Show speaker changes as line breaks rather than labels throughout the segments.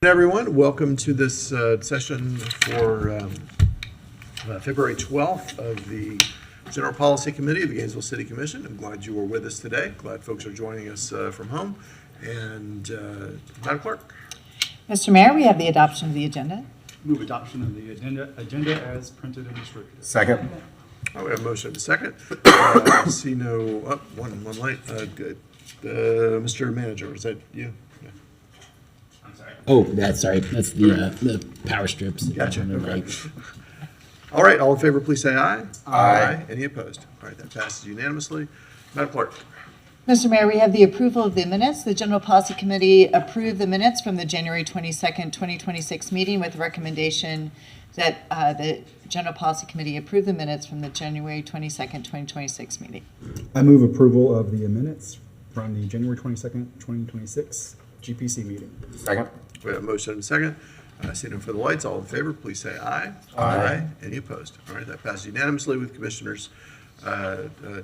Everyone, welcome to this session for February 12th of the General Policy Committee of the Gainesville City Commission. I'm glad you were with us today. Glad folks are joining us from home. And Madam Clerk.
Mr. Mayor, we have the adoption of the agenda.
Move adoption of the agenda as printed and distributed.
Second.
Oh, we have a motion and a second. See no, one light. Good. Mr. Manager, is that you? Yeah.
Oh, that's sorry. That's the power strips.
Gotcha.
On the
Okay.
right.
All right, all in favor, please say aye.
Aye.
Any opposed? All right, that passes unanimously. Madam Clerk.
Mr. Mayor, we have the approval of the minutes. The General Policy Committee approved the minutes from the January 22nd, 2026 meeting with the recommendation that the General Policy Committee approve the minutes from the January 22nd, 2026 meeting.
I move approval of the minutes from the January 22nd, 2026 GPC meeting.
Second.
We have a motion and a second. See no further lights. All in favor, please say aye.
Aye.
Any opposed? All right, that passes unanimously with Commissioners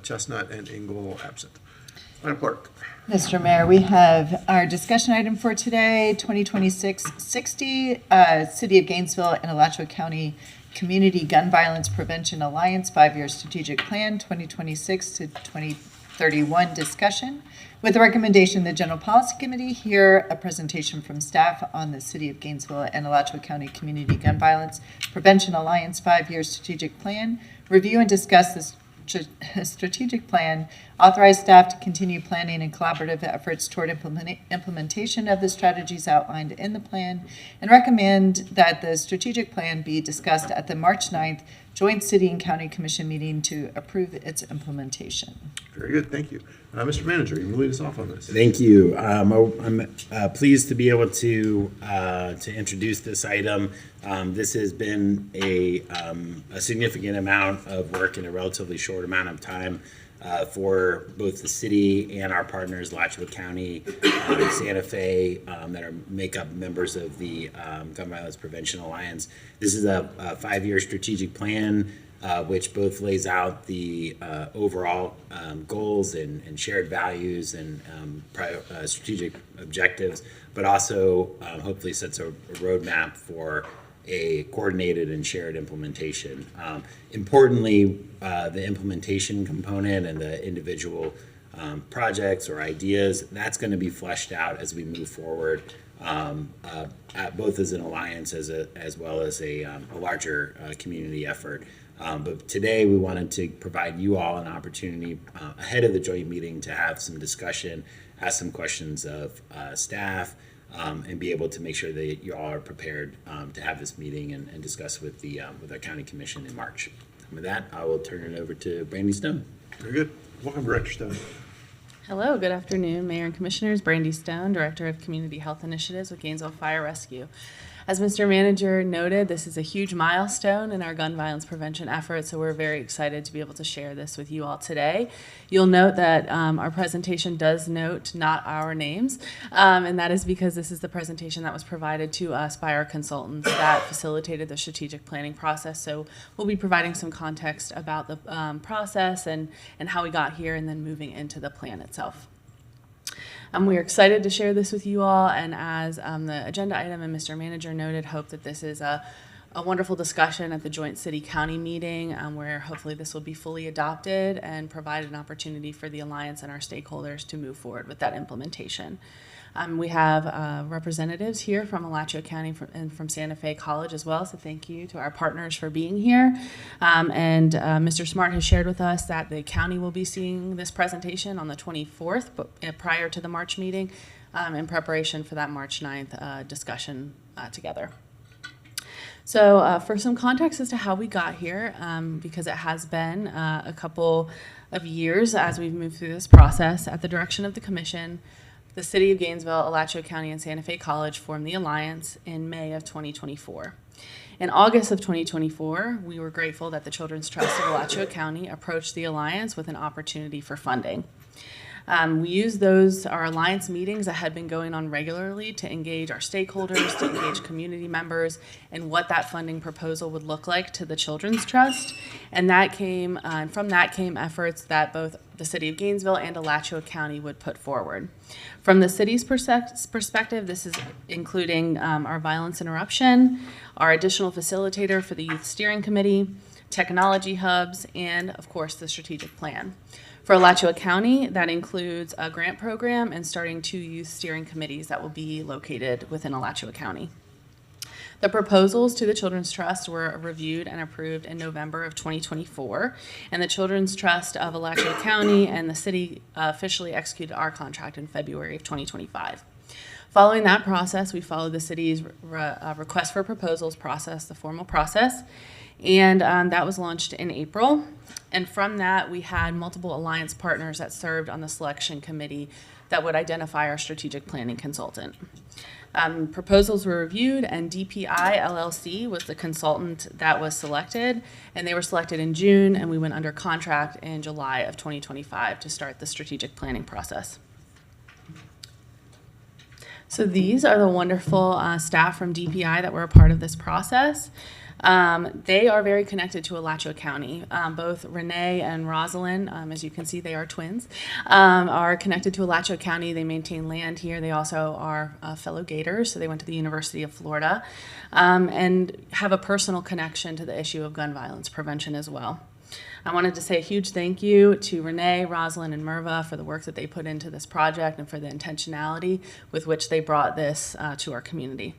Chestnut and Engel absent. Madam Clerk.
Mr. Mayor, we have our discussion item for today, 2026-60, City of Gainesville and Alachua County Community Gun Violence Prevention Alliance 5-year strategic plan, 2026 to 2031 discussion. With the recommendation, the General Policy Committee hear a presentation from staff on the City of Gainesville and Alachua County Community Gun Violence Prevention Alliance 5-year strategic plan, review and discuss this strategic plan, authorize staff to continue planning and collaborative efforts toward implementation of the strategies outlined in the plan, and recommend that the strategic plan be discussed at the March 9th Joint City and County Commission meeting to approve its implementation.
Very good, thank you. Mr. Manager, you can lead us off on this.
Thank you. I'm pleased to be able to introduce this item. This has been a significant amount of work in a relatively short amount of time for both the city and our partners, Alachua County, Santa Fe, that make up members of the Gun Violence Prevention Alliance. This is a 5-year strategic plan which both lays out the overall goals and shared values and strategic objectives, but also hopefully sets a roadmap for a coordinated and shared implementation. Importantly, the implementation component and the individual projects or ideas, that's going to be fleshed out as we move forward, both as an alliance as well as a larger community effort. But today we wanted to provide you all an opportunity ahead of the joint meeting to have some discussion, ask some questions of staff, and be able to make sure that you all are prepared to have this meeting and discuss with our county commission in March. And with that, I will turn it over to Brandy Stone.
Very good. Welcome, Director Stone.
Hello, good afternoon, Mayor and Commissioners. Brandy Stone, Director of Community Health Initiatives with Gainesville Fire Rescue. As Mr. Manager noted, this is a huge milestone in our gun violence prevention efforts, so we're very excited to be able to share this with you all today. You'll note that our presentation does note not our names, and that is because this is the presentation that was provided to us by our consultants that facilitated the strategic planning process. So we'll be providing some context about the process and how we got here and then moving into the plan itself. We are excited to share this with you all, and as the agenda item and Mr. Manager noted, hope that this is a wonderful discussion at the joint city-county meeting where hopefully this will be fully adopted and provide an opportunity for the Alliance and our stakeholders to move forward with that implementation. We have representatives here from Alachua County and from Santa Fe College as well, so thank you to our partners for being here. Mr. Smart has shared with us that the county will be seeing this presentation on the 24th, but prior to the March meeting, in preparation for that March 9th discussion together. So for some context as to how we got here, because it has been a couple of years as we've moved through this process at the direction of the Commission, the City of Gainesville, Alachua County, and Santa Fe College formed the Alliance in May of 2024. In August of 2024, we were grateful that the Children's Trust of Alachua County approached the Alliance with an opportunity for funding. We used our alliance meetings that had been going on regularly to engage our stakeholders, to engage community members, and what that funding proposal would look like to the Children's Trust. And from that came efforts that both the City of Gainesville and Alachua County would put forward. From the city's perspective, this is including our violence interruption, our additional facilitator for the Youth Steering Committee, technology hubs, and of course the strategic plan. For Alachua County, that includes a grant program and starting 2 youth steering committees that will be located within Alachua County. The proposals to the Children's Trust were reviewed and approved in November of 2024, and the Children's Trust of Alachua County and the city officially executed our contract in February of 2025. Following that process, we followed the city's request for proposals process, the formal process, and that was launched in April. And from that, we had multiple alliance partners that served on the selection committee that would identify our strategic planning consultant. Proposals were reviewed, and DPI LLC was the consultant that was selected, and they were selected in June, and we went under contract in July of 2025 to start the strategic planning process. So these are the wonderful staff from DPI that were a part of this process. They are very connected to Alachua County. Both Renee and Rosalind, as you can see, they are twins, are connected to Alachua County. They maintain land here. They also are fellow Gators, so they went to the University of Florida, and have a personal connection to the issue of gun violence prevention as well. I wanted to say a huge thank you to Renee, Rosalind, and Merva for the work that they put into this project and for the intentionality with which they brought this to our community.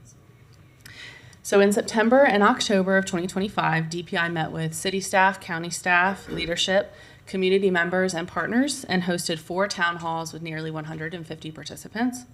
So in September and October of 2025, DPI met with city staff, county staff, leadership, community members, and partners, and hosted 4 town halls with nearly 150 participants.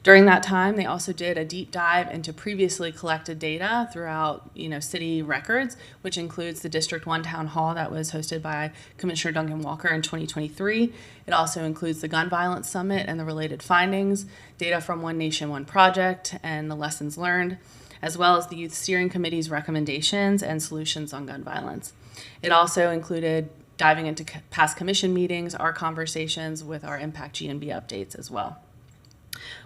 During that time, they also did a deep dive into previously collected data throughout, city records, which includes the District 1 Town Hall that was hosted by Commissioner Duncan Walker in 2023. It also includes the Gun Violence Summit and the related findings, data from One Nation, One Project, and the lessons learned, as well as the Youth Steering Committee's recommendations and solutions on gun violence. It also included diving into past commission meetings, our conversations with our Impact GNV updates as well.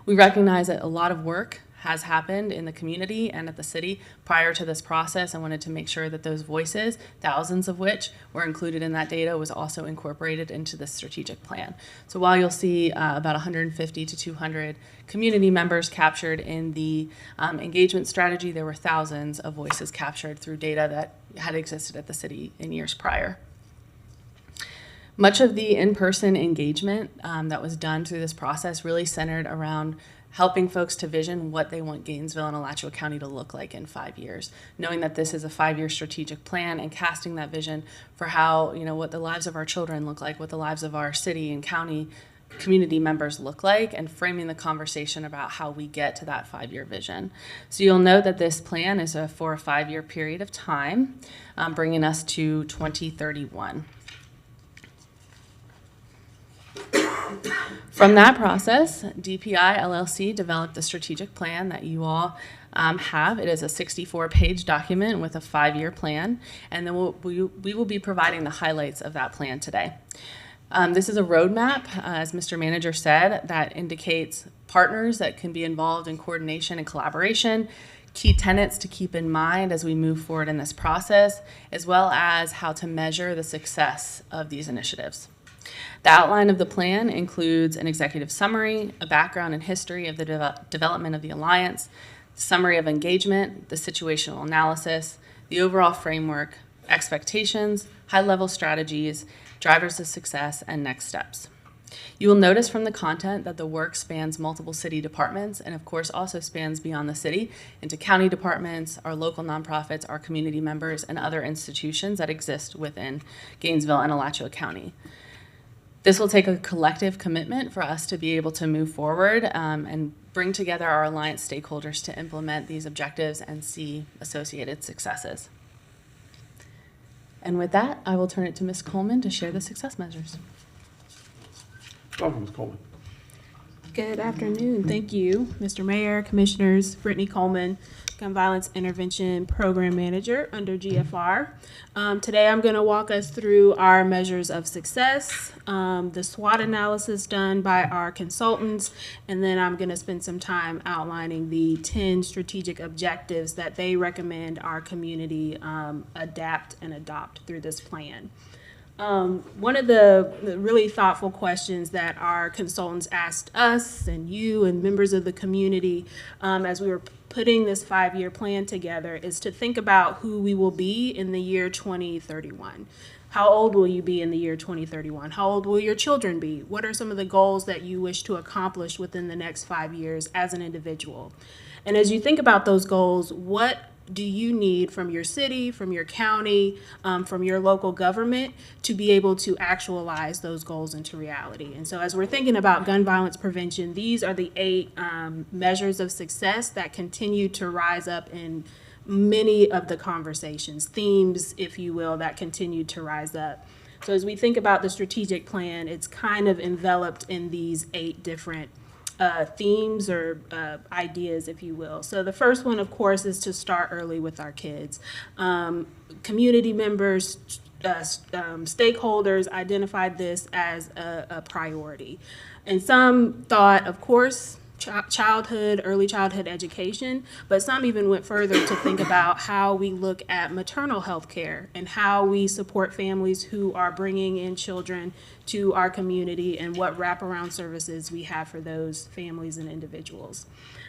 We recognize that a lot of work has happened in the community and at the city prior to this process. I wanted to make sure that those voices, thousands of which were included in that data, was also incorporated into the strategic plan. So while you'll see about 150 to 200 community members captured in the engagement strategy, there were thousands of voices captured through data that had existed at the city in years prior. Much of the in-person engagement that was done through this process really centered around helping folks to vision what they want Gainesville and Alachua County to look like in 5 years, knowing that this is a 5-year strategic plan and casting that vision for how, what the lives of our children look like, what the lives of our city and county community members look like, and framing the conversation about how we get to that 5-year vision. So you'll note that this plan is for a 5-year period of time, bringing us to 2031. From that process, DPI LLC developed the strategic plan that you all have. It is a 64-page document with a 5-year plan, and then we will be providing the highlights of that plan today. This is a roadmap, as Mr. Manager said, that indicates partners that can be involved in coordination and collaboration, key tenets to keep in mind as we move forward in this process, as well as how to measure the success of these initiatives. The outline of the plan includes an executive summary, a background and history of the development of the alliance, summary of engagement, the situational analysis, the overall framework, expectations, high-level strategies, drivers of success, and next steps. You will notice from the content that the work spans multiple city departments and, of course, also spans beyond the city into county departments, our local nonprofits, our community members, and other institutions that exist within Gainesville and Alachua County. This will take a collective commitment for us to be able to move forward and bring together our alliance stakeholders to implement these objectives and see associated successes. And with that, I will turn it to Ms. Coleman to share the success measures.
Welcome, Ms. Coleman.
Good afternoon. Thank you, Mr. Mayor, Commissioners. Brittany Coleman, Gun Violence Intervention Program Manager under GFR. Today I'm going to walk us through our measures of success, the SWOT analysis done by our consultants, and then I'm going to spend some time outlining the 10 strategic objectives that they recommend our community adapt and adopt through this plan. One of the really thoughtful questions that our consultants asked us and you and members of the community as we were putting this 5-year plan together is to think about who we will be in the year 2031. How old will you be in the year 2031? How old will your children be? What are some of the goals that you wish to accomplish within the next 5 years as an individual? And as you think about those goals, what do you need from your city, from your county, from your local government to be able to actualize those goals into reality? And so as we're thinking about gun violence prevention, these are the 8 measures of success that continue to rise up in many of the conversations, themes, if you will, that continue to rise up. So as we think about the strategic plan, it's kind of enveloped in these 8 different themes or ideas, if you will. So the first one, of course, is to start early with our kids. Community members, stakeholders identified this as a priority. And some thought, of course, early childhood education, but some even went further to think about how we look at maternal health care and how we support families who are bringing in children to our community and what wraparound services we have for those families and individuals.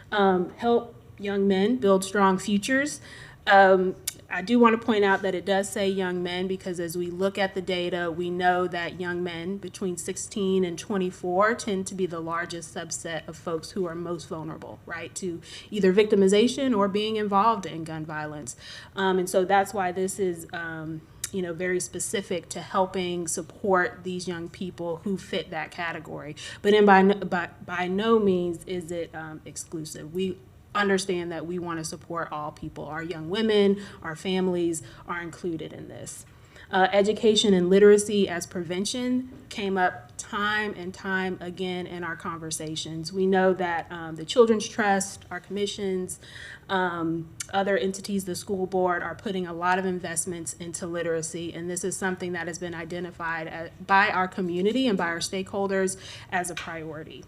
Help young men build strong futures. I do want to point out that it does say young men because as we look at the data, we know that young men between 16 and 24 tend to be the largest subset of folks who are most vulnerable, right, to either victimization or being involved in gun violence. And so that's why this is very specific to helping support these young people who fit that category. But by no means is it exclusive. We understand that we want to support all people. Our young women, our families are included in this. Education and literacy as prevention came up time and time again in our conversations. We know that the Children's Trust, our commissions, other entities, the school board, are putting a lot of investments into literacy, and this is something that has been identified by our community and by our stakeholders as a priority.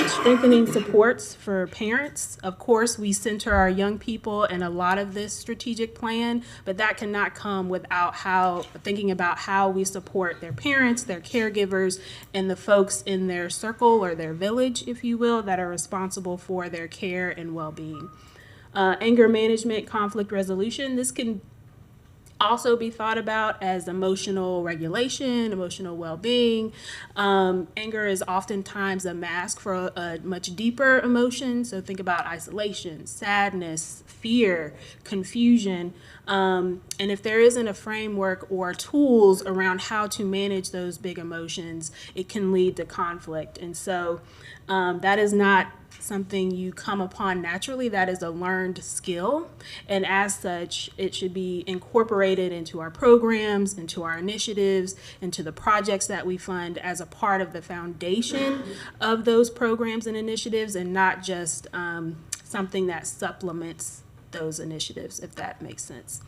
Strengthening supports for parents. Of course, we center our young people in a lot of this strategic plan, but that cannot come without thinking about how we support their parents, their caregivers, and the folks in their circle or their village, if you will, that are responsible for their care and well-being. Anger management, conflict resolution. This can also be thought about as emotional regulation, emotional well-being. Anger is oftentimes a mask for a much deeper emotion. So think about isolation, sadness, fear, confusion. And if there isn't a framework or tools around how to manage those big emotions, it can lead to conflict. And so that is not something you come upon naturally. That is a learned skill, and as such it should be incorporated into our programs, into our initiatives, into the projects that we fund as a part of the foundation of those programs and initiatives, and not just something that supplements those initiatives, if that makes sense.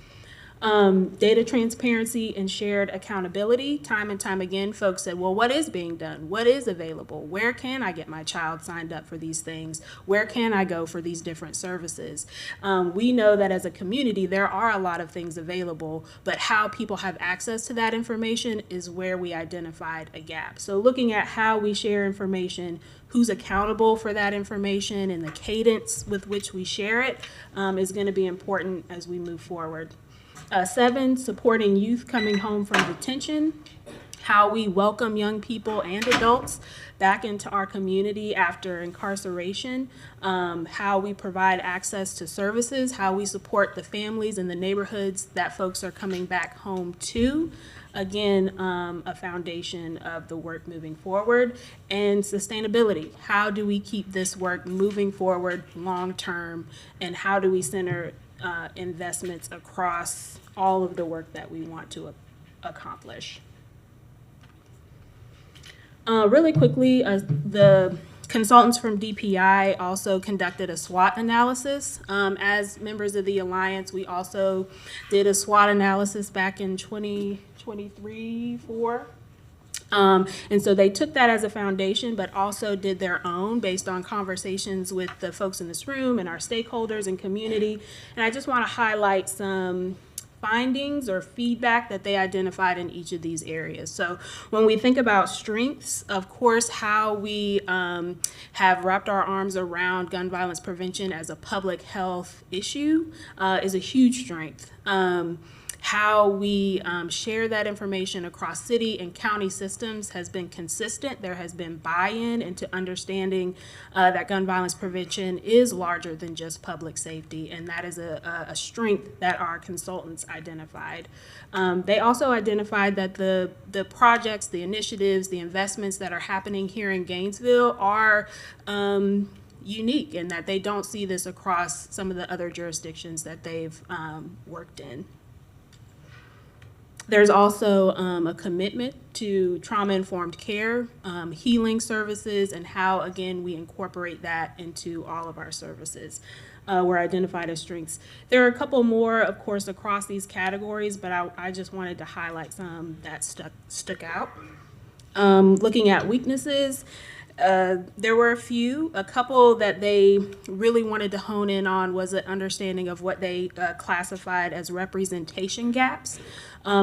Data transparency and shared accountability. Time and time again, folks said, well, what is being done? What is available? Where can I get my child signed up for these things? Where can I go for these different services? We know that as a community, there are a lot of things available, but how people have access to that information is where we identified a gap. So looking at how we share information, who's accountable for that information, and the cadence with which we share it is going to be important as we move forward. 7, supporting youth coming home from detention, how we welcome young people and adults back into our community after incarceration, how we provide access to services, how we support the families and the neighborhoods that folks are coming back home to. Again, a foundation of the work moving forward. And sustainability. How do we keep this work moving forward long term, and how do we center investments across all of the work that we want to accomplish? Really quickly, the
Consultants from DPI also conducted a SWOT analysis. As members of the Alliance, we also did a SWOT analysis back in 2023, 4. And so they took that as a foundation, but also did their own based on conversations with the folks in this room and our stakeholders and community. And I just want to highlight some findings or feedback that they identified in each of these areas. So when we think about strengths, of course, how we have wrapped our arms around gun violence prevention as a public health issue is a huge strength. How we share that information across city and county systems has been consistent. There has been buy-in into understanding that gun violence prevention is larger than just public safety, and that is a strength that our consultants identified. They also identified that the projects, the initiatives, the investments that are happening here in Gainesville are unique, and that they don't see this across some of the other jurisdictions that they've worked in. There's also a commitment to trauma-informed care, healing services, and how, again, we incorporate that into all of our services. Were identified as strengths. There are a couple more, of course, across these categories, but I just wanted to highlight some that stuck out. Looking at weaknesses, there were a couple that they really wanted to hone in on was an understanding of what they classified as representation gaps.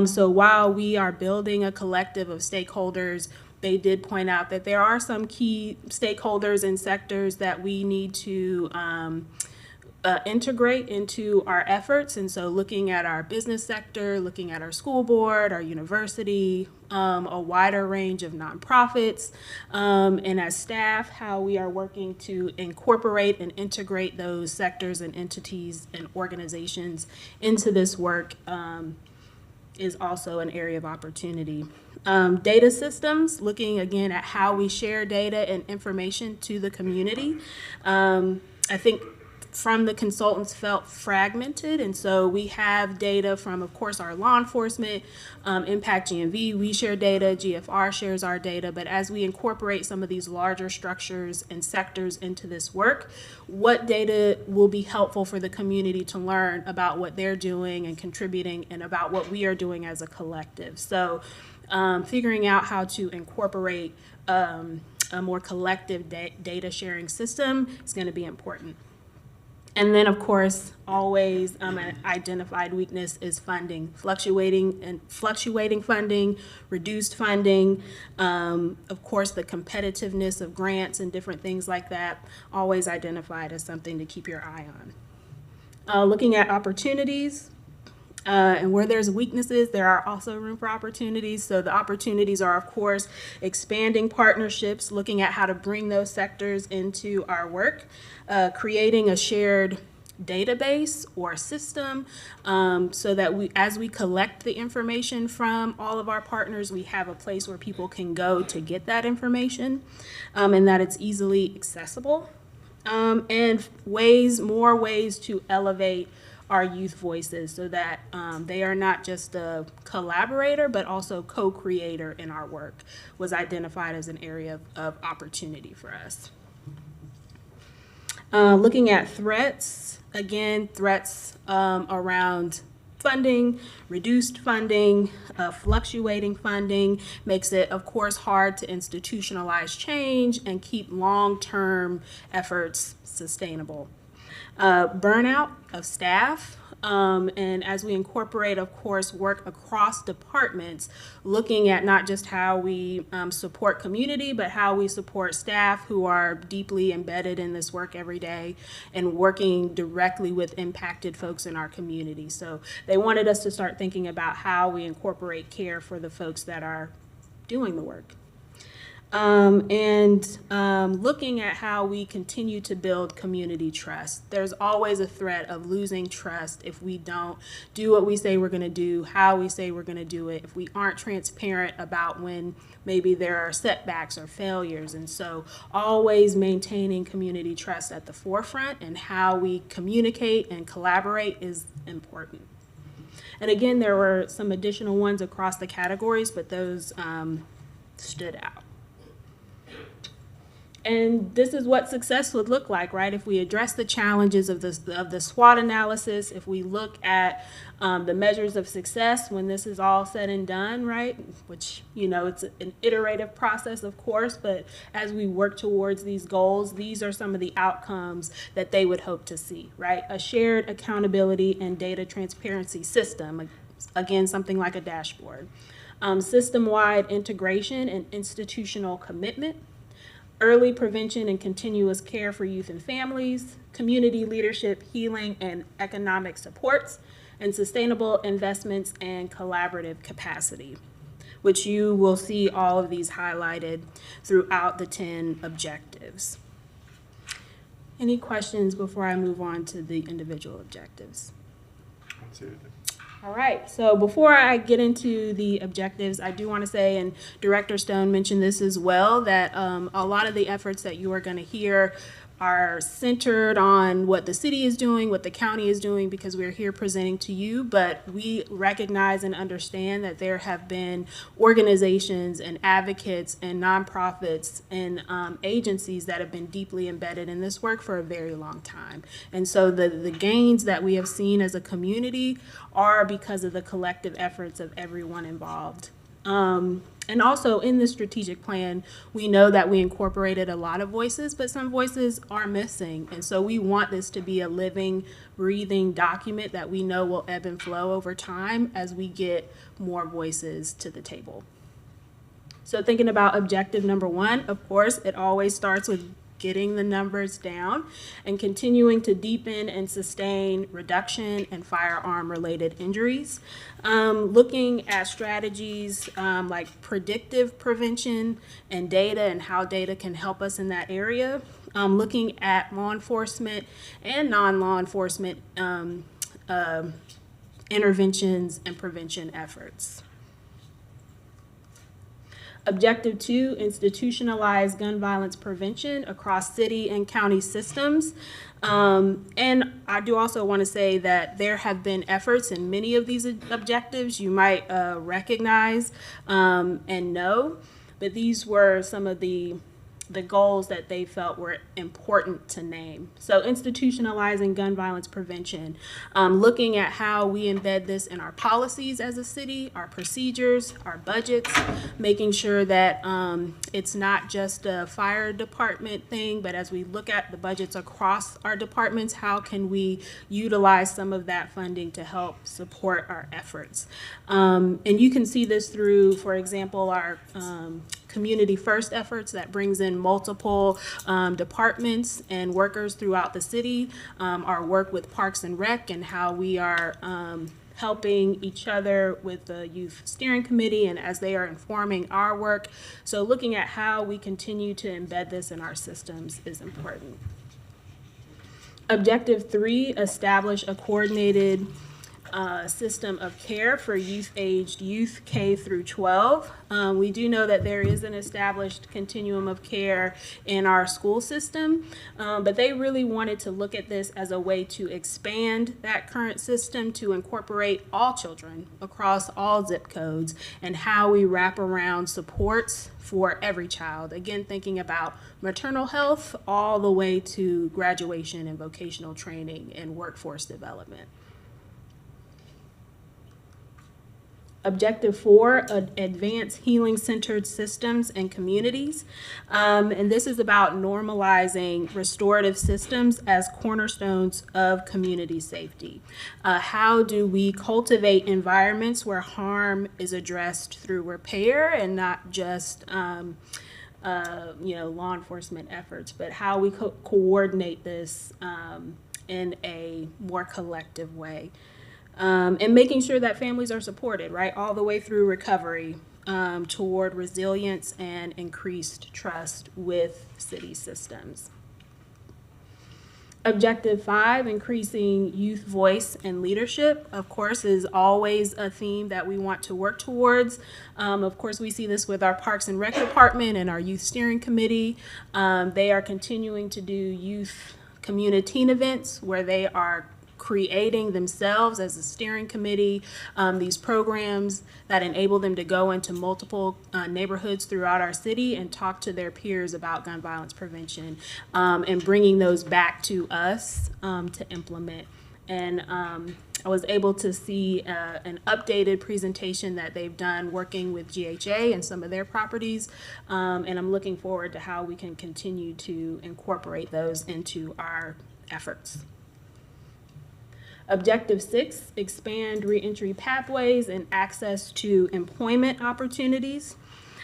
So while we are building a collective of stakeholders, they did point out that there are some key stakeholders and sectors that we need to integrate into our efforts. And so looking at our business sector, looking at our school board, our university, a wider range of nonprofits, and as staff, how we are working to incorporate and integrate those sectors and entities and organizations into this work is also an area of opportunity. Data systems, looking again at how we share data and information to the community. I think from the consultants felt fragmented, and so we have data from, of course, our law enforcement, Impact GNV, we share data, GFR shares our data, but as we incorporate some of these larger structures and sectors into this work, what data will be helpful for the community to learn about what they're doing and contributing and about what we are doing as a collective. So figuring out how to incorporate a more collective data sharing system is going to be important. And then, of course, always an identified weakness is funding, fluctuating funding, reduced funding, of course, the competitiveness of grants and different things like that, always identified as something to keep your eye on. Looking at opportunities, and where there's weaknesses, there are also room for opportunities. So the opportunities are, of course, expanding partnerships, looking at how to bring those sectors into our work, creating a shared database or system so that as we collect the information from all of our partners, we have a place where people can go to get that information and that it's easily accessible. And more ways to elevate our youth voices so that they are not just a collaborator, but also co-creator in our work was identified as an area of opportunity for us. Looking at threats, again, threats around funding, reduced funding, fluctuating funding makes it, of course, hard to institutionalize change and keep long-term efforts sustainable. Burnout of staff, and as we incorporate, of course, work across departments, looking at not just how we support community, but how we support staff who are deeply embedded in this work every day and working directly with impacted folks in our community. So they wanted us to start thinking about how we incorporate care for the folks that are doing the work. Looking at how we continue to build community trust. There's always a threat of losing trust if we don't do what we say we're going to do, how we say we're going to do it, if we aren't transparent about when maybe there are setbacks or failures. And so always maintaining community trust at the forefront and how we communicate and collaborate is important. And again, there were some additional ones across the categories, but those stood out. And this is what success would look like, right? If we address the challenges of the SWOT analysis, if we look at the measures of success when this is all said and done, right? Which, you know, it's an iterative process, of course, but as we work towards these goals, these are some of the outcomes that they would hope to see, right? A shared accountability and data transparency system, again, something like a dashboard. System-wide integration and institutional commitment, early prevention and continuous care for youth and families, community leadership, healing, and economic supports, and sustainable investments and collaborative capacity, which you will see all of these highlighted throughout the 10 objectives. Any questions before I move on to the individual objectives? All right, so before I get into the objectives, I do want to say, and Director Stone mentioned this as well, that a lot of the efforts that you are going to hear are centered on what the city is doing, what the county is doing, because we're here presenting to you, but we recognize and understand that there have been organizations and advocates and nonprofits and agencies that have been deeply embedded in this work for a very long time. And so the gains that we have seen as a community are because of the collective efforts of everyone involved. And also in the strategic plan, we know that we incorporated a lot of voices, but some voices are missing. And so we want this to be a living, breathing document that we know will ebb and flow over time as we get more voices to the table. So thinking about objective number 1, of course, it always starts with getting the numbers down and continuing to deepen and sustain reduction in firearm-related injuries. Looking at strategies like predictive prevention and data and how data can help us in that area. Looking at law enforcement and non-law enforcement interventions and prevention efforts. Objective 2, institutionalize gun violence prevention across city and county systems. And I do also want to say that there have been efforts in many of these objectives you might recognize and know, but these were some of the goals that they felt were important to name. So institutionalizing gun violence prevention, looking at how we embed this in our policies as a city, our procedures, our budgets, making sure that it's not just a fire department thing, but as we look at the budgets across our departments, how can we utilize some of that funding to help support our efforts? And you can see this through, for example, our community first efforts that brings in multiple departments and workers throughout the city, our work with Parks and Rec and how we are helping each other with the Youth Steering Committee and as they are informing our work. So looking at how we continue to embed this in our systems is important. Objective 3, establish a coordinated system of care for youth-aged youth K through 12. We do know that there is an established continuum of care in our school system, but they really wanted to look at this as a way to expand that current system to incorporate all children across all zip codes and how we wrap around supports for every child. Again, thinking about maternal health all the way to graduation and vocational training and workforce development. Objective 4, advance healing-centered systems and communities. And this is about normalizing restorative systems as cornerstones of community safety. How do we cultivate environments where harm is addressed through repair and not just law enforcement efforts, but how we coordinate this in a more collective way. And making sure that families are supported, right, all the way through recovery toward resilience and increased trust with city systems. Objective 5, increasing youth voice and leadership, of course, is always a theme that we want to work towards. Of course, we see this with our Parks and Rec Department and our Youth Steering Committee. They are continuing to do youth community events where they are creating themselves as a steering committee these programs that enable them to go into multiple neighborhoods throughout our city and talk to their peers about gun violence prevention, and bringing those back to us to implement. And I was able to see an updated presentation that they've done working with GHA and some of their properties, and I'm looking forward to how we can continue to incorporate those into our efforts. Objective 6, expand reentry pathways and access to employment opportunities.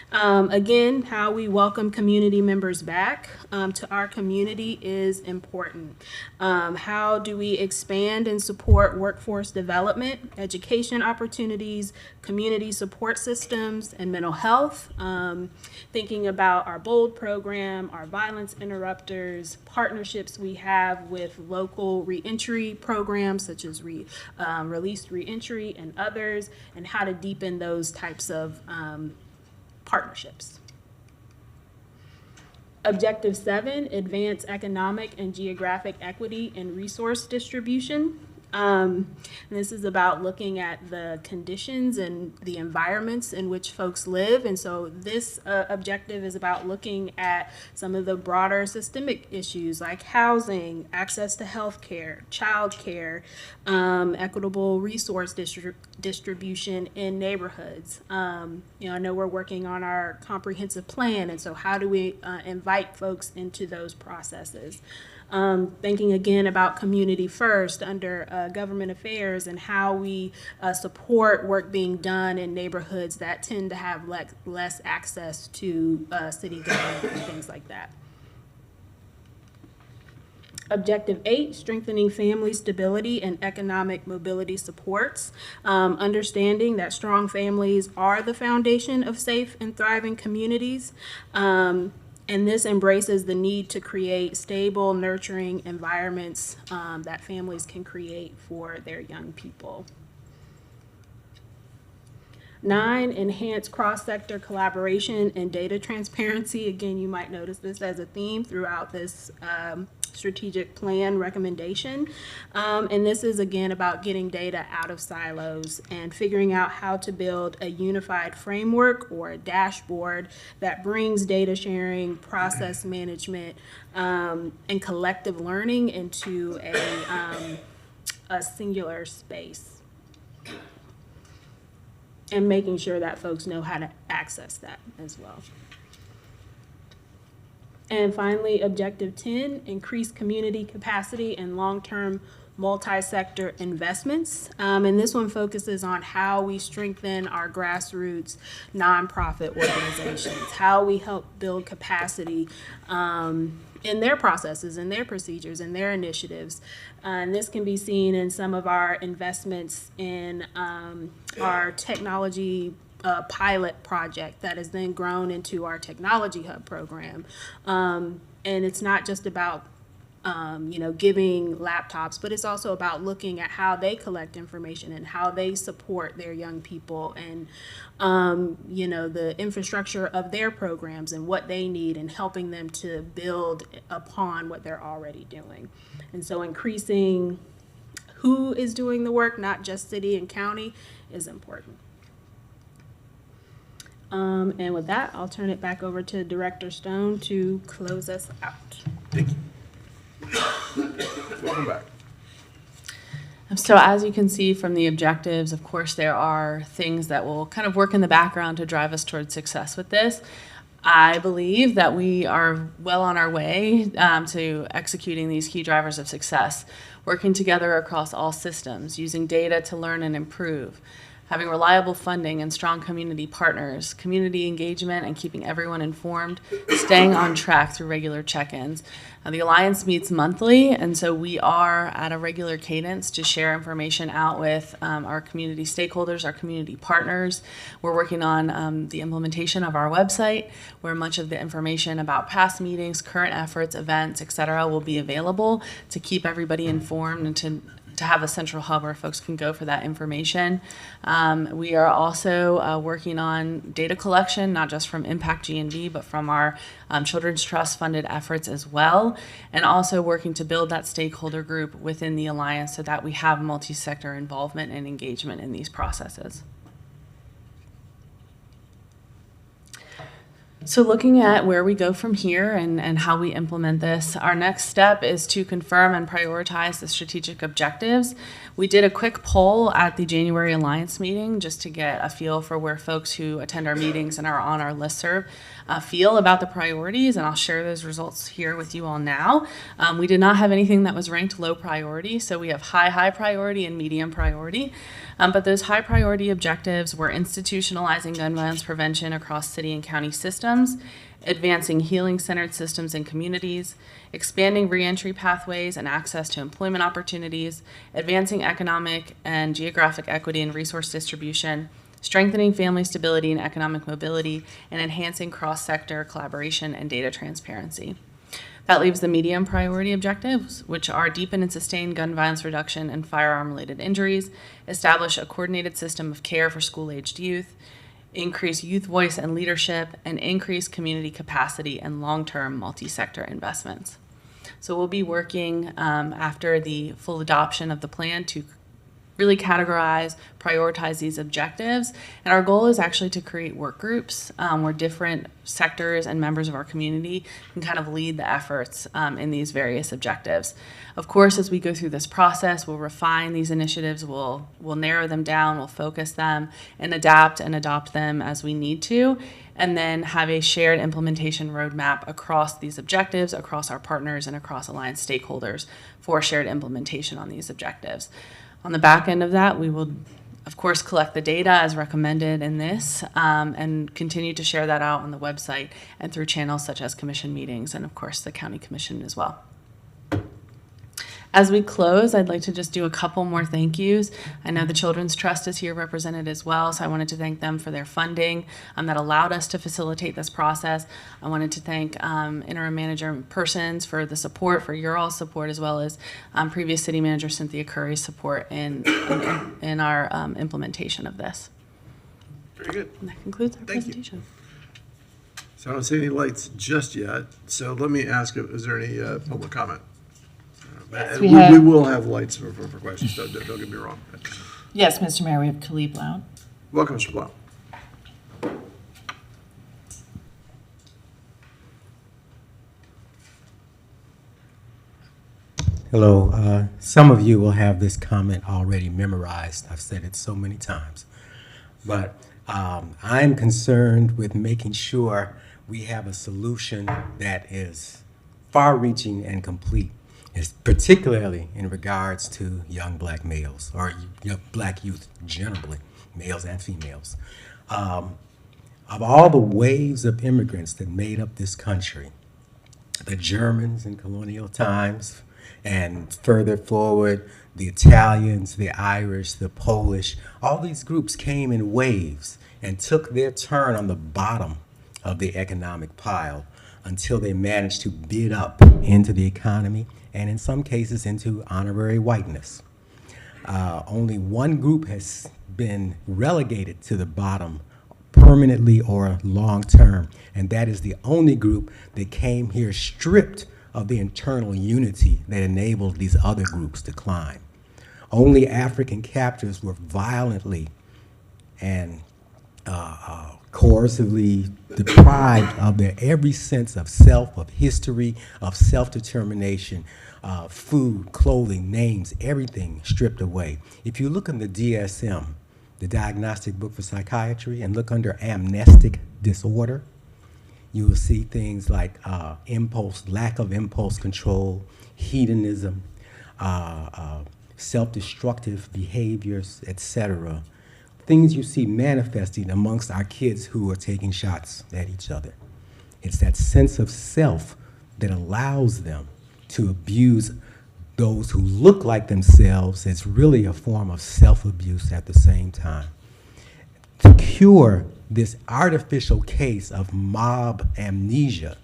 Again, how we welcome community members back to our community is important. How do we expand and support workforce development, education opportunities, community support systems, and mental health? Thinking about our BOLD program, our violence interrupters, partnerships we have with local reentry programs such as released reentry and others, and how to deepen those types of partnerships. Objective 7, advance economic and geographic equity and resource distribution. This is about looking at the conditions and the environments in which folks live. And so this objective is about looking at some of the broader systemic issues like housing, access to health care, child care, equitable resource distribution in neighborhoods. I know we're working on our comprehensive plan, and so how do we invite folks into those processes? Thinking again about community first under government affairs and how we support work being done in neighborhoods that tend to have less access to city government and things like that. Objective 8, strengthening family stability and economic mobility supports. Understanding that strong families are the foundation of safe and thriving communities. And this embraces the need to create stable, nurturing environments that families can create for their young people. 9, enhance cross-sector collaboration and data transparency. Again, you might notice this as a theme throughout this strategic plan recommendation. And this is again about getting data out of silos and figuring out how to build a unified framework or a dashboard that brings data sharing, process management, and collective learning into a singular space. And making sure that folks know how to access that as well. And finally, objective 10, increase community capacity and long-term multi-sector investments. And this one focuses on how we strengthen our grassroots nonprofit organizations, how we help build capacity in their processes, in their procedures, in their initiatives. And this can be seen in some of our investments in our technology pilot project that has then grown into our technology hub program. And it's not just about giving laptops, but it's also about looking at how they collect information and how they support their young people and, the infrastructure of their programs and what they need and helping them to build upon what they're already doing. And so increasing who is doing the work, not just city and county, is important. And with that, I'll turn it back over to Director Stone to close us out.
Thank you. Welcome back.
So as you can see from the objectives, of course, there are things that will kind of work in the background to drive us towards success with this. I believe that we are well on our way to executing these key drivers of success, working together across all systems, using data to learn and improve, having reliable funding and strong community partners, community engagement and keeping everyone informed, staying on track through regular check-ins. The Alliance meets monthly, and so we are at a regular cadence to share information out with our community stakeholders, our community partners. We're working on the implementation of our website, where much of the information about past meetings, current efforts, events, etc., will be available to keep everybody informed and to to have a central hub where folks can go for that information. We are also working on data collection, not just from Impact GNV, but from our Children's Trust funded efforts as well, and also working to build that stakeholder group within the Alliance so that we have multi-sector involvement and engagement in these processes. So looking at where we go from here and how we implement this, our next step is to confirm and prioritize the strategic objectives. We did a quick poll at the January Alliance meeting just to get a feel for where folks who attend our meetings and are on our listserv feel about the priorities, and I'll share those results here with you all now. We did not have anything that was ranked low priority, so we have high priority and medium priority. But those high priority objectives were institutionalizing gun violence prevention across city and county systems, advancing healing-centered systems in communities, expanding reentry pathways and access to employment opportunities, advancing economic and geographic equity and resource distribution, strengthening family stability and economic mobility, and enhancing cross-sector collaboration and data transparency. That leaves the medium priority objectives, which are deepen and sustain gun violence reduction and firearm-related injuries, establish a coordinated system of care for school-aged youth, increase youth voice and leadership, and increase community capacity and long-term multi-sector investments. So we'll be working after the full adoption of the plan to really categorize, prioritize these objectives. And our goal is actually to create work groups where different sectors and members of our community can kind of lead the efforts in these various objectives. Of course, as we go through this process, we'll refine these initiatives, we'll narrow them down, we'll focus them, and adapt and adopt them as we need to, and then have a shared implementation roadmap across these objectives, across our partners, and across Alliance stakeholders for shared implementation on these objectives. On the back end of that, we will, of course, collect the data as recommended in this and continue to share that out on the website and through channels such as commission meetings and, of course, the county commission as well. As we close, I'd like to just do a couple more thank yous. I know the Children's Trust is here represented as well, so I wanted to thank them for their funding that allowed us to facilitate this process. I wanted to thank Interim Manager Persons for the support, for your all support, as well as previous City Manager Cynthia Curry's support in our implementation of this.
Very good.
And that concludes our
Thank you.
presentation.
So I don't see any lights just yet. So let me ask, is there any public comment? And
we
we
have-
will have lights for questions, don't get me wrong.
Yes, Mr. Mayor, we have Khalid Blount.
Welcome, Mr. Blount.
Hello. Some of you will have this comment already memorized. I've said it so many times. But I'm concerned with making sure we have a solution that is far-reaching and complete, particularly in regards to young black males, or young black youth generally, males and females. Of all the waves of immigrants that made up this country, the Germans in colonial times, and further forward, the Italians, the Irish, the Polish, all these groups came in waves and took their turn on the bottom of the economic pile until they managed to bid up into the economy and in some cases into honorary whiteness. Only one group has been relegated to the bottom permanently or long term, and that is the only group that came here stripped of the internal unity that enabled these other groups to climb. Only African captives were violently and coercively deprived of their every sense of self, of history, of self-determination, food, clothing, names, everything stripped away. If you look in the DSM, the Diagnostic Book for Psychiatry, and look under amnestic disorder, you will see things like lack of impulse control, hedonism, self-destructive behaviors, etc. Things you see manifesting amongst our kids who are taking shots at each other. It's that sense of self that allows them to abuse those who look like themselves. It's really a form of self-abuse at the same time. To cure this artificial case of mob amnesia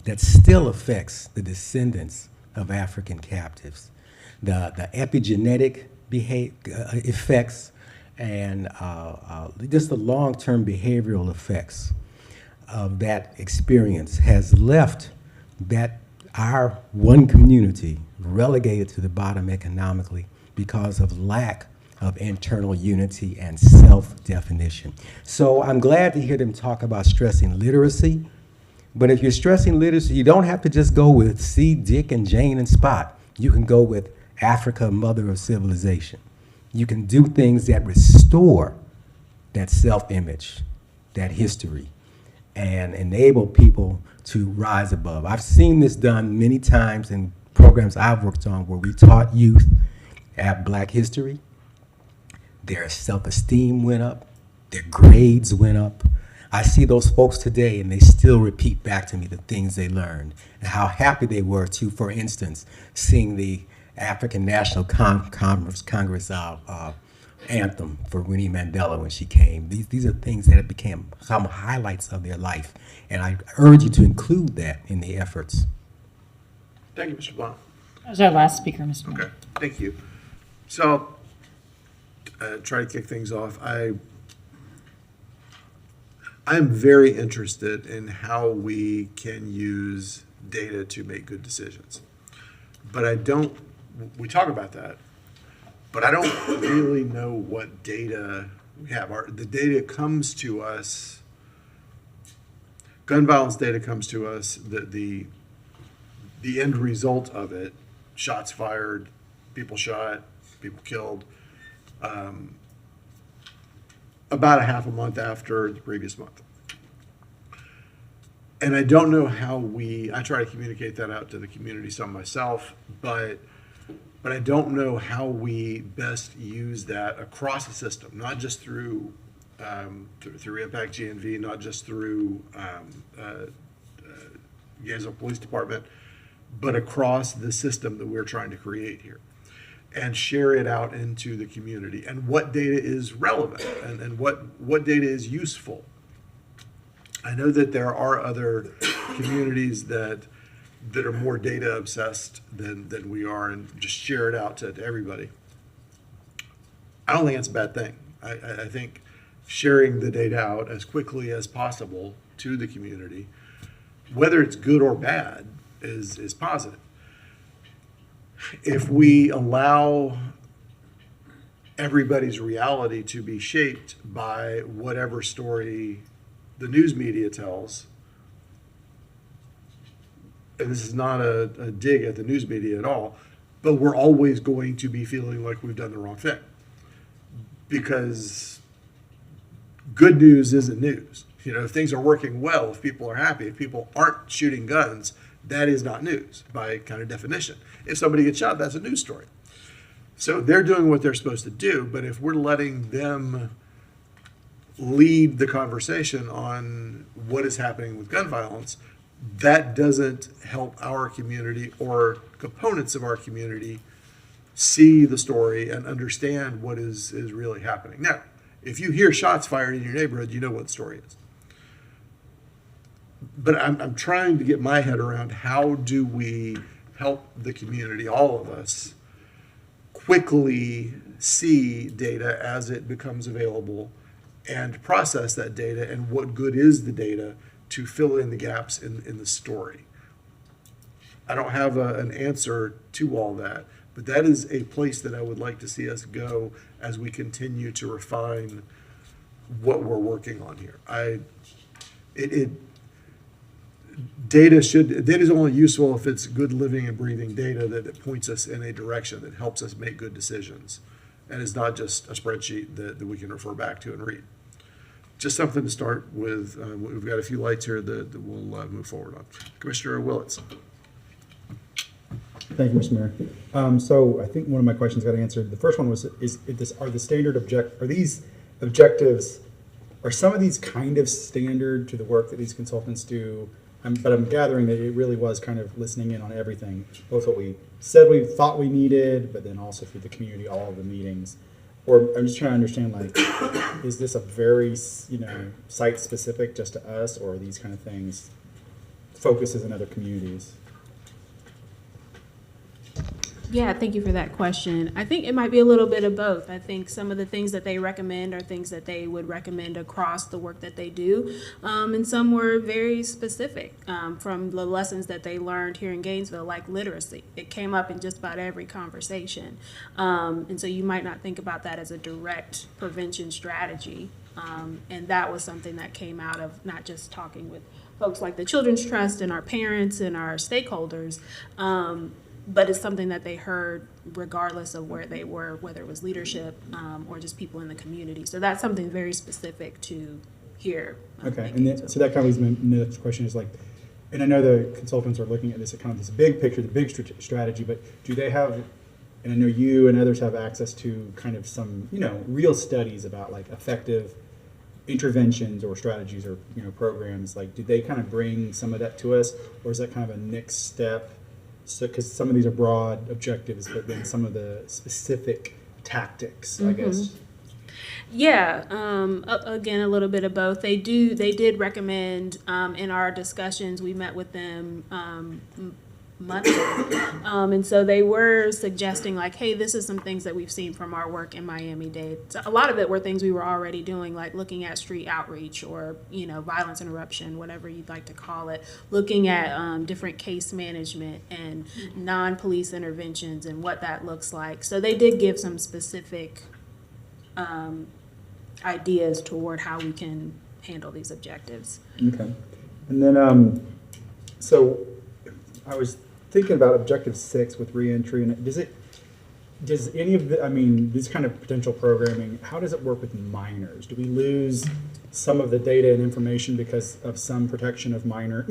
that still affects the descendants of African captives, the epigenetic effects, and just the long-term behavioral effects of that experience has left that our one community relegated to the bottom economically because of lack of internal unity and self-definition. So I'm glad to hear them talk about stressing literacy. But if you're stressing literacy, you don't have to just go with C, Dick, and Jane, and Spot. You can go with Africa, mother of civilization. You can do things that restore that self-image, that history, and enable people to rise above. I've seen this done many times in programs I've worked on where we taught youth at Black history. Their self-esteem went up, their grades went up. I see those folks today and they still repeat back to me the things they learned and how happy they were to, for instance, sing the African National Congress anthem for Winnie Mandela when she came. These are things that have become highlights of their life, and I urge you to include that in the efforts.
Thank you, Mr. Blount.
That was our last speaker, Mr. Mayor.
Okay, thank you. So, try to kick things off. I'm very interested in how we can use data to make good decisions. But we talk about that, but I don't really know what data we have. The data comes to us, gun violence data comes to us, the end result of it, shots fired, people shot, people killed, about a half a month after the previous month. And I don't know how I try to communicate that out to the community some myself, but I don't know how we best use that across the system, not just through Impact GNV, not just through Gainesville Police Department, but across the system that we're trying to create here, and share it out into the community, and what data is relevant and what data is useful. I know that there are other communities that are more data obsessed than we are, and just share it out to everybody. I don't think that's a bad thing. I think sharing the data out as quickly as possible to the community, whether it's good or bad, is positive. If we allow everybody's reality to be shaped by whatever story the news media tells, and this is not a dig at the news media at all, but we're always going to be feeling like we've done the wrong thing. Because good news isn't news. You know, if things are working well, if people are happy, if people aren't shooting guns, that is not news by kind of definition. If somebody gets shot, that's a news story. So they're doing what they're supposed to do, but if we're letting them lead the conversation on what is happening with gun violence, that doesn't help our community or components of our community see the story and understand what is really happening. Now, if you hear shots fired in your neighborhood, you know what the story is. But I'm trying to get my head around how do we help the community, all of us, quickly see data as it becomes available and process that data, and what good is the data to fill in the gaps in the story. I don't have an answer to all that, but that is a place that I would like to see us go as we continue to refine what we're working on here. Data is only useful if it's good living and breathing data that points us in a direction that helps us make good decisions, and is not just a spreadsheet that we can refer back to and read. Just something to start with. We've got a few lights here that we'll move forward on. Commissioner Willits.
Thank you, Mr. Mayor. So I think one of my questions got answered. The first one was: are these objectives? Are some of these kind of standard to the work that these consultants do? But I'm gathering that it really was kind of listening in on everything, both what we said we thought we needed, but then also through the community, all of the meetings. Or I'm just trying to understand, like, is this a very, site specific just to us, or are these kind of things focuses in other communities?
Yeah, thank you for that question. I think it might be a little bit of both. I think some of the things that they recommend are things that they would recommend across the work that they do. And some were very specific from the lessons that they learned here in Gainesville, like literacy. It came up in just about every conversation. And so you might not think about that as a direct prevention strategy. And that was something that came out of not just talking with folks like the Children's Trust and our parents and our stakeholders, but it's something that they heard regardless of where they were, whether it was leadership or just people in the community. So that's something very specific to here.
Okay, and then, so that kind of leads me to the next question is like, and I know the consultants are looking at this kind of this big picture, the big strategy, but do they have, and I know you and others have access to kind of some, real studies about like effective interventions or strategies or, programs, like do they kind of bring some of that to us, or is that kind of a next step? So, because some of these are broad objectives, but then some of the specific tactics, I guess.
Yeah, again, a little bit of both. They did recommend in our discussions, we met with them monthly. And so they were suggesting like, hey, this is some things that we've seen from our work in Miami-Dade. So a lot of it were things we were already doing, like looking at street outreach or, violence interruption, whatever you'd like to call it, looking at different case management and non-police interventions and what that looks like. So they did give some specific ideas toward how we can handle these objectives.
Okay. And then, so I was thinking about Objective 6 with reentry, and does any of this kind of potential programming, how does it work with minors? Do we lose some of the data and information because of some protection of minors,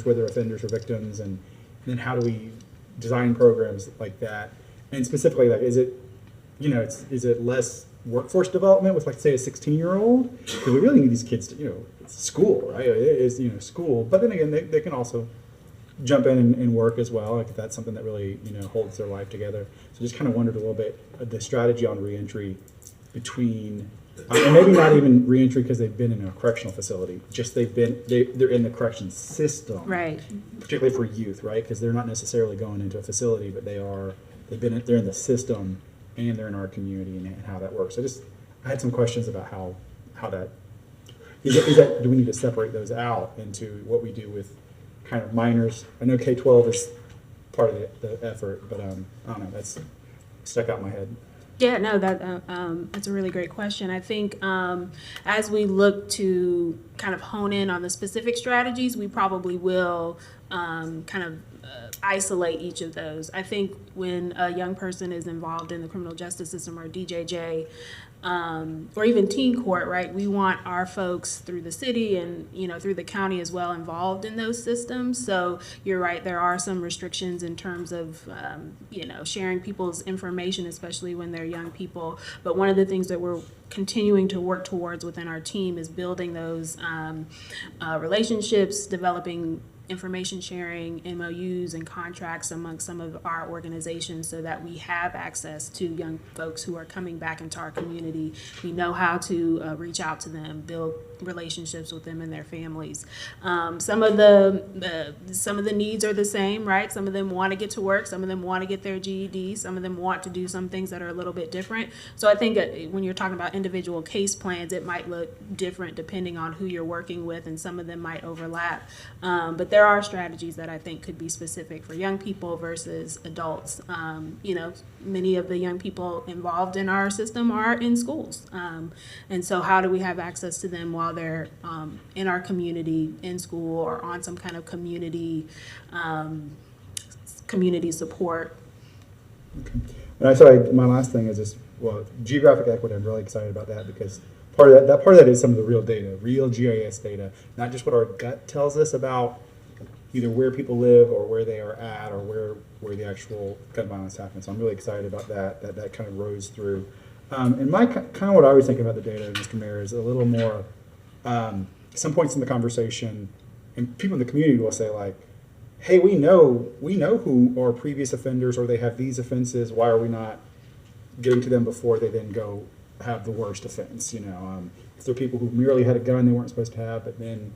whether offenders or victims, and then how do we design programs like that? And specifically, like, is it less workforce development with, like, say, a 16-year-old? Because we really need these kids to, it's school, right? It is, school. But then again, they can also jump in and work as well, like if that's something that really, holds their life together. So just kind of wondered a little bit the strategy on reentry between, and maybe not even reentry because they've been in a correctional facility, just they're in the correction system. Right. Particularly for youth, right? Because they're not necessarily going into a facility, but they're in the system and they're in our community and how that works. I had some questions about how that, do we need to separate those out into what we do with kind of minors? I know K-12 is part of the effort, but I don't know, that's stuck out in my head.
Yeah, no, that's a really great question. I think as we look to kind of hone in on the specific strategies, we probably will kind of isolate each of those. I think when a young person is involved in the criminal justice system or DJJ, or even teen court, right? We want our folks through the city and, through the county as well involved in those systems. So you're right, there are some restrictions in terms of, sharing people's information, especially when they're young people. But one of the things that we're continuing to work towards within our team is building those relationships, developing information sharing, MOUs, and contracts among some of our organizations so that we have access to young folks who are coming back into our community. We know how to reach out to them, build relationships with them and their families. Some of the needs are the same, right? Some of them want to get to work. Some of them want to get their GED. Some of them want to do some things that are a little bit different. So I think when you're talking about individual case plans, it might look different depending on who you're working with, and some of them might overlap. But there are strategies that I think could be specific for young people versus adults. Many of the young people involved in our system are in schools. And so how do we have access to them while they're in our community, in school, or on some kind of community support?
Okay. And so my last thing is just, geographic equity. I'm really excited about that because part of that is some of the real data, real GIS data, not just what our gut tells us about either where people live or where they are at or where the actual gun violence happens. So I'm really excited about that kind of rose through. And my kind of what I was thinking about the data, Mr. Mayor, is a little more, some points in the conversation, and people in the community will say like, hey, we know who are previous offenders or they have these offenses. Why are we not getting to them before they then go have the worst offense? If they're people who merely had a gun they weren't supposed to have, but then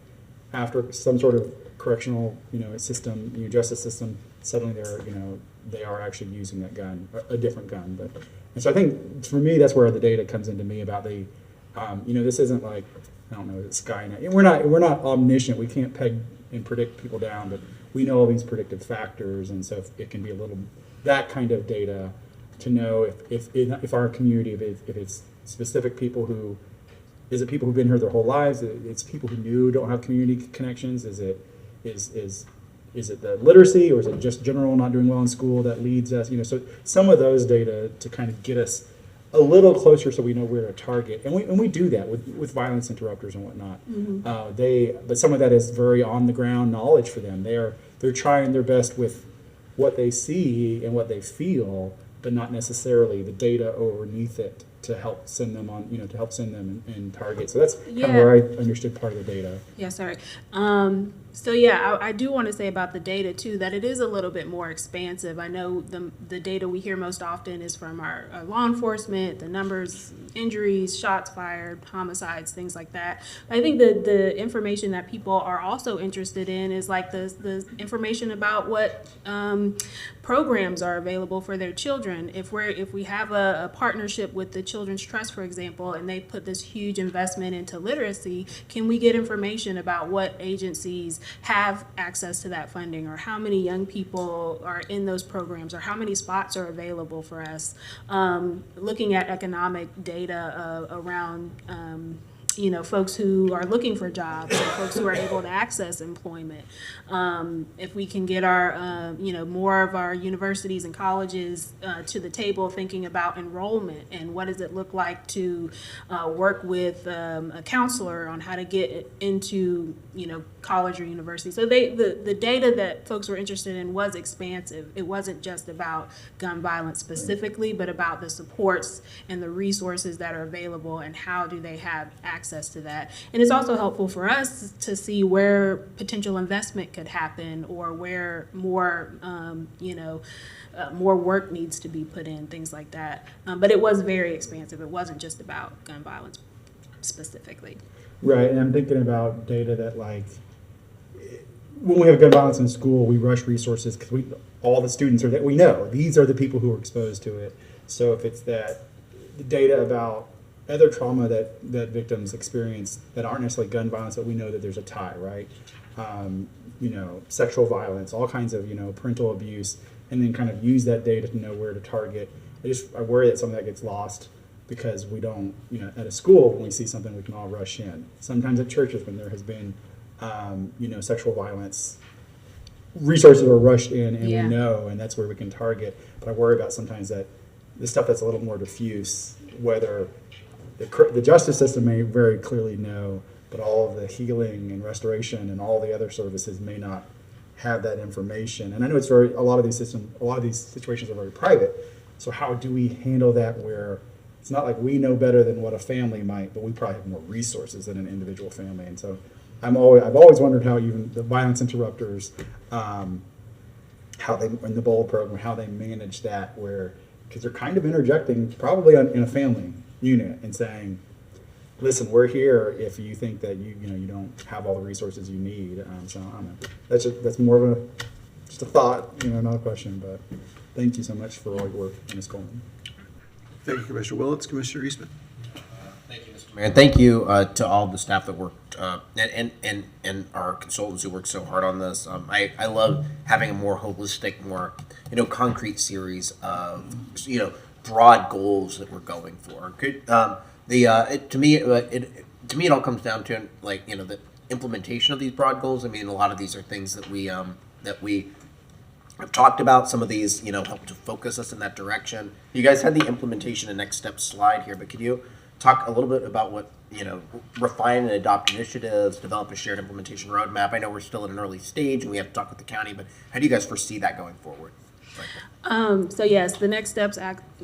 after some sort of correctional, system, justice system, suddenly they are actually using that gun, a different gun. And so I think for me, that's where the data comes into me about this isn't like, I don't know, it's Skynet. We're not omniscient. We can't peg and predict people down, but we know all these predictive factors, and so it can be a little that kind of data to know if our community, if it's specific people who, is it people who've been here their whole lives? It's people who don't have community connections. Is it the literacy, or is it just general not doing well in school that leads us? So some of those data to kind of get us a little closer, so we know where to target, and we do that with violence interrupters and whatnot. But some of that is very on the ground knowledge for them. They're trying their best with what they see and what they feel, but not necessarily the data underneath it to help send them on, to help send them in target. So that's kind of where I understood part of the data.
Yeah, sorry. So yeah, I do want to say about the data too, that it is a little bit more expansive. I know the data we hear most often is from our law enforcement, the numbers, injuries, shots fired, homicides, things like that. I think the information that people are also interested in is like the information about what programs are available for their children. If we have a partnership with the Children's Trust, for example, and they put this huge investment into literacy, can we get information about what agencies have access to that funding, or how many young people are in those programs, or how many spots are available for us? Looking at economic data around folks who are looking for jobs, and folks who are able to access employment. If we can get our, more of our universities and colleges to the table thinking about enrollment, and what does it look like to work with a counselor on how to get into, college or university. So the data that folks were interested in was expansive. It wasn't just about gun violence specifically, but about the supports and the resources that are available, and how do they have access to that. And it's also helpful for us to see where potential investment could happen, or where more, more work needs to be put in, things like that. But it was very expansive. It wasn't just about gun violence specifically.
Right, and I'm thinking about data that, like, when we have gun violence in school, we rush resources because all the students are that we know these are the people who are exposed to it. So if it's the data about other trauma that victims experience that aren't necessarily gun violence, but we know that there's a tie, right? Sexual violence, all kinds of, parental abuse, and then kind of use that data to know where to target. I worry that some of that gets lost because we don't, at a school, when we see something, we can all rush in. Sometimes at churches, when there has been, sexual violence, resources are rushed in, and we know, and that's where we can target. But I worry about sometimes that the stuff that's a little more diffuse, whether the justice system may very clearly know, but all of the healing and restoration and all the other services may not have that information. And I know a lot of these situations are very private. So how do we handle that where it's not like we know better than what a family might, but we probably have more resources than an individual family? And so I've always wondered how even the violence interrupters, how they, in the BOLD program, how they manage that, because they're kind of interjecting probably in a family unit and saying, listen, we're here if you think that you don't have all the resources you need. So I don't know. That's more of just a thought, not a question. But thank you so much for all your work, Ms. Coleman.
Thank you, Commissioner Willits. Commissioner Eastman.
Thank you, Mr. Mayor. And thank you to all the staff that worked and our consultants who worked so hard on this. I love having a more holistic, more concrete series of broad goals that we're going for. To me it all comes down to the implementation of these broad goals. I mean, a lot of these are things that we have talked about. Some of these help to focus us in that direction. You guys had the implementation and next steps slide here, but could you talk a little bit about what refine and adopt initiatives, develop a shared implementation roadmap? I know we're still at an early stage and we have to talk with the county, but how do you guys foresee that going forward?
So yes, the next steps,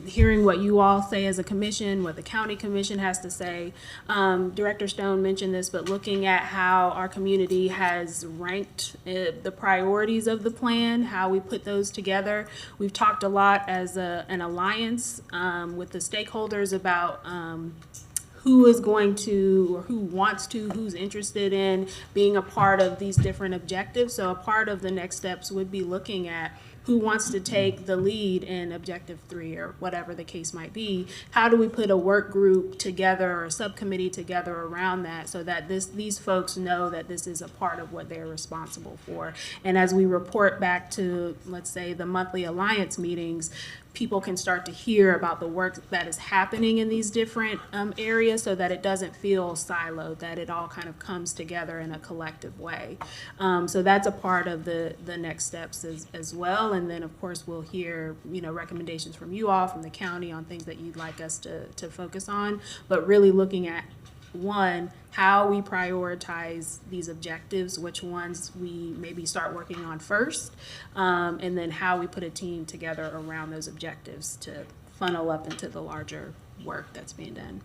hearing what you all say as a commission, what the county commission has to say. Director Stone mentioned this, but looking at how our community has ranked the priorities of the plan, how we put those together. We've talked a lot as an alliance with the stakeholders about who is going to, or who wants to, who's interested in being a part of these different objectives. So a part of the next steps would be looking at who wants to take the lead in objective 3 or whatever the case might be. How do we put a work group together or a subcommittee together around that so that these folks know that this is a part of what they're responsible for? And as we report back to, let's say, the monthly alliance meetings, people can start to hear about the work that is happening in these different areas so that it doesn't feel siloed, that it all kind of comes together in a collective way. So that's a part of the next steps as well. And then, of course, we'll hear, recommendations from you all, from the county, on things that you'd like us to focus on, but really looking at, one, how we prioritize these objectives, which ones we maybe start working on first, and then how we put a team together around those objectives to funnel up into the larger work that's being done.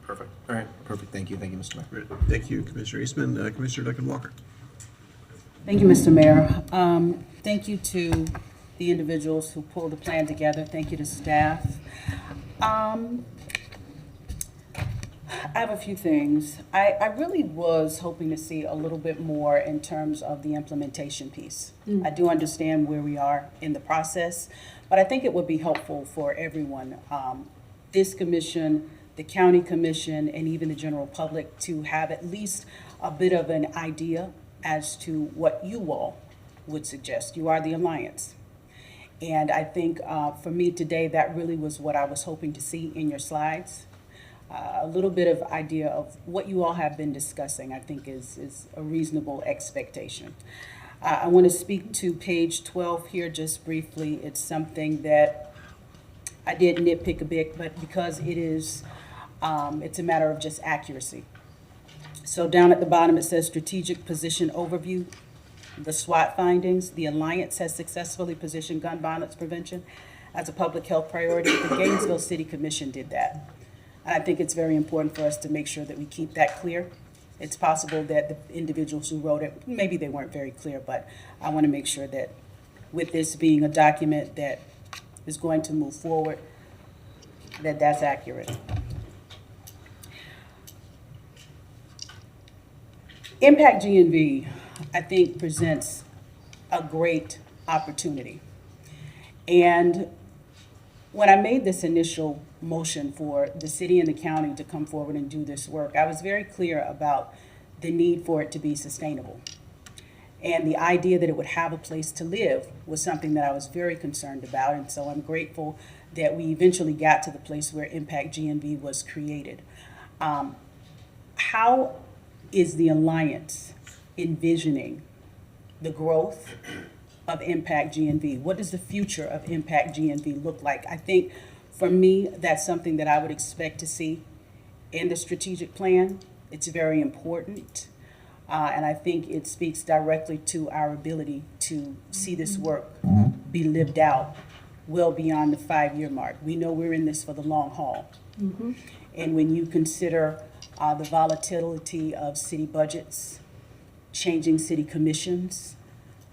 Perfect. All right. Perfect. Thank you. Thank you, Mr. Mayor.
Great. Thank you, Commissioner Eastman. Commissioner Duncan Walker.
Thank you, Mr. Mayor. Thank you to the individuals who pulled the plan together. Thank you to staff. I have a few things. I really was hoping to see a little bit more in terms of the implementation piece. I do understand where we are in the process, but I think it would be helpful for everyone, this commission, the county commission, and even the general public, to have at least a bit of an idea as to what you all would suggest. You are the alliance. And I think for me today, that really was what I was hoping to see in your slides. A little bit of idea of what you all have been discussing, I think is a reasonable expectation. I want to speak to page 12 here just briefly. It's something that I did nitpick a bit, but because it is, it's a matter of just accuracy. So down at the bottom, it says strategic position overview, the SWOT findings. The Alliance has successfully positioned gun violence prevention as a public health priority. The Gainesville City Commission did that. And I think it's very important for us to make sure that we keep that clear. It's possible that the individuals who wrote it, maybe they weren't very clear, but I want to make sure that with this being a document that is going to move forward, that that's accurate. Impact GNV, I think, presents a great opportunity. And when I made this initial motion for the city and the county to come forward and do this work, I was very clear about the need for it to be sustainable. And the idea that it would have a place to live was something that I was very concerned about. And so I'm grateful that we eventually got to the place where Impact GNV was created. How is the Alliance envisioning the growth of Impact GNV? What does the future of Impact GNV look like? I think for me, that's something that I would expect to see in the strategic plan. It's very important. And I think it speaks directly to our ability to see this work be lived out well beyond the 5-year mark. We know we're in this for the long haul. And when you consider the volatility of city budgets, changing city commissions,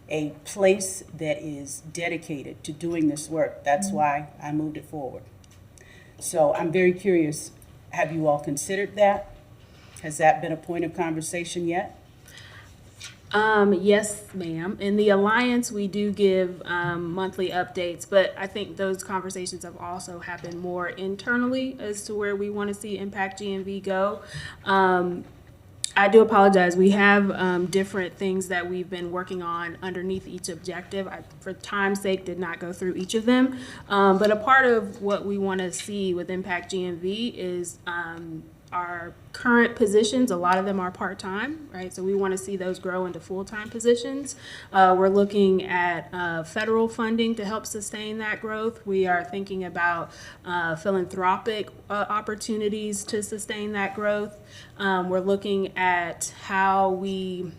a place that is dedicated to doing this work, that's why I moved it forward. So I'm very curious, have you all considered that? Has that been a point of conversation yet?
Yes, ma'am. In the Alliance, we do give monthly updates, but I think those conversations have also happened more internally as to where we want to see Impact GNV go. I do apologize. We have different things that we've been working on underneath each objective. I, for time's sake, did not go through each of them. But a part of what we want to see with Impact GNV is our current positions. A lot of them are part-time, right? So we want to see those grow into full-time positions. We're looking at federal funding to help sustain that growth. We are thinking about philanthropic opportunities to sustain that growth. We're looking at how we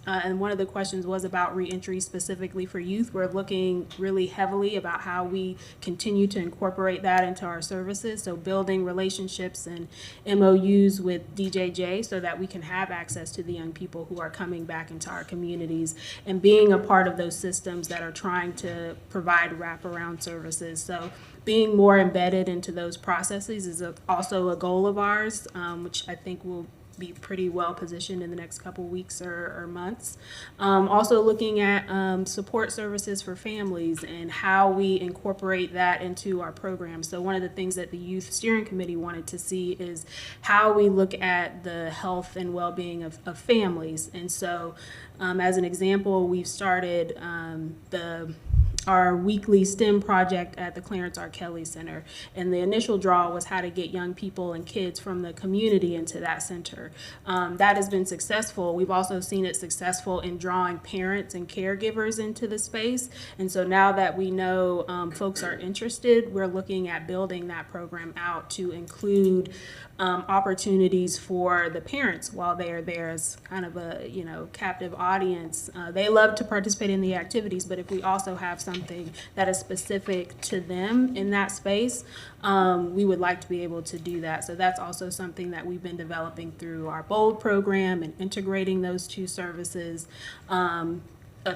and one of the questions was about reentry specifically for youth. We're looking really heavily about how we continue to incorporate that into our services. So building relationships and MOUs with DJJ so that we can have access to the young people who are coming back into our communities and being a part of those systems that are trying to provide wraparound services. So being more embedded into those processes is also a goal of ours, which I think will be pretty well positioned in the next couple weeks or months. Also looking at support services for families and how we incorporate that into our program. So one of the things that the Youth Steering Committee wanted to see is how we look at the health and well-being of families. And so as an example, we've started our weekly STEM project at the Clarence R. Kelly Center. And the initial draw was how to get young people and kids from the community into that center. That has been successful. We've also seen it successful in drawing parents and caregivers into the space. And so now that we know folks are interested, we're looking at building that program out to include opportunities for the parents while they are there as kind of a, captive audience. They love to participate in the activities, but if we also have something that is specific to them in that space, we would like to be able to do that. So that's also something that we've been developing through our BOLD program and integrating those two services.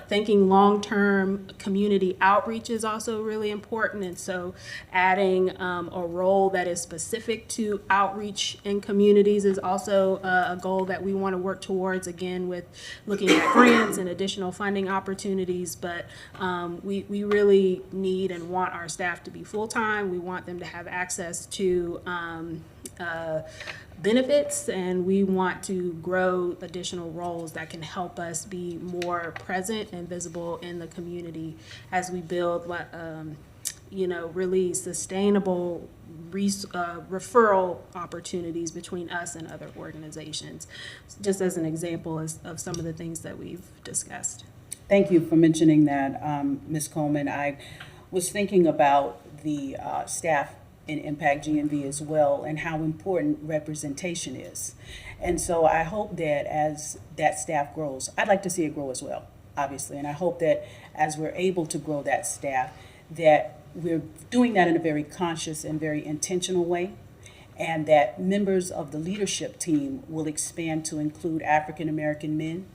Thinking long-term community outreach is also really important, and so adding a role that is specific to outreach in communities is also a goal that we want to work towards, again with looking at grants and additional funding opportunities. But we really need and want our staff to be full-time. We want them to have access to benefits, and we want to grow additional roles that can help us be more present and visible in the community as we build really sustainable referral opportunities between us and other organizations, just as an example of some of the things that we've discussed.
Thank you for mentioning that, Ms. Coleman. I was thinking about the staff in Impact GNV as well, and how important representation is. And so I hope that as that staff grows, I'd like to see it grow as well, obviously, and I hope that as we're able to grow that staff, that we're doing that in a very conscious and very intentional way, and that members of the leadership team will expand to include African American men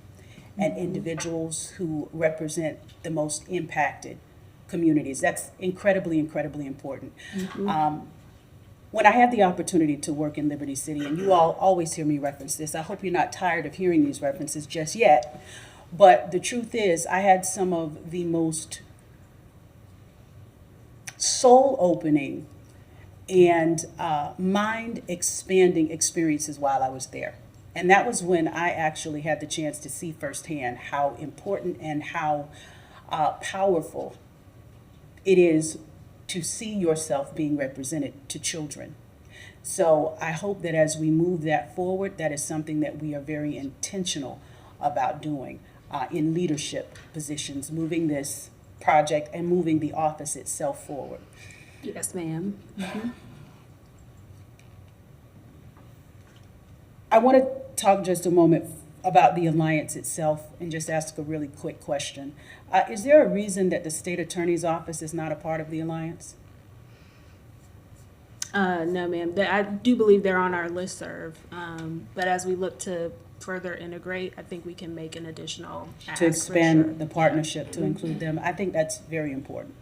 and individuals who represent the most impacted communities. That's incredibly, incredibly important. When I had the opportunity to work in Liberty City, and you all always hear me reference this, I hope you're not tired of hearing these references just yet, but the truth is I had some of the most soul-opening and mind-expanding experiences while I was there. And that was when I actually had the chance to see firsthand how important and how powerful it is to see yourself being represented to children. So I hope that as we move that forward, that is something that we are very intentional about doing in leadership positions, moving this project and moving the office itself forward.
Yes, ma'am.
I want to talk just a moment about the alliance itself and just ask a really quick question. Is there a reason that the state attorney's office is not a part of the alliance?
No, ma'am. I do believe they're on our listserv, but as we look to further integrate, I think we can make an additional ask.
To expand the partnership to include them. I think that's very important.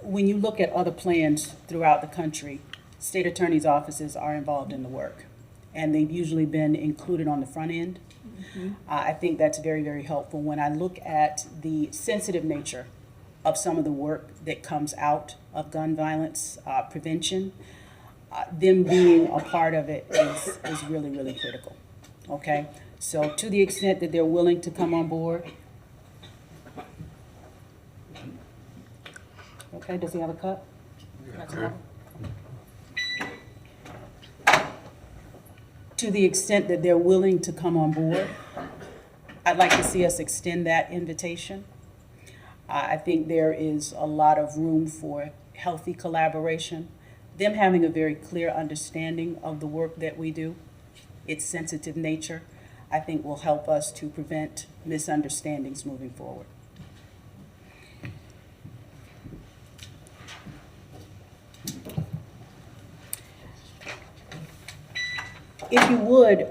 When you look at other plans throughout the country, state attorney's offices are involved in the work, and they've usually been included on the front end. I think that's very, very helpful. When I look at the sensitive nature of some of the work that comes out of gun violence prevention, them being a part of it is really, really critical. Okay? So to the extent that they're willing to come on board. Okay, does he have a cup? To the extent that they're willing to come on board, I'd like to see us extend that invitation. I think there is a lot of room for healthy collaboration, them having a very clear understanding of the work that we do, its sensitive nature. I think will help us to prevent misunderstandings moving forward. If you would,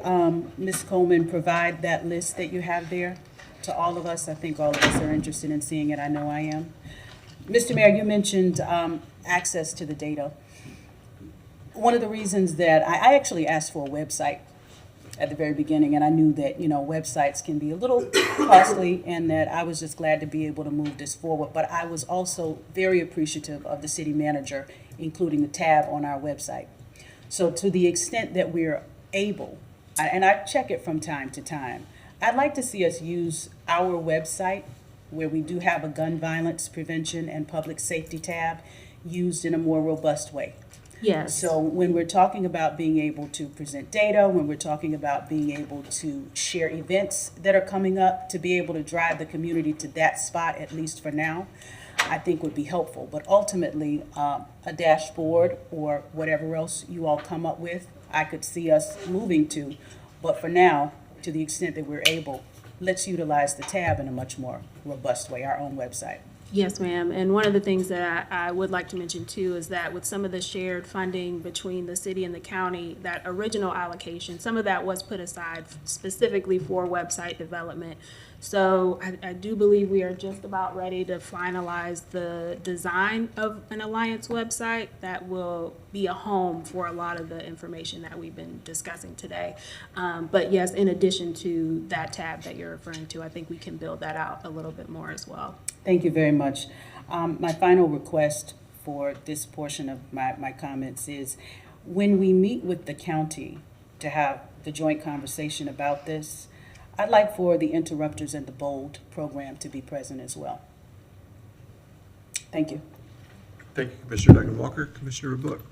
Ms. Coleman, provide that list that you have there to all of us. I think all of us are interested in seeing it. I know I am. Mr. Mayor, you mentioned access to the data. One of the reasons that I actually asked for a website at the very beginning, and I knew that, websites can be a little costly, and that I was just glad to be able to move this forward. But I was also very appreciative of the city manager including the tab on our website. So to the extent that we're able, and I check it from time to time, I'd like to see us use our website, where we do have a gun violence prevention and public safety tab, used in a more robust way.
Yes.
So when we're talking about being able to present data, when we're talking about being able to share events that are coming up, to be able to drive the community to that spot, at least for now, I think would be helpful. But ultimately, a dashboard or whatever else you all come up with, I could see us moving to. But for now, to the extent that we're able, let's utilize the tab in a much more robust way, our own website.
Yes, ma'am. And one of the things that I would like to mention too is that with some of the shared funding between the city and the county, that original allocation, some of that was put aside specifically for website development. So I do believe we are just about ready to finalize the design of an Alliance website that will be a home for a lot of the information that we've been discussing today. But yes, in addition to that tab that you're referring to, I think we can build that out a little bit more as well.
Thank you very much. My final request for this portion of my comments is, when we meet with the county to have the joint conversation about this, I'd like for the Interrupters and the Bold program to be present as well. Thank you.
Thank you, Commissioner Duncan Walker. Commissioner Book.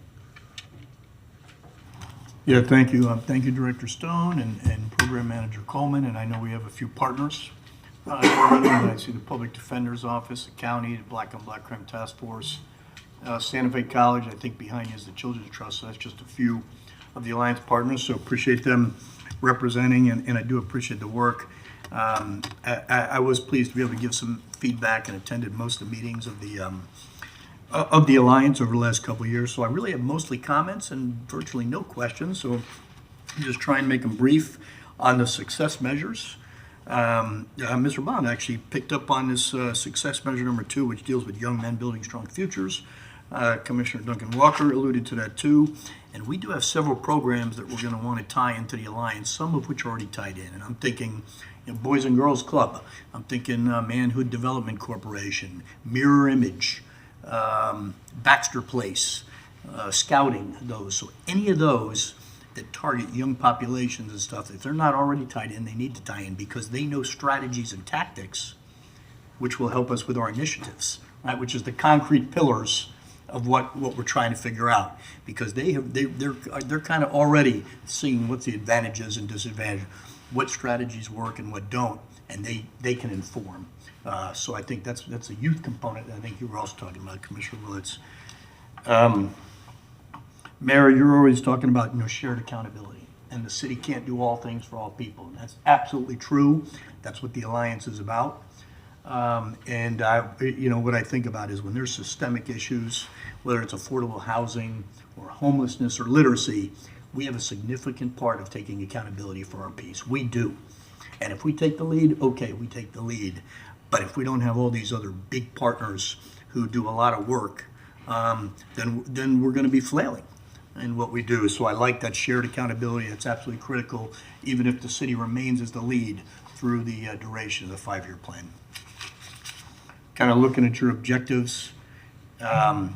Yeah, thank you. Thank you, Director Stone and Program Manager Coleman. And I know we have a few partners. I see the Public Defender's Office, the county, the Black on Black Crime Task Force, Santa Fe College. I think behind you is the Children's Trust. So that's just a few of the Alliance partners. So appreciate them representing, and I do appreciate the work. I was pleased to be able to give some feedback and attended most of the meetings of the Alliance over the last couple of years. So I really have mostly comments and virtually no questions. So I'll just try and make them brief on the success measures. Mr. Bond actually picked up on this success measure number 2, which deals with young men building strong futures. Commissioner Duncan Walker alluded to that too. And we do have several programs that we're going to want to tie into the Alliance, some of which are already tied in. And I'm thinking Boys and Girls Club. I'm thinking Manhood Development Corporation, Mirror Image, Baxter Place, Scouting, those. So any of those that target young populations and stuff, if they're not already tied in, they need to tie in, because they know strategies and tactics which will help us with our initiatives, right? Which is the concrete pillars of what we're trying to figure out, because they're kind of already seeing what the advantages and disadvantages, what strategies work and what don't, and they can inform. So I think that's a youth component that I think you were also talking about, Commissioner Willits. Mayor, you're always talking about shared accountability, and the city can't do all things for all people, and that's absolutely true. That's what the Alliance is about. And what I think about is when there's systemic issues, whether it's affordable housing or homelessness or literacy, we have a significant part of taking accountability for our piece. We do. And if we take the lead, okay, we take the lead. But if we don't have all these other big partners who do a lot of work, then we're going to be flailing in what we do. So I like that shared accountability. That's absolutely critical, even if the city remains as the lead through the duration of the 5-year plan. Kind of looking at your objectives,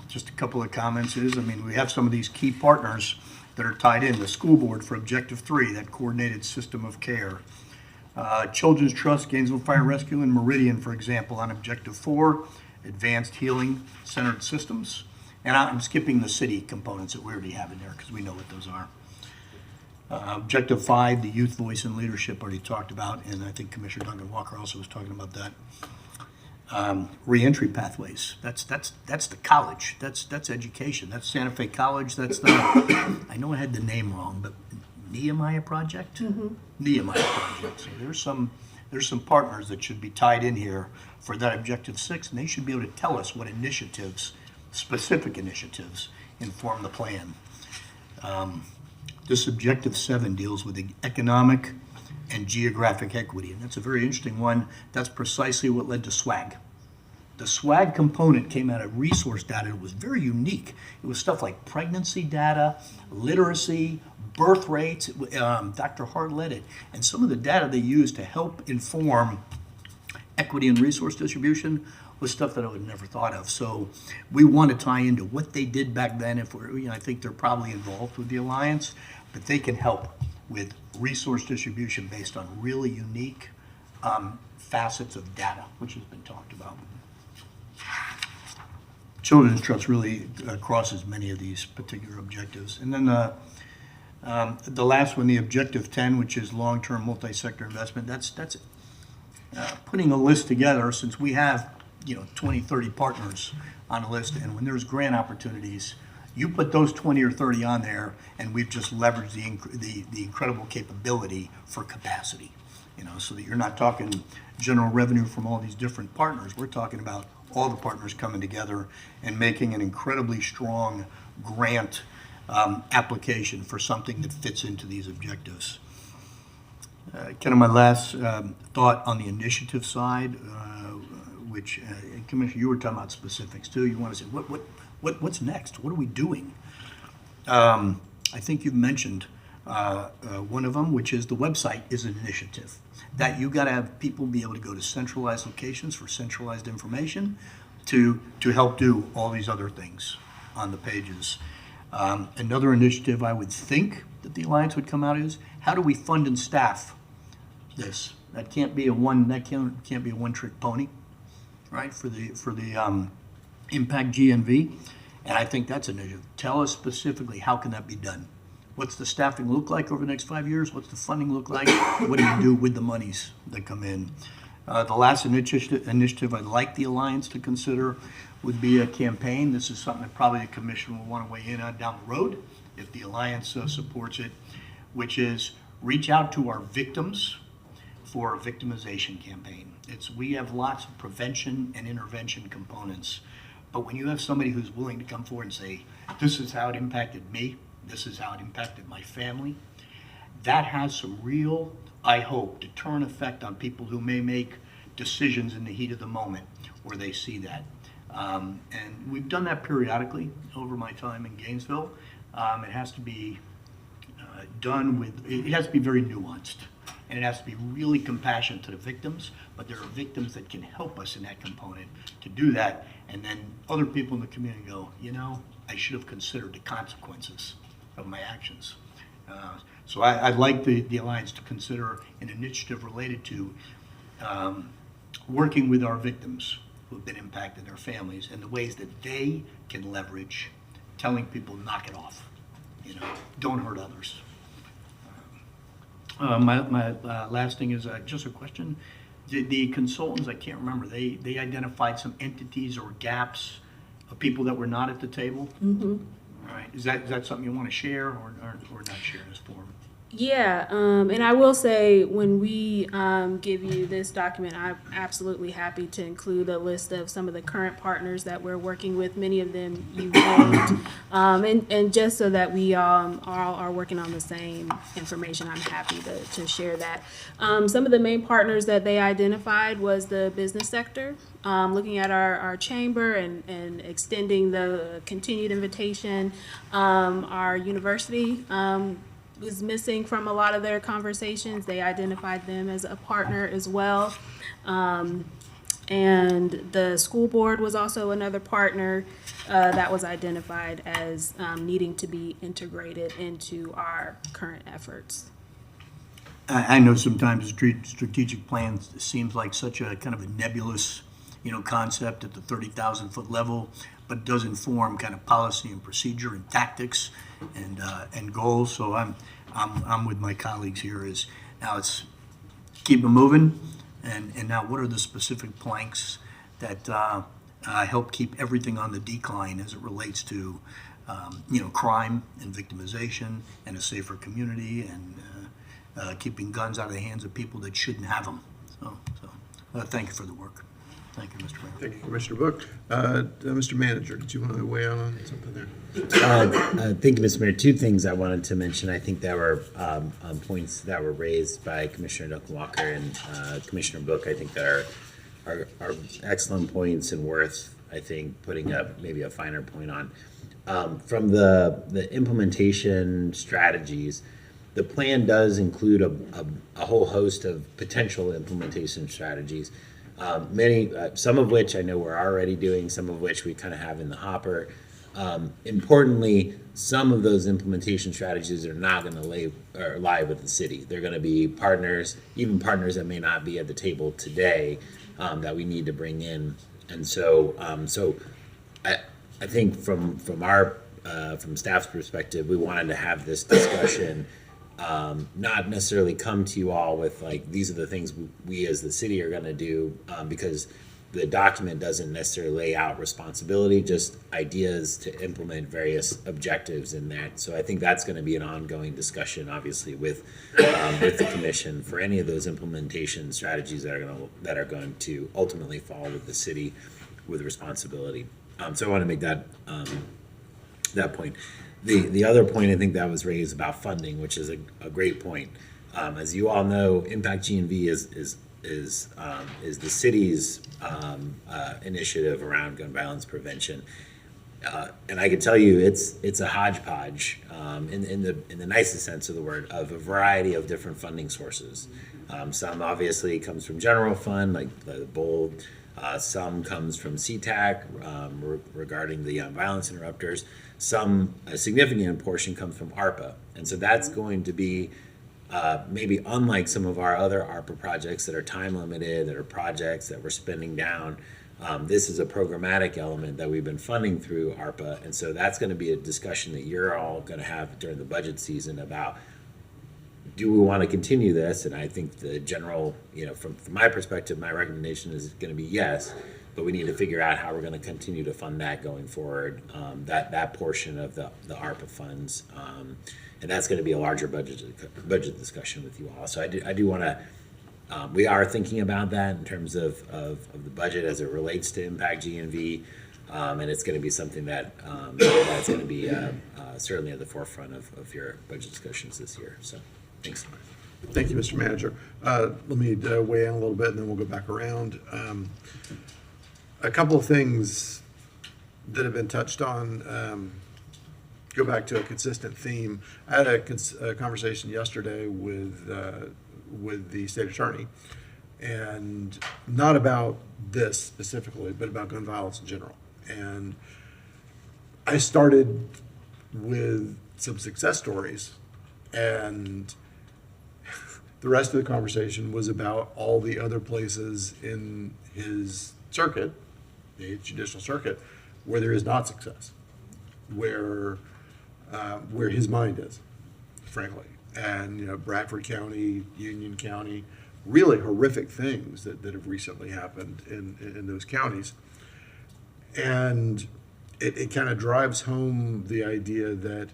just a couple of comments we have some of these key partners that are tied in. The school board for Objective 3, that coordinated system of care. Children's Trust, Gainesville Fire Rescue, and Meridian, for example, on Objective 4, advanced healing centered systems. And I'm skipping the city components that we already have in there because we know what those are. Objective 5, the youth voice and leadership, already talked about, and I think Commissioner Duncan Walker also was talking about that. Reentry pathways. That's the college. That's education. That's Santa Fe College. That's the. I know I had the name wrong, but Nehemiah Project? Nehemiah Project. So there's some partners that should be tied in here for that Objective 6, and they should be able to tell us what initiatives, specific initiatives, inform the plan. This Objective 7 deals with the economic and geographic equity, and that's a very interesting one. That's precisely what led to SWAG. The SWAG component came out of resource data. It was very unique. It was stuff like pregnancy data, literacy, birth rates. Dr. Hart led it. And some of the data they used to help inform equity and resource distribution was stuff that I would have never thought of. So we want to tie into what they did back then. If we're, I think they're probably involved with the Alliance, but they can help with resource distribution based on really unique facets of data, which has been talked about. Children's Trust really crosses many of these particular objectives. And then the last one, the Objective 10, which is long-term multi-sector investment, that's putting a list together, since we have 20, 30 partners on a list, and when there's grant opportunities, you put those 20 or 30 on there, and we've just leveraged the incredible capability for capacity, so that you're not talking general revenue from all these different partners. We're talking about all the partners coming together and making an incredibly strong grant application for something that fits into these objectives. Kind of my last thought on the initiative side, which, Commissioner, you were talking about specifics too. You want to say, what's next? What are we doing? I think you've mentioned one of them, which is the website is an initiative. That you got to have people be able to go to centralized locations for centralized information to help do all these other things on the pages. Another initiative I would think that the Alliance would come out is, how do we fund and staff this? That can't be a one-trick pony, right? For the Impact GNV, and I think that's an initiative. Tell us specifically, how can that be done? What's the staffing look like over the next 5 years? What's the funding look like? What do you do with the monies that come in? The last initiative I'd like the Alliance to consider would be a campaign. This is something that probably the Commission will want to weigh in on down the road if the Alliance supports it, which is reach out to our victims for a victimization campaign. We have lots of prevention and intervention components, but when you have somebody who's willing to come forward and say, this is how it impacted me, this is how it impacted my family, that has some real, I hope, deterrent effect on people who may make decisions in the heat of the moment where they see that. And we've done that periodically over my time in Gainesville. It has to be done with, it has to be very nuanced, and it has to be really compassionate to the victims, but there are victims that can help us in that component to do that, and then other people in the community go, I should have considered the consequences of my actions. So I'd like the Alliance to consider an initiative related to working with our victims who have been impacted, their families, and the ways that they can leverage telling people, knock it off, don't hurt others. My last thing is just a question. The consultants, I can't remember, they identified some entities or gaps of people that were not at the table. Mm-hmm. All right. Is that something you want to share or not share in this forum?
Yeah, and I will say, when we give you this document, I'm absolutely happy to include a list of some of the current partners that we're working with. Many of them you named, and just so that we all are working on the same information, I'm happy to share that. Some of the main partners that they identified was the business sector, looking at our chamber and extending the continued invitation. Our university was missing from a lot of their conversations. They identified them as a partner as well. And the school board was also another partner that was identified as needing to be integrated into our current efforts.
I know sometimes strategic plans seems like such a kind of a nebulous, concept at the 30,000 foot level, but does inform kind of policy and procedure and tactics and goals. So I'm with my colleagues here. Is now it's keep them moving, and now what are the specific planks that help keep everything on the decline as it relates to crime and victimization and a safer community and keeping guns out of the hands of people that shouldn't have them. So thank you for the work. Thank you, Mr. Mayor.
Thank you, Commissioner Book. Mr. Manager, did you want to weigh in on something there?
Thank you, Mr. Mayor. Two things I wanted to mention. I think that were points that were raised by Commissioner Duncan Walker and Commissioner Book. I think that are excellent points and worth, I think, putting up maybe a finer point on. From the implementation strategies, the plan does include a whole host of potential implementation strategies. Some of which I know we're already doing, some of which we kind of have in the hopper. Importantly, some of those implementation strategies are not going to lie with the city. They're going to be partners, even partners that may not be at the table today, that we need to bring in. And so I think from staff's perspective, we wanted to have this discussion. Not necessarily come to you all with like, these are the things we as the city are going to do, because the document doesn't necessarily lay out responsibility, just ideas to implement various objectives in that. So I think that's going to be an ongoing discussion, obviously, with the commission for any of those implementation strategies that are going to ultimately fall with the city with responsibility. So I want to make that point. The other point I think that was raised about funding, which is a great point. As you all know, Impact GNV is the city's initiative around gun violence prevention, and I can tell you it's a hodgepodge in the nicest sense of the word, of a variety of different funding sources. Some obviously comes from general fund, like the BOLD. Some comes from CTAC regarding the violence interrupters. A significant portion comes from ARPA. And so that's going to be maybe unlike some of our other ARPA projects that are time limited, that are projects that we're spending down. This is a programmatic element that we've been funding through ARPA. And so that's going to be a discussion that you're all going to have during the budget season about, do we want to continue this? And I think the general, from my perspective, my recommendation is going to be yes, but we need to figure out how we're going to continue to fund that going forward, that portion of the ARPA funds. And that's going to be a larger budget discussion with you all. So I do want to, we are thinking about that in terms of the budget as it relates to Impact GNV. And it's going to be something that's going to be certainly at the forefront of your budget discussions this year. So thanks.
Thank you, Mr. Manager. Let me weigh in a little bit and then we'll go back around. A couple of things that have been touched on, go back to a consistent theme. I had a conversation yesterday with the state attorney, and not about this specifically, but about gun violence in general. And I started with some success stories, and the rest of the conversation was about all the other places in his circuit, the judicial circuit, where there is not success, where his mind is, frankly. And Bradford County, Union County, really horrific things that have recently happened in those counties. And it kind of drives home the idea that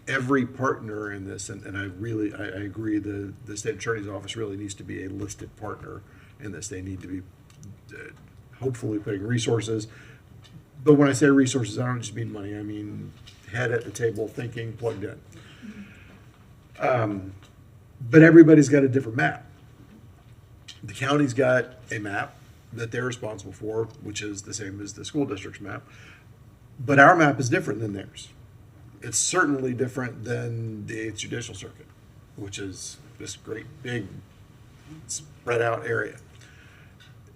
every partner in this, and I agree, the state attorney's office really needs to be a listed partner in this. They need to be hopefully putting resources. But when I say resources, I don't just mean money. I mean head at the table, thinking, plugged in. But everybody's got a different map. The county's got a map that they're responsible for, which is the same as the school district's map. But our map is different than theirs. It's certainly different than the 8th Judicial Circuit, which is this great big spread out area.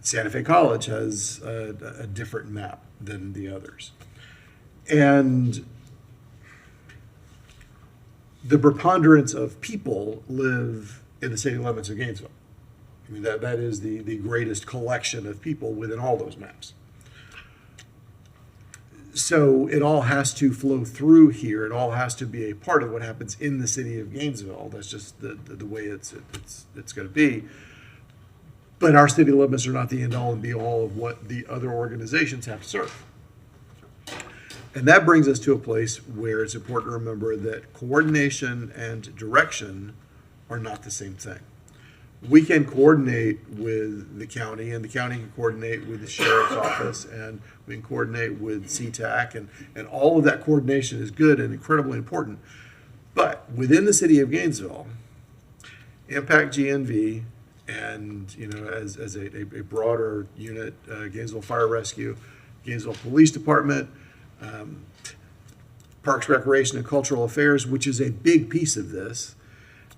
Santa Fe College has a different map than the others. And the preponderance of people live in the city limits of Gainesville. I mean, that is the greatest collection of people within all those maps. So it all has to flow through here. It all has to be a part of what happens in the city of Gainesville. That's just the way it's going to be. But our city limits are not the end all and be all of what the other organizations have to serve. And that brings us to a place where it's important to remember that coordination and direction are not the same thing. We can coordinate with the county, and the county can coordinate with the sheriff's office, and we can coordinate with CTAC, and all of that coordination is good and incredibly important. But within the city of Gainesville, Impact GNV, and as a broader unit, Gainesville Fire Rescue, Gainesville Police Department, Parks, Recreation, and Cultural Affairs, which is a big piece of this,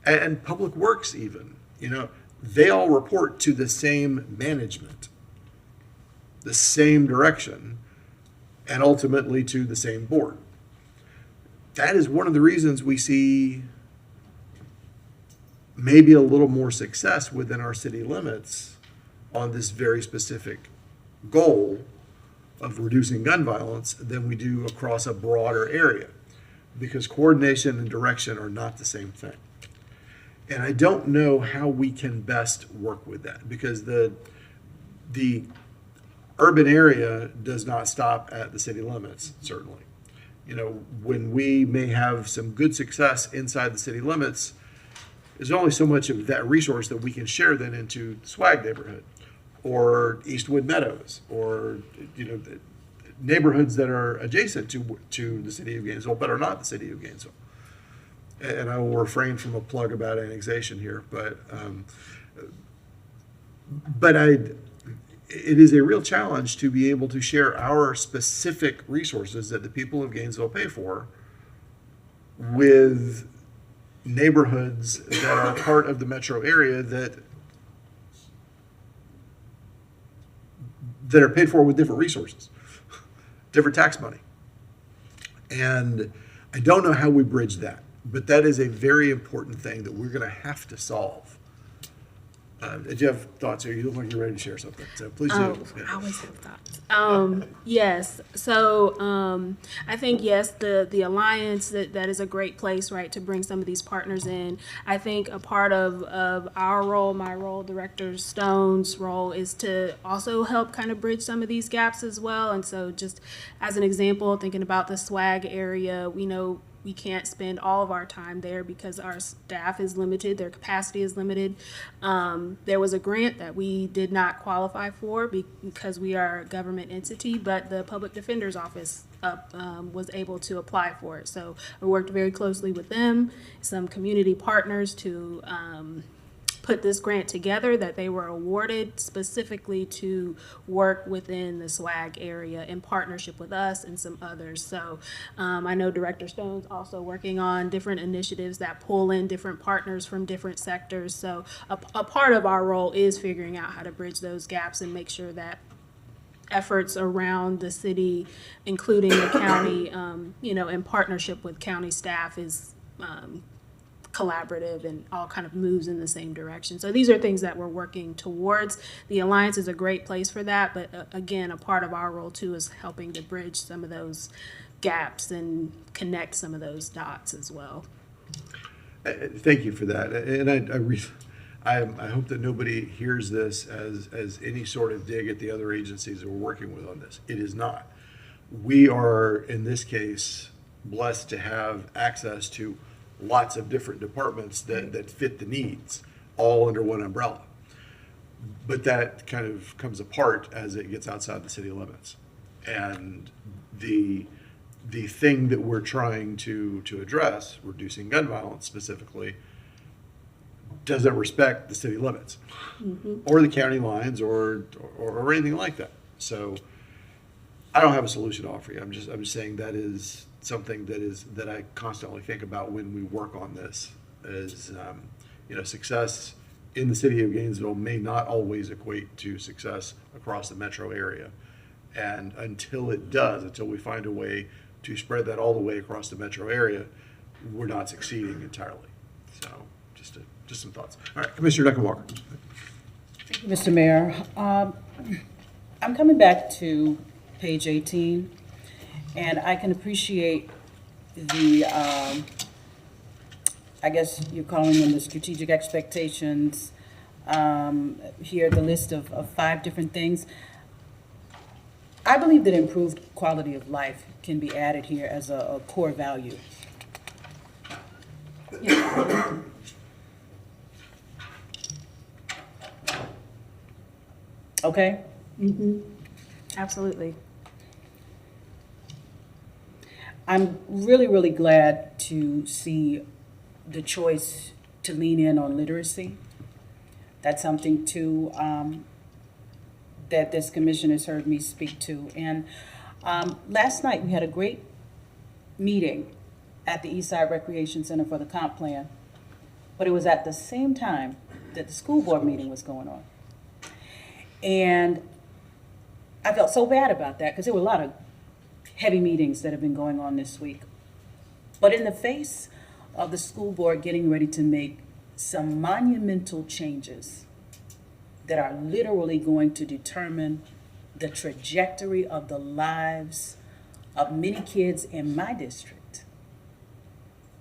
and Public Works even, they all report to the same management, the same direction, and ultimately to the same board. That is one of the reasons we see maybe a little more success within our city limits on this very specific goal of reducing gun violence than we do across a broader area, because coordination and direction are not the same thing. And I don't know how we can best work with that, because the urban area does not stop at the city limits, certainly. When we may have some good success inside the city limits, there's only so much of that resource that we can share then into the Swag neighborhood or Eastwood Meadows, or the neighborhoods that are adjacent to the city of Gainesville but are not the city of Gainesville. And I will refrain from a plug about annexation here, but it is a real challenge to be able to share our specific resources that the people of Gainesville pay for with neighborhoods that are part of the metro area that are paid for with different resources, different tax money. And I don't know how we bridge that, but that is a very important thing that we're going to have to solve. Did you have thoughts here? You look like you're ready to share something, so please do.
I always have thoughts. Yes. So I think, yes, the alliance, that is a great place, right, to bring some of these partners in. I think a part of our role, my role, Director Stone's role, is to also help kind of bridge some of these gaps as well. And so just as an example, thinking about the Swag area, we know we can't spend all of our time there because our staff is limited, their capacity is limited. There was a grant that we did not qualify for because we are a government entity, but the Public Defender's Office was able to apply for it. So I worked very closely with them, some community partners to put this grant together that they were awarded specifically to work within the Swag area in partnership with us and some others. So I know Director Stone's also working on different initiatives that pull in different partners from different sectors. So a part of our role is figuring out how to bridge those gaps and make sure that efforts around the city, including the county, in partnership with county staff, is collaborative and all kind of moves in the same direction. So these are things that we're working towards. The Alliance is a great place for that, but again, a part of our role too is helping to bridge some of those gaps and connect some of those dots as well.
Thank you for that. And I hope that nobody hears this as any sort of dig at the other agencies that we're working with on this. It is not. We are, in this case, blessed to have access to lots of different departments that fit the needs, all under one umbrella. But that kind of comes apart as it gets outside the city limits. And the thing that we're trying to address, reducing gun violence specifically, doesn't respect the city limits or the county lines or anything like that. So I don't have a solution to offer you. I'm just saying that is something that I constantly think about when we work on this. Is success in the city of Gainesville may not always equate to success across the metro area, and until it does, until we find a way to spread that all the way across the metro area, we're not succeeding entirely. So just some thoughts. All right, Commissioner Duncan Walker.
Thank you, Mr. Mayor. I'm coming back to page 18, and I can appreciate the, I guess you're calling them the strategic expectations. Here, the list of 5 different things. I believe that improved quality of life can be added here as a core value. Okay?
Absolutely.
I'm really, really glad to see the choice to lean in on literacy. That's something too that this commission has heard me speak to. And last night we had a great meeting at the Eastside Recreation Center for the comp plan, but it was at the same time that the school board meeting was going on. And I felt so bad about that because there were a lot of heavy meetings that have been going on this week. But in the face of the school board getting ready to make some monumental changes that are literally going to determine the trajectory of the lives of many kids in my district,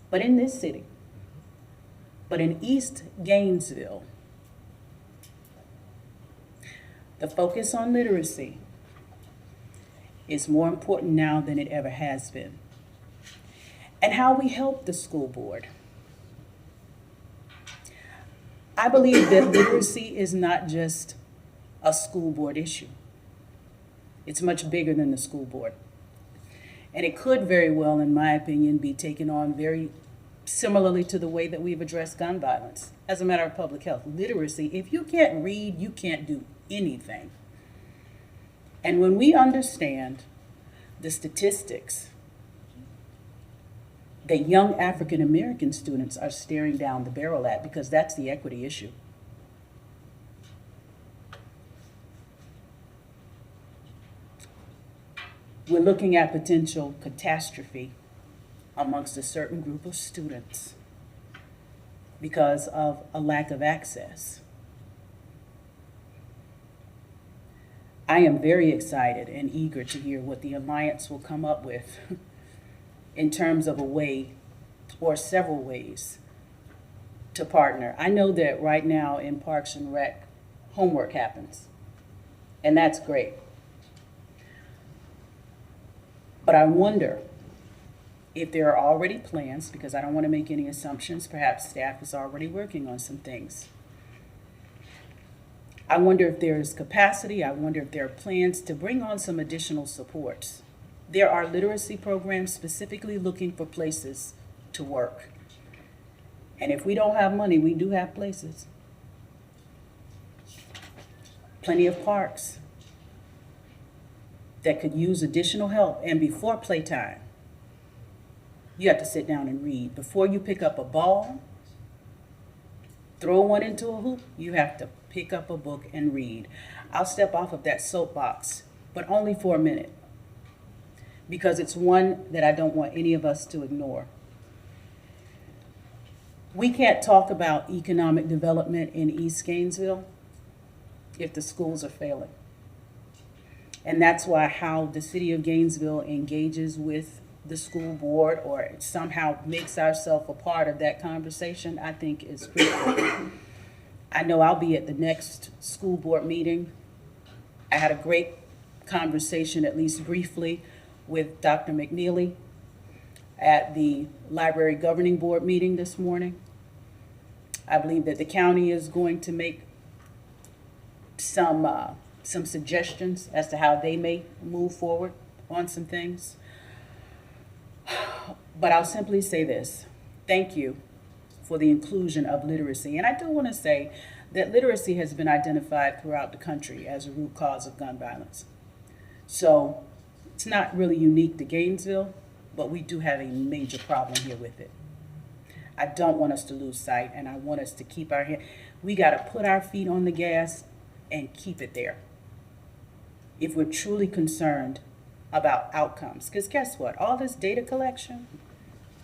but in this city, but in East Gainesville, the focus on literacy is more important now than it ever has been. And how we help the school board. I believe that literacy is not just a school board issue. It's much bigger than the school board. And it could very well, in my opinion, be taken on very similarly to the way that we've addressed gun violence. As a matter of public health, literacy, if you can't read, you can't do anything. And when we understand the statistics that young African American students are staring down the barrel at, because that's the equity issue. We're looking at potential catastrophe amongst a certain group of students because of a lack of access. I am very excited and eager to hear what the Alliance will come up with in terms of a way or several ways to partner. I know that right now in Parks and Rec, homework happens, and that's great. But I wonder if there are already plans, because I don't want to make any assumptions, perhaps staff is already working on some things. I wonder if there's capacity, I wonder if there are plans to bring on some additional supports. There are literacy programs specifically looking for places to work. And if we don't have money, we do have places. Plenty of parks that could use additional help. And before playtime, you have to sit down and read. Before you pick up a ball, throw one into a hoop, you have to pick up a book and read. I'll step off of that soapbox, but only for a minute, because it's one that I don't want any of us to ignore. We can't talk about economic development in East Gainesville if the schools are failing. And that's why how the city of Gainesville engages with the school board or somehow makes ourselves a part of that conversation, I think is critical. I know I'll be at the next school board meeting. I had a great conversation, at least briefly, with Dr. McNeely at the library governing board meeting this morning. I believe that the county is going to make some suggestions as to how they may move forward on some things. But I'll simply say this: thank you for the inclusion of literacy. And I do want to say that literacy has been identified throughout the country as a root cause of gun violence. So it's not really unique to Gainesville, but we do have a major problem here with it. I don't want us to lose sight, and I want us to keep our hand. We got to put our feet on the gas and keep it there if we're truly concerned about outcomes. Because guess what? All this data collection,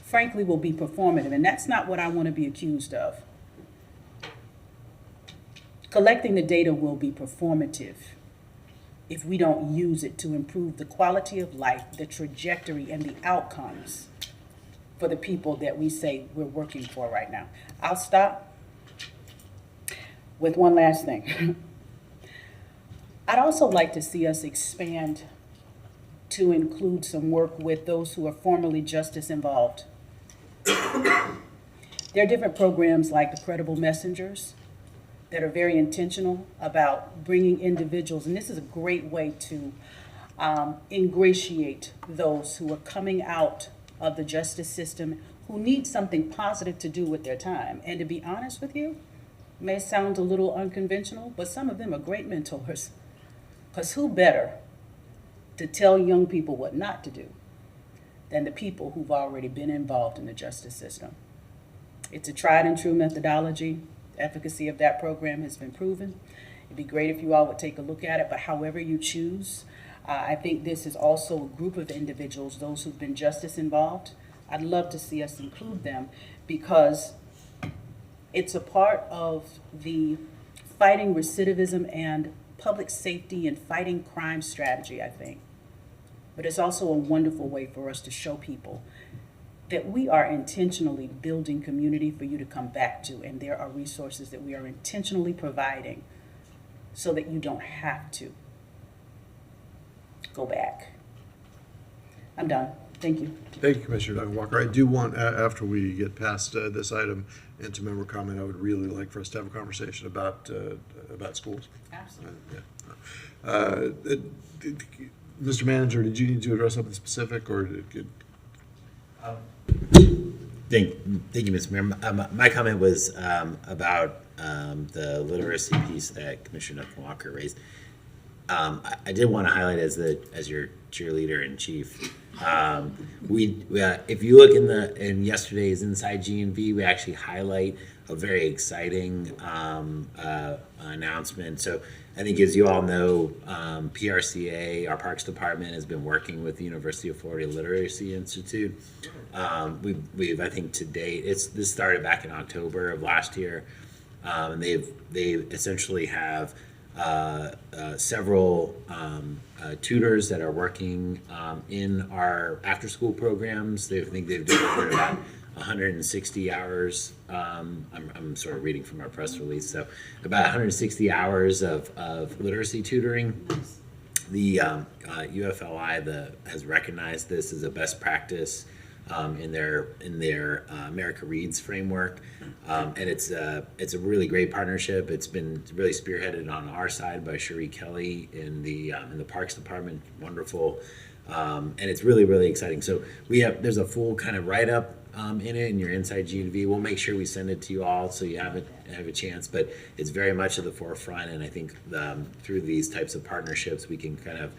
frankly, will be performative, and that's not what I want to be accused of. Collecting the data will be performative if we don't use it to improve the quality of life, the trajectory, and the outcomes for the people that we say we're working for right now. I'll stop with one last thing. I'd also like to see us expand to include some work with those who are formerly justice involved. There are different programs like the Credible Messengers that are very intentional about bringing individuals, and this is a great way to ingratiate those who are coming out of the justice system who need something positive to do with their time. And to be honest with you, it may sound a little unconventional, but some of them are great mentors. Because who better to tell young people what not to do than the people who've already been involved in the justice system? It's a tried and true methodology. The efficacy of that program has been proven. It'd be great if you all would take a look at it, but however you choose, I think this is also a group of individuals, those who've been justice involved. I'd love to see us include them because it's a part of the fighting recidivism and public safety and fighting crime strategy, I think. But it's also a wonderful way for us to show people that we are intentionally building community for you to come back to, and there are resources that we are intentionally providing so that you don't have to go back. I'm done. Thank you.
Thank you, Commissioner Duncan Walker. I do want, after we get past this item into member comment, I would really like for us to have a conversation about schools.
Absolutely.
Mr. Manager, did you need to address something specific, or did?
Thank you, Mr. Mayor. My comment was about the literacy piece that Commissioner Duncan Walker raised. I did want to highlight as your cheerleader in chief. If you look in yesterday's Inside GNV, we actually highlight a very exciting announcement. So I think, as you all know, PRCA, our Parks Department, has been working with the University of Florida Literacy Institute. We've I think to date, this started back in October of last year, and they essentially have several tutors that are working in our after-school programs. I think they've delivered about 160 hours. I'm sort of reading from our press release. So about 160 hours of literacy tutoring. The UFLI has recognized this as a best practice in their America Reads framework, and it's a really great partnership. It's been really spearheaded on our side by Cherie Kelly in the Parks Department. Wonderful, and it's really exciting. So there's a full kind of write up in it in your Inside GNV. We'll make sure we send it to you all so you have a chance. But it's very much at the forefront, and I think through these types of partnerships we can kind of.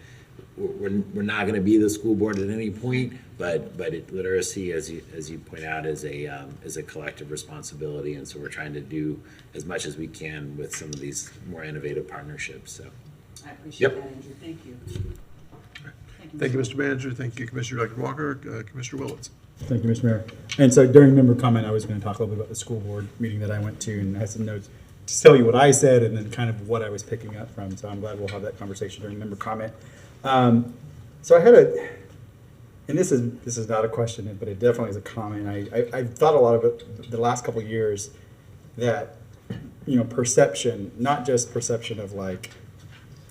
We're not going to be the school board at any point, but literacy, as you point out, is a collective responsibility, and so we're trying to do as much as we can with some of these more innovative partnerships. So,
I appreciate that, Andrew. Thank you.
Thank you, Mr. Manager. Thank you, Commissioner Duncan Walker. Commissioner Willits.
Thank you, Mr. Mayor. And so during member comment, I was going to talk a little bit about the school board meeting that I went to, and I had some notes to tell you what I said and then kind of what I was picking up from. So I'm glad we'll have that conversation during member comment. So I had and this is not a question, but it definitely is a comment. I've thought a lot of it the last couple of years that, perception, not just perception of like,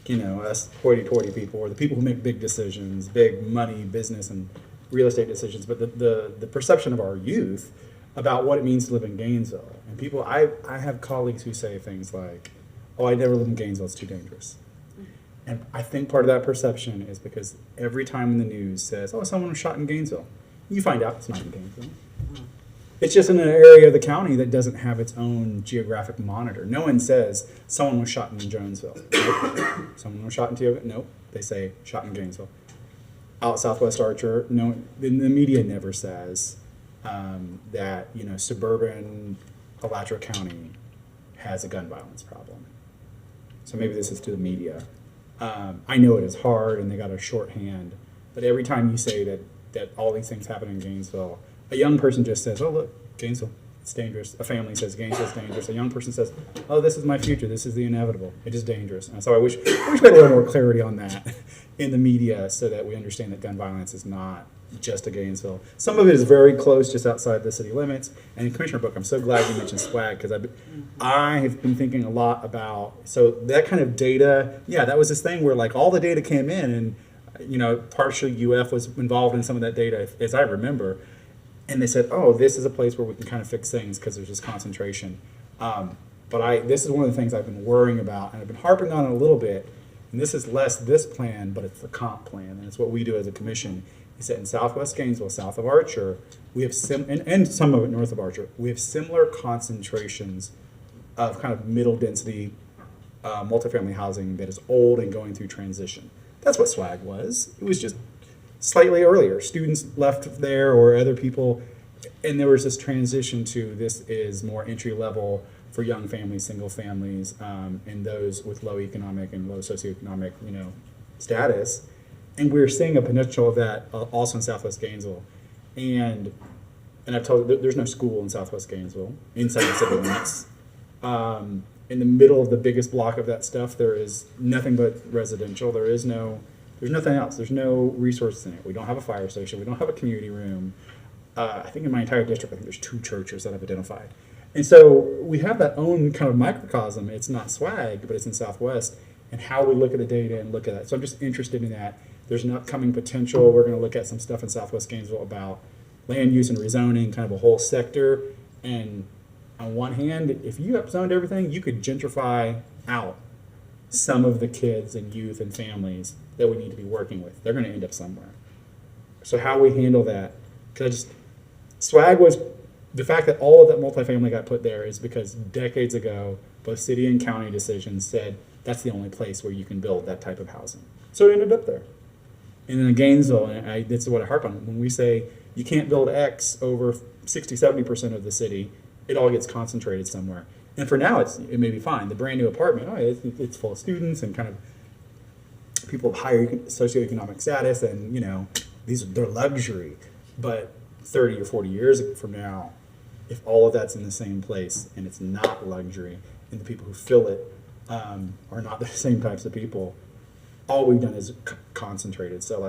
us hoity-toity people or the people who make big decisions, big money, business, and real estate decisions, but the perception of our youth about what it means to live in Gainesville. And people, I have colleagues who say things like, oh, I never live in Gainesville, it's too dangerous. And I think part of that perception is because every time the news says, oh, someone was shot in Gainesville, you find out it's not in Gainesville. It's just in an area of the county that doesn't have its own geographic monitor. No one says someone was shot in Jonesville. Nope. Someone was shot in Tioga. Nope. They say shot in Gainesville. Out Southwest Archer, no, the media never says that, suburban Alachua County has a gun violence problem. So maybe this is to the media. I know it is hard and they got a shorthand, but every time you say that all these things happen in Gainesville, a young person just says, oh, look, Gainesville, it's dangerous. A family says Gainesville's dangerous. A young person says, oh, this is my future. This is the inevitable. It is dangerous. And so I wish we had a little more clarity on that in the media so that we understand that gun violence is not just a Gainesville. Some of it is very close, just outside the city limits. And Commissioner Book, I'm so glad you mentioned SWAG because I have been thinking a lot about, so that kind of data, that was this thing where like all the data came in and partially UF was involved in some of that data, as I remember. And they said, oh, this is a place where we can kind of fix things because there's this concentration. But this is one of the things I've been worrying about, and I've been harping on it a little bit. And this is less this plan, but it's the comp plan, and it's what we do as a commission. Is that in Southwest Gainesville, south of Archer, we have and some of it north of Archer, we have similar concentrations of kind of middle density multifamily housing that is old and going through transition. That's what SWAG was. It was just slightly earlier. Students left there or other people, and there was this transition to this is more entry level for young families, single families, and those with low economic and low socioeconomic, status. And we're seeing a potential of that also in Southwest Gainesville. And I've told you, there's no school in Southwest Gainesville, inside the city limits. In the middle of the biggest block of that stuff, there is nothing but residential. There's nothing else. There's no resources in it. We don't have a fire station. We don't have a community room. I think in my entire district, I think there's 2 churches that I've identified. And so we have that own kind of microcosm. It's not SWAG, but it's in Southwest, and how we look at the data and look at that. So I'm just interested in that. There's an upcoming potential. We're going to look at some stuff in Southwest Gainesville about land use and rezoning, kind of a whole sector. And on one hand, if you upzoned everything, you could gentrify out some of the kids and youth and families that we need to be working with. They're going to end up somewhere. So how we handle that, because SWAG was, the fact that all of that multifamily got put there is because decades ago, both city and county decisions said that's the only place where you can build that type of housing. So it ended up there. And in Gainesville, and this is what I harp on, when we say you can't build X over 60, 70% of the city, it all gets concentrated somewhere. And for now, it may be fine. The brand new apartment, it's full of students and kind of people of higher socioeconomic status, and they're luxury. But 30 or 40 years from now, if all of that's in the same place and it's not luxury, and the people who fill it are not the same types of people, all we've done is concentrated. So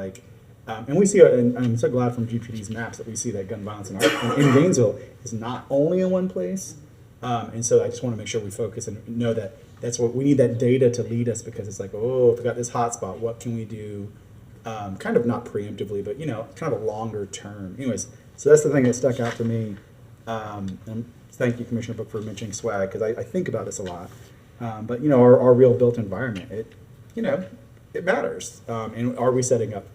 and we see, and I'm so glad from GPD's maps that we see that gun violence in Gainesville is not only in one place. And so I just want to make sure we focus and know that that's what we need, that data to lead us, because it's like, oh, if we got this hot spot, what can we do? Kind of not preemptively, but kind of a longer term. Anyways, so that's the thing that stuck out to me. And thank you, Commissioner Book, for mentioning SWAG, because I think about this a lot. But our real built environment, it matters. And are we setting up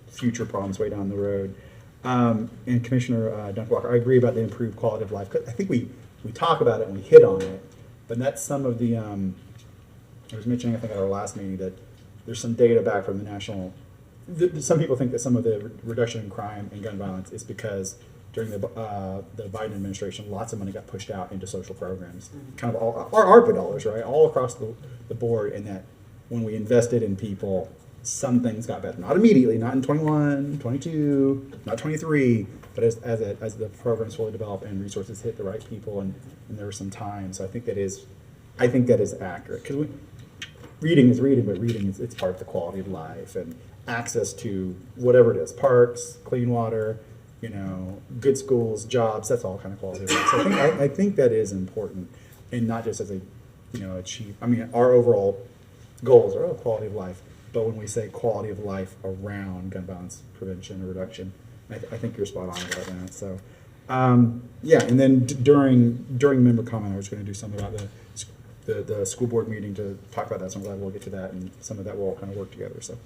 future problems way down the road? And Commissioner Duncan-Walker, I agree about the improved quality of life. 'Cause I think we talk about it and we hit on it, but that's some of the, I was mentioning, I think at our last meeting, that there's some data back from the national, some people think that some of the reduction in crime and gun violence is because during the Biden administration, lots of money got pushed out into social programs, kind of all our ARPA dollars, right, all across the board, and that when we invested in people, some things got better. Not immediately, not in 21, 22, not 23, but as the programs fully develop and resources hit the right people, and there was some time. So I think that is accurate, because reading is reading, but reading it's part of the quality of life and access to whatever it is, parks, clean water, good schools, jobs. That's all kind of quality of life. So I think that is important, and not just as a achieve. I mean, our overall goals are quality of life. But when we say quality of life around gun violence prevention or reduction, I think you're spot on about that. So, and then during member comment, I was going to do something about the school board meeting to talk about that. So I'm glad we'll get to that, and some of that will all kind of work together. So,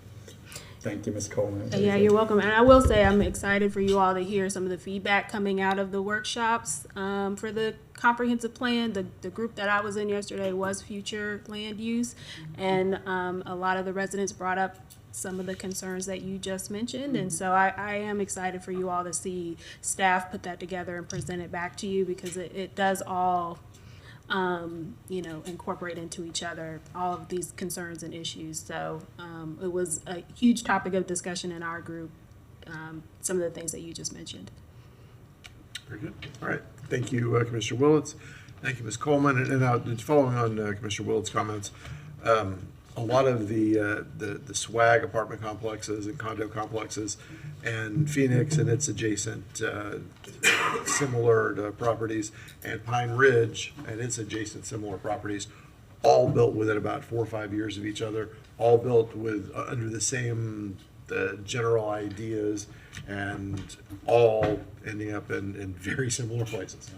thank you, Ms. Coleman.
Yeah, you're welcome. And I will say I'm excited for you all to hear some of the feedback coming out of the workshops for the comprehensive plan. The group that I was in yesterday was future land use, and a lot of the residents brought up some of the concerns that you just mentioned. And so I am excited for you all to see staff put that together and present it back to you, because it does all incorporate into each other, all of these concerns and issues. So it was a huge topic of discussion in our group, some of the things that you just mentioned.
Very good. All right. Thank you, Commissioner Willits. Thank you, Ms. Coleman. And following on Commissioner Willits' comments, a lot of the SWAG apartment complexes and condo complexes, and Phoenix and its adjacent similar properties, and Pine Ridge and its adjacent similar properties, all built within about 4 or 5 years of each other, all built with under the same general ideas, and all ending up in very similar places.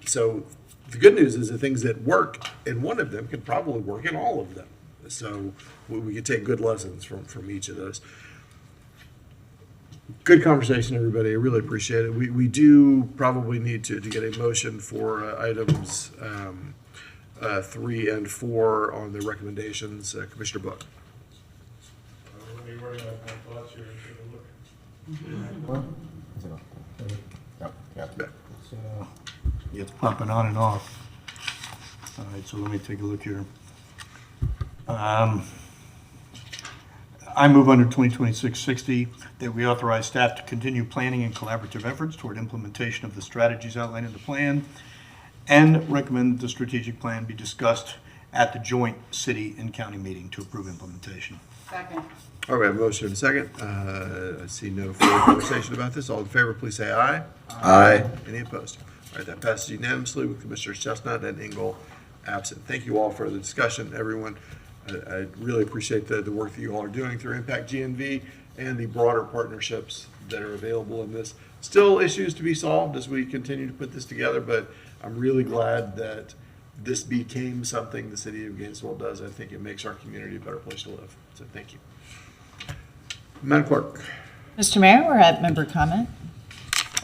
So the good news is the things that work in one of them can probably work in all of them. So we can take good lessons from each of those. Good conversation, everybody. I really appreciate it. We do probably need to get a motion for items 3 and 4 on the recommendations. Commissioner Book.
It's popping on and off. All right, so let me take a look here. I move under 2026-60 that we authorize staff to continue planning and collaborative efforts toward implementation of the strategies outlined in the plan, and recommend the strategic plan be discussed at the joint city and county meeting to approve implementation.
Second.
All right, motion and second. I see no further conversation about this. All in favor, please say aye. Aye. Any opposed? All right, that passes unanimously with Commissioners Chestnut and Engel absent. Thank you all for the discussion, everyone. I really appreciate the work that you all are doing through Impact GNV and the broader partnerships that are available in this. Still issues to be solved as we continue to put this together, but I'm really glad that this became something the city of Gainesville does. I think it makes our community a better place to live. So thank you. Madam Clerk.
Mr. Mayor, we're at member comment.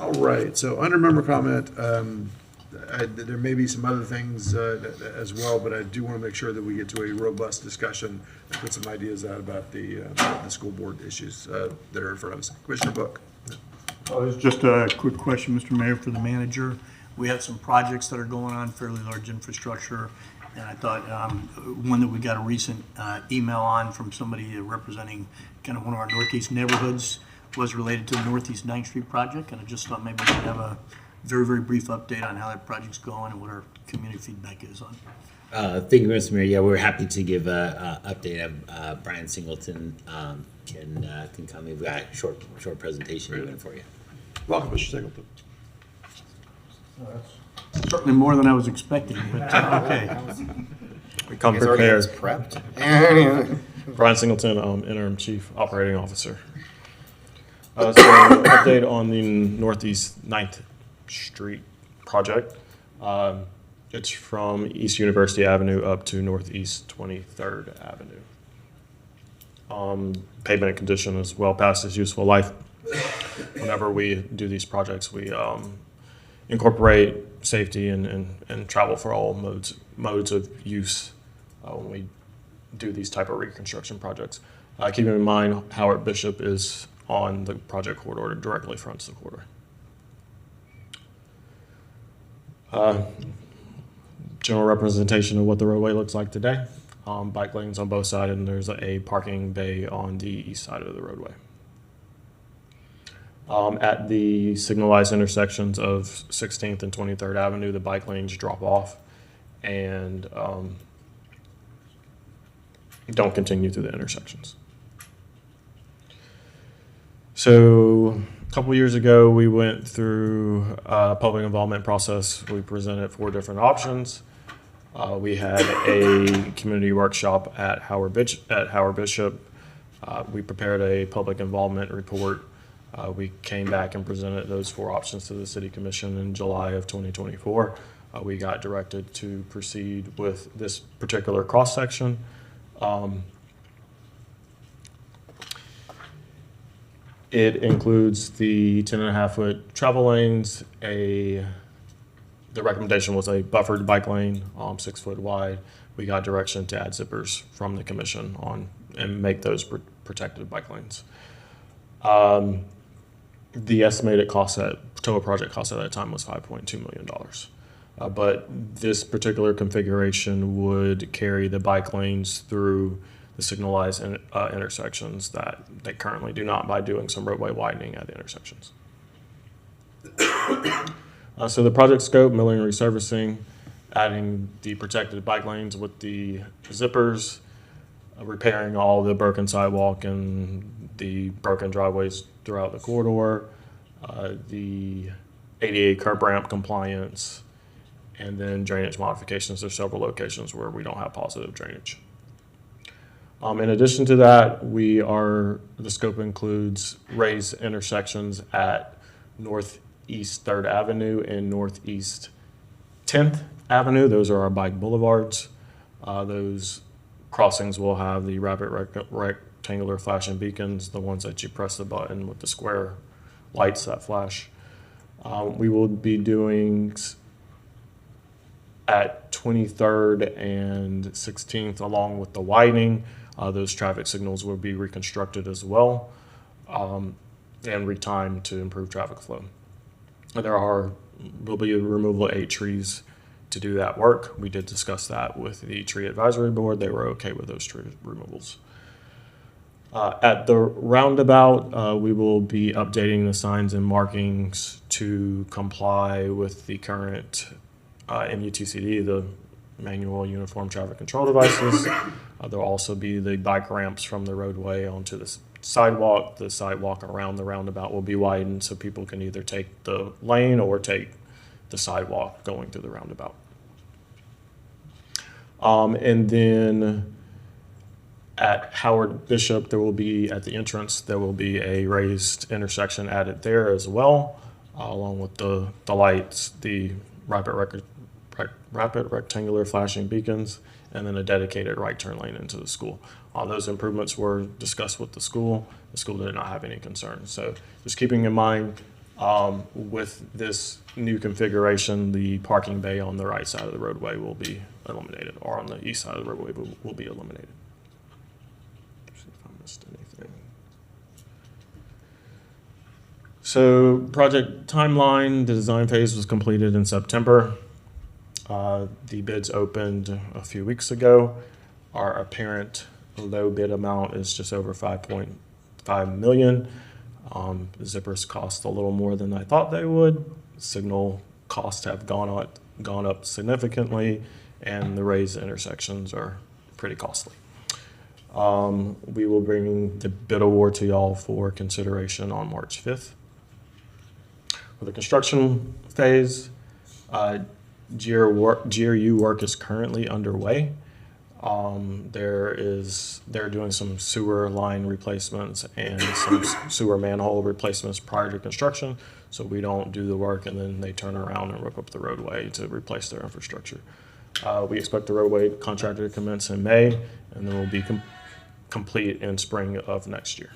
All right, so under member comment, there may be some other things as well, but I do want to make sure that we get to a robust discussion and put some ideas out about the school board issues that are in front of us. Commissioner Book.
It's just a quick question, Mr. Mayor, for the manager. We have some projects that are going on, fairly large infrastructure, and I thought one that we got a recent email on from somebody representing kind of one of our northeast neighborhoods was related to the Northeast 9th Street project, and I just thought maybe we could have a very, very brief update on how that project's going and what our community feedback is on.
Thank you, Mr. Mayor. Yeah, we're happy to give an update. Brian Singleton can come. We've got a short presentation even for you.
Welcome, Mr. Singleton.
Certainly more than I was expecting, but okay.
We come
It's already
prepared.
prepped.
Brian Singleton, Interim Chief Operating Officer. So update on the Northeast 9th Street project. It's from East University Avenue up to Northeast 23rd Avenue. Pavement condition is well past its useful life. Whenever we do these projects, we incorporate safety and travel for all modes of use when we do these type of reconstruction projects. Keeping in mind Howard Bishop is on the project corridor, directly fronts the corridor. General representation of what the roadway looks like today. Bike lanes on both sides, and there's a parking bay on the east side of the roadway. At the signalized intersections of 16th and 23rd Avenue, the bike lanes drop off and don't continue through the intersections. So a couple years ago, we went through a public involvement process. We presented 4 different options. We had a community workshop at Howard Bishop. We prepared a public involvement report. We came back and presented those 4 options to the City Commission in July of 2024. We got directed to proceed with this particular cross-section. It includes the 10.5-foot travel lanes. The recommendation was a buffered bike lane, 6 foot wide. We got direction to add zippers from the commission on and make those protected bike lanes. The estimated total project cost at that time was $5.2 million. But this particular configuration would carry the bike lanes through the signalized intersections that they currently do not, by doing some roadway widening at the intersections. So the project scope: milling and resurfacing, adding the protected bike lanes with the zippers, repairing all the broken sidewalk and the broken driveways throughout the corridor, the ADA curb ramp compliance, And then drainage modifications, there's several locations where we don't have positive drainage. In addition to that, the scope includes raised intersections at Northeast 3rd Avenue and Northeast 10th Avenue. Those are our bike boulevards. Those crossings will have the rapid rectangular flashing beacons, the ones that you press the button with the square lights that flash. We will be doing at 23rd and 16th, along with the widening. Those traffic signals will be reconstructed as well and retimed to improve traffic flow. Will be a removal of 8 trees to do that work. We did discuss that with the tree advisory board. They were okay with those tree removals. At the roundabout, we will be updating the signs and markings to comply with the current MUTCD, the manual uniform traffic control devices. There'll also be the bike ramps from the roadway onto the sidewalk. The sidewalk around the roundabout will be widened so people can either take the lane or take the sidewalk going through the roundabout. And then at Howard Bishop, at the entrance, there will be a raised intersection added there as well, along with the lights, the rapid rectangular flashing beacons, and then a dedicated right turn lane into the school. All those improvements were discussed with the school. The school did not have any concerns. So just keeping in mind, with this new configuration, the parking bay on the right side of the roadway will be eliminated, or on the east side of the roadway will be eliminated. See if I missed anything. So project timeline, the design phase was completed in September. The bids opened a few weeks ago. Our apparent low bid amount is just over 5.5 million. The zippers cost a little more than I thought they would. Signal costs have gone up significantly, and the raised intersections are pretty costly. We will bring the bid award to y'all for consideration on March 5th. For the construction phase, GRU work is currently underway. They're doing some sewer line replacements and some sewer manhole replacements prior to construction, so we don't do the work and then they turn around and rip up the roadway to replace their infrastructure. We expect the roadway contractor to commence in May, and then we'll be complete in spring of next year.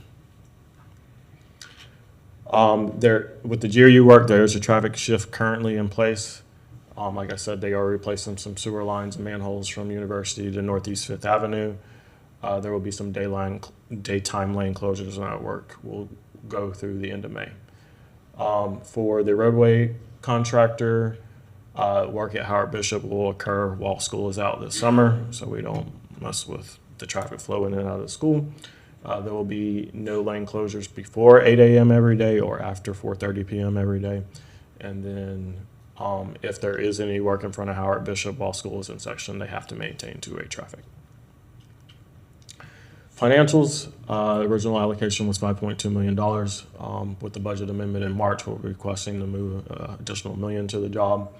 With the GRU work, there's a traffic shift currently in place. Like I said, they are replacing some sewer lines and manholes from University to Northeast 5th Avenue. There will be some daytime lane closures on that work. We'll go through the end of May. For the roadway contractor, work at Howard Bishop will occur while school is out this summer, so we don't mess with the traffic flow in and out of the school. There will be no lane closures before 8 a.m. every day or after 4:30 p.m. every day. And then if there is any work in front of Howard Bishop while school is in session, they have to maintain two-way traffic. Financials, original allocation was $5.2 million. With the budget amendment in March, we're requesting to move additional $1 million to the job.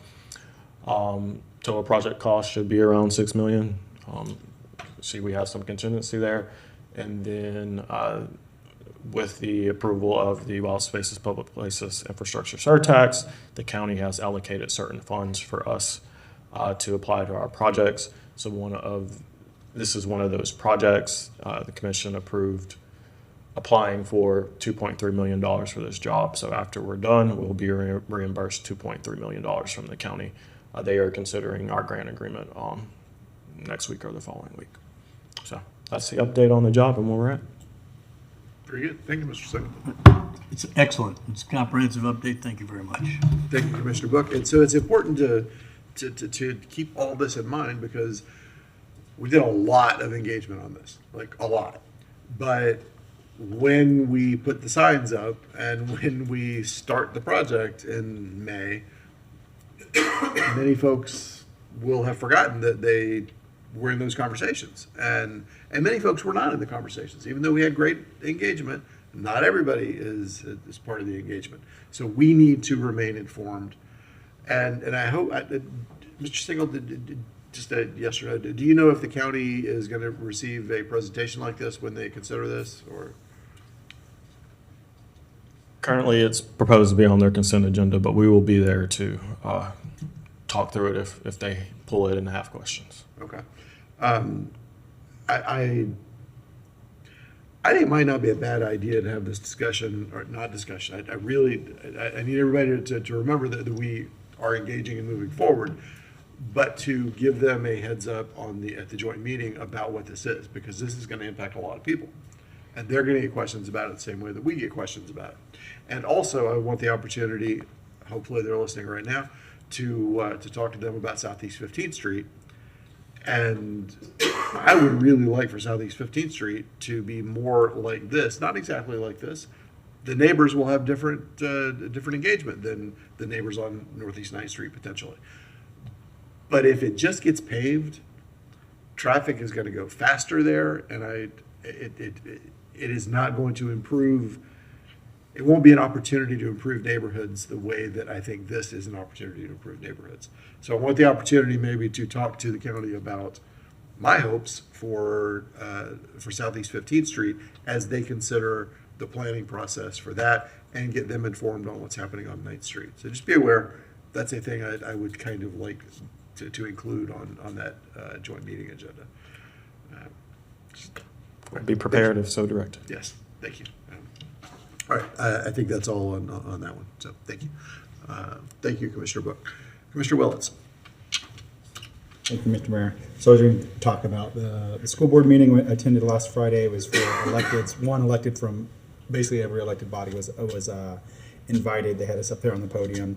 Total project cost should be around $6 million. See, we have some contingency there. And then with the approval of the Wild Spaces Public Places Infrastructure Surtax, the county has allocated certain funds for us to apply to our projects. So this is one of those projects. The commission approved applying for $2.3 million for this job. So after we're done, we'll be reimbursed $2.3 million from the county. They are considering our grant agreement next week or the following week. So that's the update on the job and where we're at.
Very good. Thank you, Mr. Singleton.
It's excellent. It's a comprehensive update. Thank you very much.
Thank you, Commissioner Book. And so it's important to keep all this in mind because we did a lot of engagement on this, like a lot. But when we put the signs up and when we start the project in May, many folks will have forgotten that they were in those conversations. And many folks were not in the conversations. Even though we had great engagement, not everybody is part of the engagement. So we need to remain informed. And I hope, Mr. Single, just a yes or no, do you know if the county is going to receive a presentation like this when they consider this, or?
Currently, it's proposed to be on their consent agenda, but we will be there to talk through it if they pull it and have questions.
Okay. I think it might not be a bad idea to have this discussion, or not discussion. I really need everybody to remember that we are engaging and moving forward, but to give them a heads up at the joint meeting about what this is, because this is going to impact a lot of people. And they're going to get questions about it the same way that we get questions about it. And also, I want the opportunity, hopefully they're listening right now, to talk to them about Southeast 15th Street. And I would really like for Southeast 15th Street to be more like this, not exactly like this. The neighbors will have different engagement than the neighbors on Northeast 9th Street potentially. But if it just gets paved, traffic is going to go faster there, and it is not going to improve. It won't be an opportunity to improve neighborhoods the way that I think this is an opportunity to improve neighborhoods. So I want the opportunity maybe to talk to the county about my hopes for Southeast 15th Street as they consider the planning process for that and get them informed on what's happening on 9th Street. So just be aware, that's a thing I would kind of like to include on that joint meeting agenda.
We'll be prepared if so directed.
Yes, thank you. All right, I think that's all on that one, so thank you. Thank you, Commissioner Book. Commissioner Willets.
Thank you, Mr. Mayor. So I was going to talk about the school board meeting I attended last Friday. It was for electeds. One elected from basically every elected body was invited. They had us up there on the podium.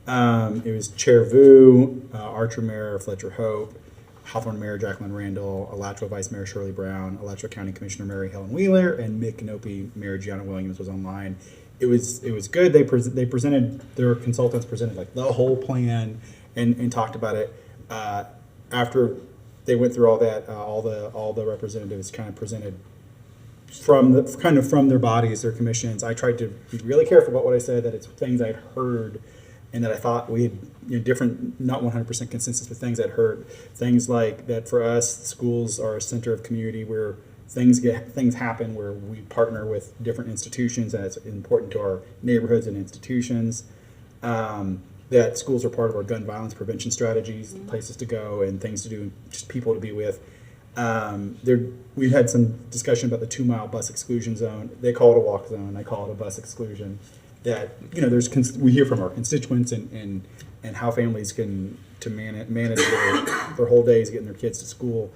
It was Chair Vu, Archer Mayor Fletcher Hope, Hawthorne Mayor Jacqueline Randall, Alachua Vice Mayor Shirley Brown, Alachua County Commissioner Mary Helen Wheeler, and Micanopy Mayor Gianna Williams was online. It was good. They presented, their consultants presented like the whole plan and talked about it. After they went through all that, all the representatives kind of presented from their bodies, their commissions. I tried to be really careful about what I said, that it's things I'd heard and that I thought we had different, not 100% consensus, but things I'd heard. Things like that for us, schools are a center of community where things happen, where we partner with different institutions, and it's important to our neighborhoods and institutions. That schools are part of our gun violence prevention strategies, places to go and things to do, just people to be with. We've had some discussion about the 2-mile bus exclusion zone. They call it a walk zone. I call it a bus exclusion. That we hear from our constituents and how families can manage their whole days getting their kids to school.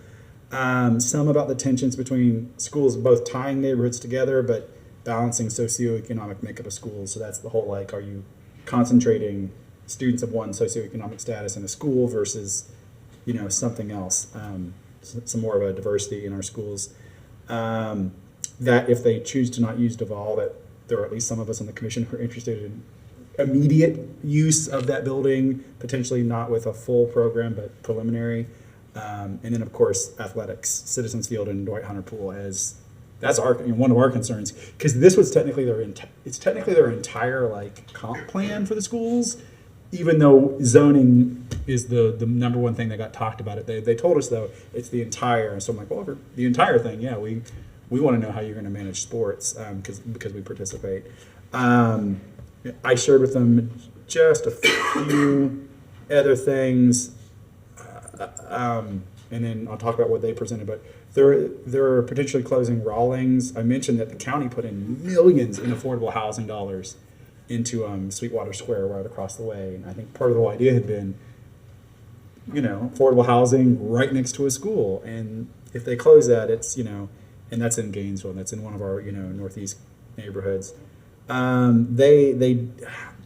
Some about the tensions between schools, both tying neighborhoods together but balancing socioeconomic makeup of schools. So that's the whole are you concentrating students of one socioeconomic status in a school versus something else. Some more of a diversity in our schools. That if they choose to not use Duval, that there are at least some of us on the commission who are interested in immediate use of that building, potentially not with a full program, but preliminary. And then, of course, athletics, Citizens Field and Dwight Hunter Pool, that's one of our concerns, because this was technically their entire comp plan for the schools, even though zoning is the number one thing that got talked about it. They told us though it's the entire, and so I'm like, well, for the entire thing, yeah, we want to know how you're going to manage sports because we participate. I shared with them just a few other things, and then I'll talk about what they presented. But they're potentially closing Rawlings. I mentioned that the county put in millions in affordable housing dollars into Sweetwater Square right across the way, and I think part of the whole idea had been, affordable housing right next to a school, and if they close that, it's and that's in Gainesville, and that's in one of our northeast neighborhoods. I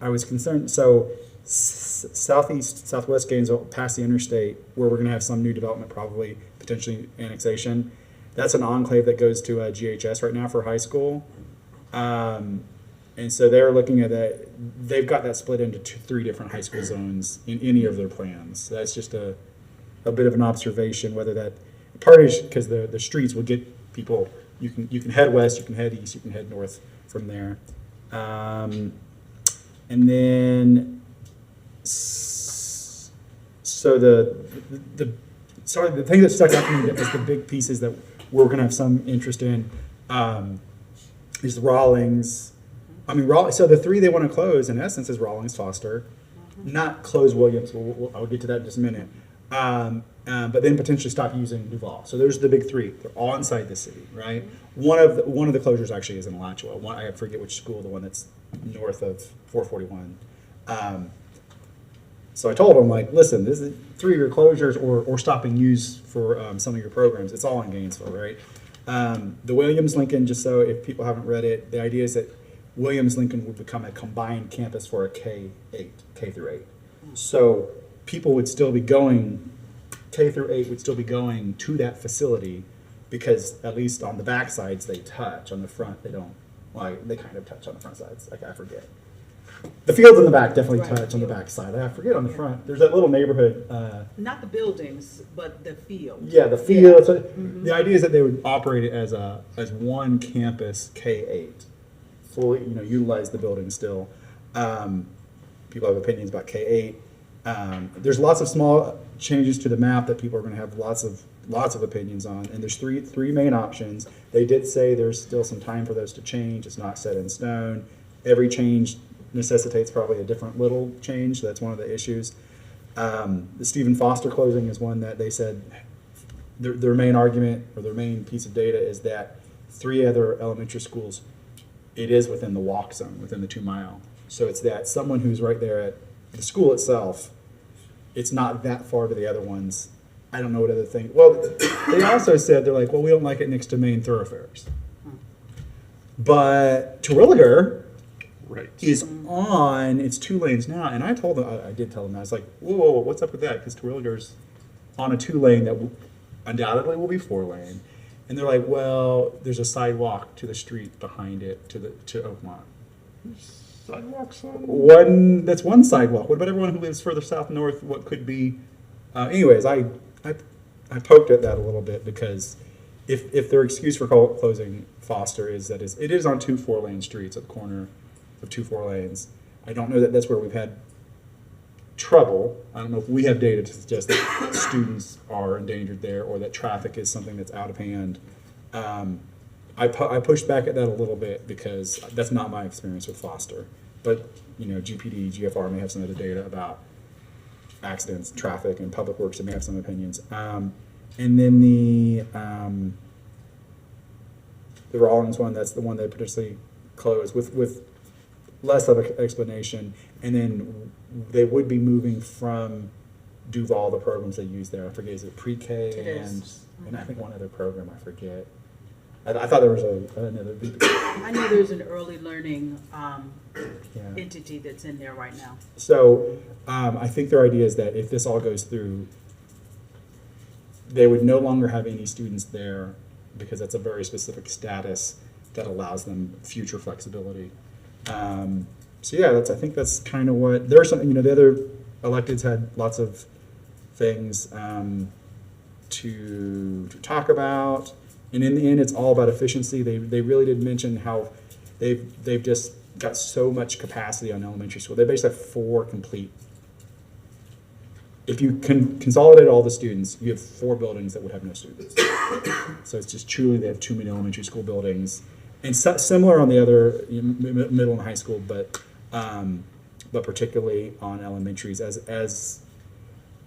was concerned. So southwest Gainesville, past the interstate, where we're going to have some new development, probably potentially annexation. That's an enclave that goes to GHS right now for high school, and so they're looking at that. They've got that split into 3 different high school zones in any of their plans. So that's just a bit of an observation. Whether that part is because the streets will get people. You can head west, you can head east, you can head north from there, and then so So the thing that stuck out to me as the big pieces that we're going to have some interest in is Rawlings. I mean, so the three they want to close, in essence, is Rawlings, Foster, not close Williams. I'll get to that in just a minute. But then potentially stop using Duval. So there's the big three. They're all inside the city, right? One of the closures actually is in Alachua. I forget which school, the one that's north of 441. So I told them, like, listen, this is 3 of your closures or stopping use for some of your programs. It's all in Gainesville, right? The Williams-Lincoln, just so if people haven't read it, the idea is that Williams-Lincoln would become a combined campus for a K through 8. So people would still be going, K through 8 would still be going to that facility because at least on the back sides they touch. On the front they don't. Well, they kind of touch on the front sides. Like I forget. The fields in the back definitely touch on the back side. I forget on the front. There's that little neighborhood.
Not the buildings, but the field.
Yeah, the field. So the idea is that they would operate it as one campus K8, fully utilize the building still. People have opinions about K8. There's lots of small changes to the map that people are going to have lots of opinions on, and there's three main options. They did say there's still some time for those to change. It's not set in stone. Every change necessitates probably a different little change. That's one of the issues. The Stephen Foster closing is one that they said their main argument or their main piece of data is that 3 other elementary schools, it is within the walk zone, within the 2 mile. So it's that someone who's right there at the school itself, it's not that far to the other ones. I don't know what other thing. Well, they also said, they're like, well, we don't like it next to main thoroughfares. But Terwilliger is on, it's 2 lanes now. And I told them, I did tell them, I was like, whoa, what's up with that? Because Terwilliger's on a 2 lane that undoubtedly will be 4 lane. And they're like, well, there's a sidewalk to the street behind it to Oakmont.
Sidewalks
That's one sidewalk. What about everyone who lives further south north? What could be? Anyways, I poked at that a little bit because if their excuse for closing Foster is that it is on 2 4-lane streets at the corner of 2 4 lanes. I don't know that that's where we've had trouble. I don't know if we have data to suggest that students are endangered there or that traffic is something that's out of hand. I pushed back at that a little bit because that's not my experience with Foster. But, GPD, GFR may have some other data about accidents, traffic, and public works that may have some opinions. And then the Rawlings one, that's the one they potentially closed with less of an explanation. And then they would be moving from Duval, the programs they use there. I forget, is it pre-K and I think one other program, I forget. I thought there was another.
I know there's an early learning entity that's in there right now.
So I think their idea is that if this all goes through, they would no longer have any students there because that's a very specific status that allows them future flexibility. So yeah, I think that's kind of what there are some. The other electeds had lots of things to talk about. And in the end, it's all about efficiency. They really did mention how they've just got so much capacity on elementary school. They basically have 4 complete. If you can consolidate all the students, you have 4 buildings that would have no students. So it's just truly they have too many elementary school buildings, and similar on the other middle and high school, but particularly on elementaries as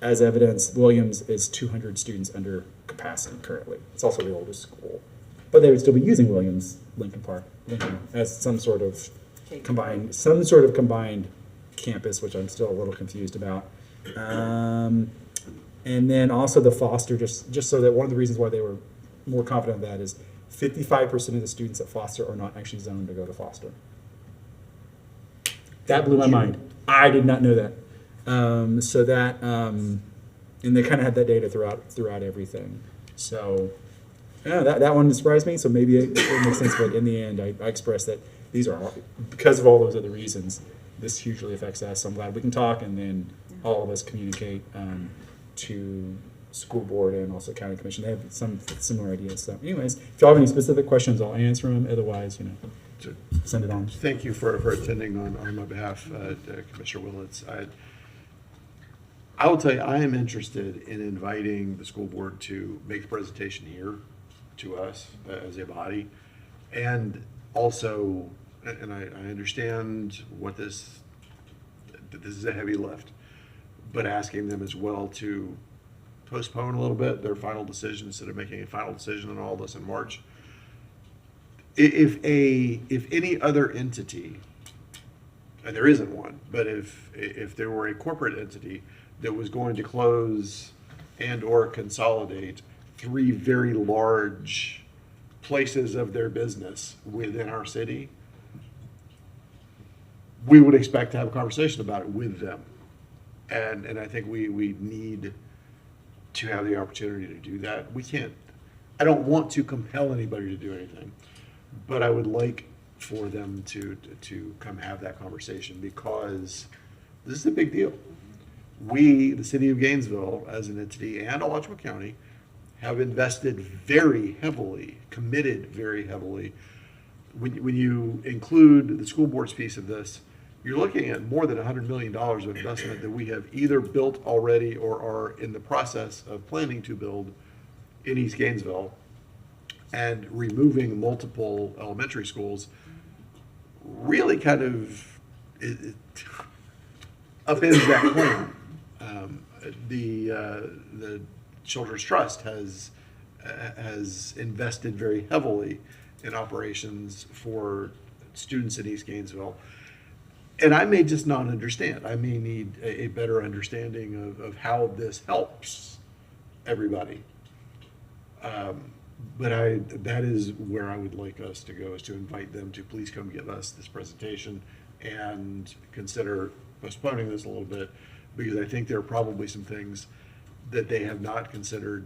evidence, Williams is 200 students under capacity currently. It's also the oldest school. But they would still be using Williams, Lincoln as some sort of combined campus, which I'm still a little confused about. And then also the Foster, just so that one of the reasons why they were more confident of that is 55% of the students at Foster are not actually zoned to go to Foster. That blew my mind. I did not know that. So that, and they kind of had that data throughout everything. So, yeah, that one surprised me. So maybe it makes sense. But in the end, I expressed that these are all, because of all those other reasons, this hugely affects us. So I'm glad we can talk, and then all of us communicate to school board and also county commission. They have some similar ideas. So, anyways, if y'all have any specific questions, I'll answer them. Otherwise, send it on.
Thank you for attending on my behalf, Commissioner Willits. I will tell you, I am interested in inviting the school board to make the presentation here to us as a body. And also, and I understand that this is a heavy lift, but asking them as well to postpone a little bit their final decision instead of making a final decision on all this in March. If any other entity, and there isn't one, but if there were a corporate entity that was going to close and or consolidate 3 very large places of their business within our city, we would expect to have a conversation about it with them. And I think we need to have the opportunity to do that. I don't want to compel anybody to do anything, but I would like for them to come have that conversation, because this is a big deal. We, the city of Gainesville as an entity, and Alachua County, have invested very heavily, committed very heavily. When you include the school board's piece of this, you're looking at more than $100 million of investment that we have either built already or are in the process of planning to build in East Gainesville, and removing multiple elementary schools really kind of upends that plan. The Children's Trust has invested very heavily in operations for students in East Gainesville. And I may just not understand. I may need a better understanding of how this helps everybody. But that is where I would like us to go, is to invite them to please come give us this presentation and consider postponing this a little bit, because I think there are probably some things that they have not considered.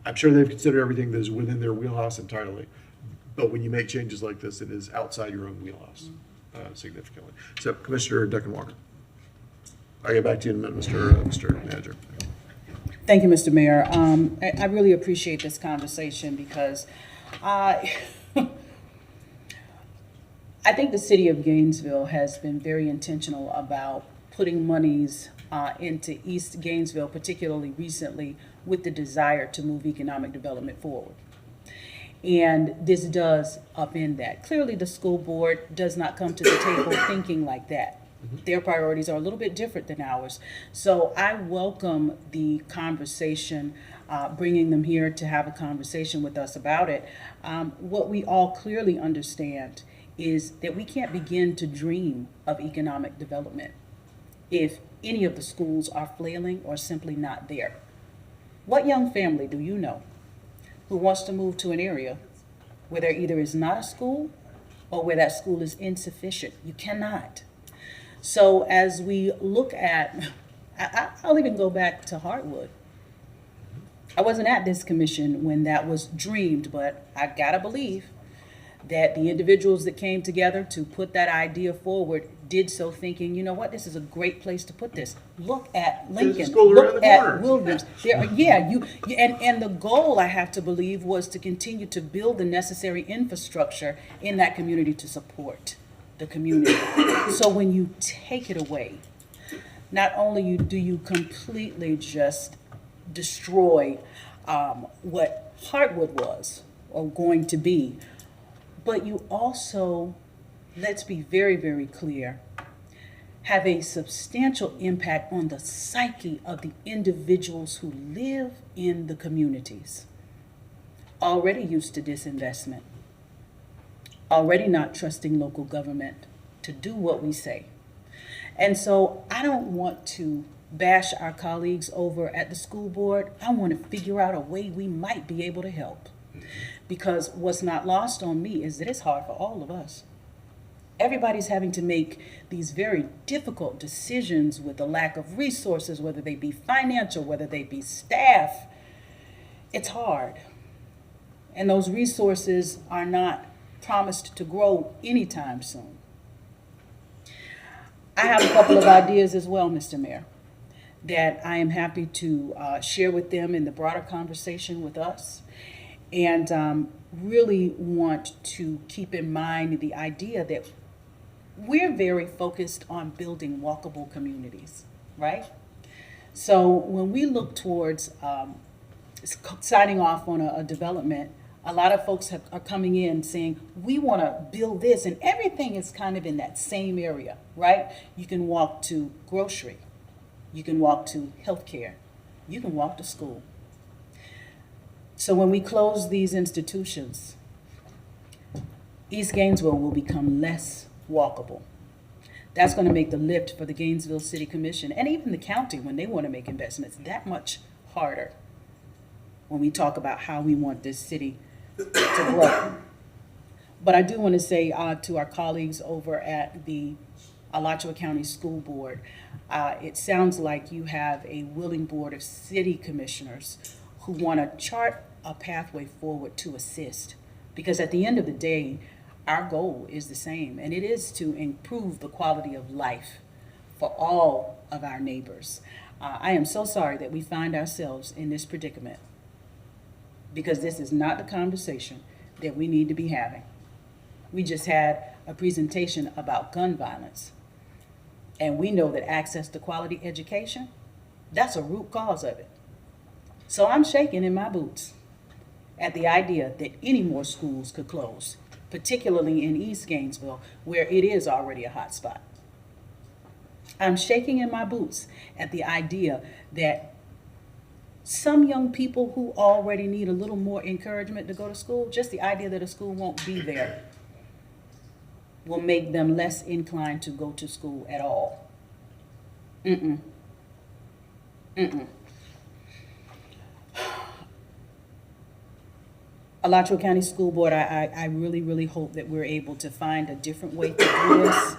I'm sure they've considered everything that is within their wheelhouse entirely, but when you make changes like this, it is outside your own wheelhouse significantly. So, Commissioner Duncan Walker, I'll get back to you in a minute, Mr. Manager.
Thank you, Mr. Mayor. I really appreciate this conversation, because I think the city of Gainesville has been very intentional about putting monies into East Gainesville, particularly recently, with the desire to move economic development forward. And this does upend that. Clearly, the school board does not come to the table thinking like that. Their priorities are a little bit different than ours. So I welcome the conversation, bringing them here to have a conversation with us about it. What we all clearly understand is that we can't begin to dream of economic development if any of the schools are flailing or simply not there. What young family do you know who wants to move to an area where there either is not a school or where that school is insufficient? You cannot. So as we look at, I'll even go back to Hartwood. I wasn't at this commission when that was dreamed, but I gotta believe that the individuals that came together to put that idea forward did so thinking, you know what, this is a great place to put this. Look at Lincoln, look at Williams. And the goal, I have to believe, was to continue to build the necessary infrastructure in that community to support the community. So when you take it away, not only do you completely just destroy what Hartwood was or going to be, but you also, let's be very, very clear, have a substantial impact on the psyche of the individuals who live in the communities, already used to disinvestment, already not trusting local government to do what we say. And so I don't want to bash our colleagues over at the school board. I want to figure out a way we might be able to help. Because what's not lost on me is that it's hard for all of us. Everybody's having to make these very difficult decisions with the lack of resources, whether they be financial, whether they be staff. It's hard. And those resources are not promised to grow anytime soon. I have a couple of ideas as well, Mr. Mayor, that I am happy to share with them in the broader conversation with us. And really want to keep in mind the idea that we're very focused on building walkable communities, right? So when we look towards signing off on a development, a lot of folks are coming in saying, we want to build this, and everything is kind of in that same area, right? You can walk to grocery, you can walk to healthcare, you can walk to school. So when we close these institutions, East Gainesville will become less walkable. That's going to make the lift for the Gainesville City Commission and even the county when they want to make investments that much harder when we talk about how we want this city to grow. But I do want to say to our colleagues over at the Alachua County School Board, it sounds like you have a willing board of city commissioners who want to chart a pathway forward to assist. Because at the end of the day, our goal is the same, and it is to improve the quality of life for all of our neighbors. I am so sorry that we find ourselves in this predicament, because this is not the conversation that we need to be having. We just had a presentation about gun violence, and we know that access to quality education, that's a root cause of it. So I'm shaking in my boots at the idea that any more schools could close, particularly in East Gainesville, where it is already a hot spot. I'm shaking in my boots at the idea that some young people who already need a little more encouragement to go to school, just the idea that a school won't be there will make them less inclined to go to school at all. Alachua County School Board, I really, really hope that we're able to find a different way to do this.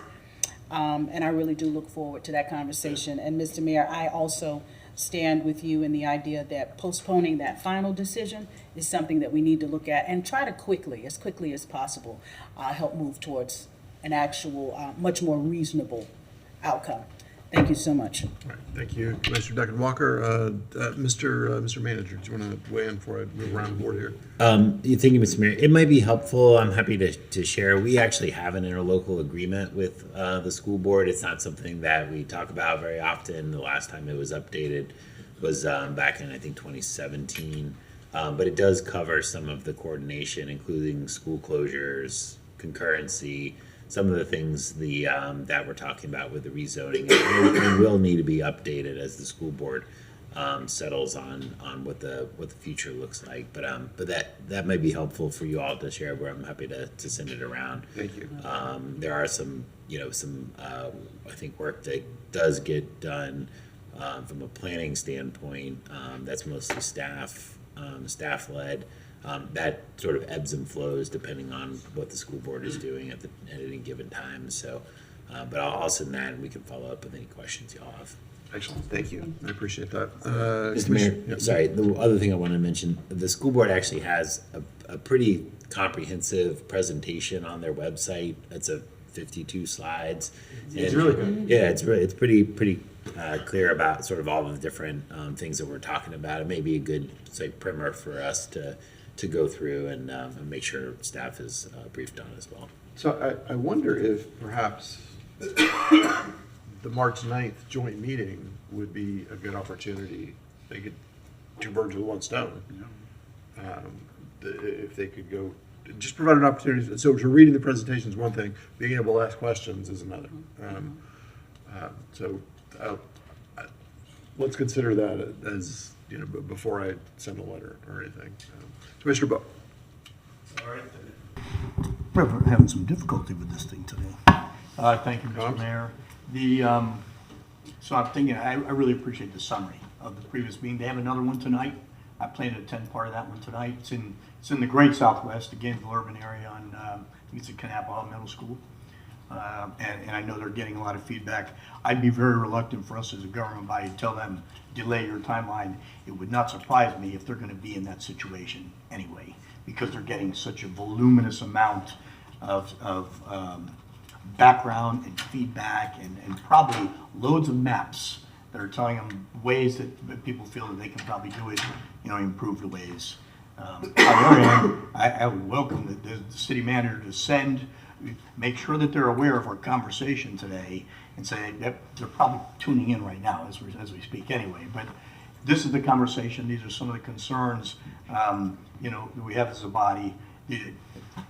And I really do look forward to that conversation. And Mr. Mayor, I also stand with you in the idea that postponing that final decision is something that we need to look at and try to quickly as possible, help move towards an actual, much more reasonable outcome. Thank you so much.
All right, thank you, Commissioner Duncan Walker. Mr. Manager, do you want to weigh in before I move around the board here?
Thank you, Mr. Mayor. It might be helpful. I'm happy to share. We actually have an interlocal agreement with the school board. It's not something that we talk about very often. The last time it was updated was back in, I think, 2017. But it does cover some of the coordination, including school closures, concurrency, some of the things that we're talking about with the rezoning. It will need to be updated as the school board settles on what the future looks like. But that might be helpful for you all to share. Where I'm happy to send it around.
Thank you.
There are some I think work that does get done from a planning standpoint. That's mostly staff led. That sort of ebbs and flows depending on what the school board is doing at any given time. So, but I'll send that and we can follow up with any questions y'all have.
Excellent, thank you. I appreciate that.
Mr. Mayor, sorry, the other thing I want to mention, the school board actually has a pretty comprehensive presentation on their website. That's 52 slides.
It's really good.
Yeah, it's pretty clear about sort of all of the different things that we're talking about. It may be a good primer for us to go through and make sure staff is briefed on as well.
So I wonder if perhaps the March 9th joint meeting would be a good opportunity. They get two birds with one stone. If they could go, just provide an opportunity. So reading the presentation is one thing, being able to ask questions is another. Let's consider that as, before I send a letter or anything. Commissioner Bowe.
We're having some difficulty with this thing today. Thank you, Mr. Mayor. So I'm thinking, I really appreciate the summary of the previous meeting. They have another one tonight. I plan to attend part of that one tonight. It's in the great Southwest, the Gainesville urban area on, I think it's at Kanappa Middle School. And I know they're getting a lot of feedback. I'd be very reluctant for us as a government body to tell them, delay your timeline. It would not surprise me if they're going to be in that situation anyway, because they're getting such a voluminous amount of background and feedback and probably loads of maps that are telling them ways that people feel that they can probably do it, improve the ways. On the other hand, I would welcome the city manager to send make sure that they're aware of our conversation today and say that they're probably tuning in right now as we speak anyway. But this is the conversation. These are some of the concerns, that we have as a body. The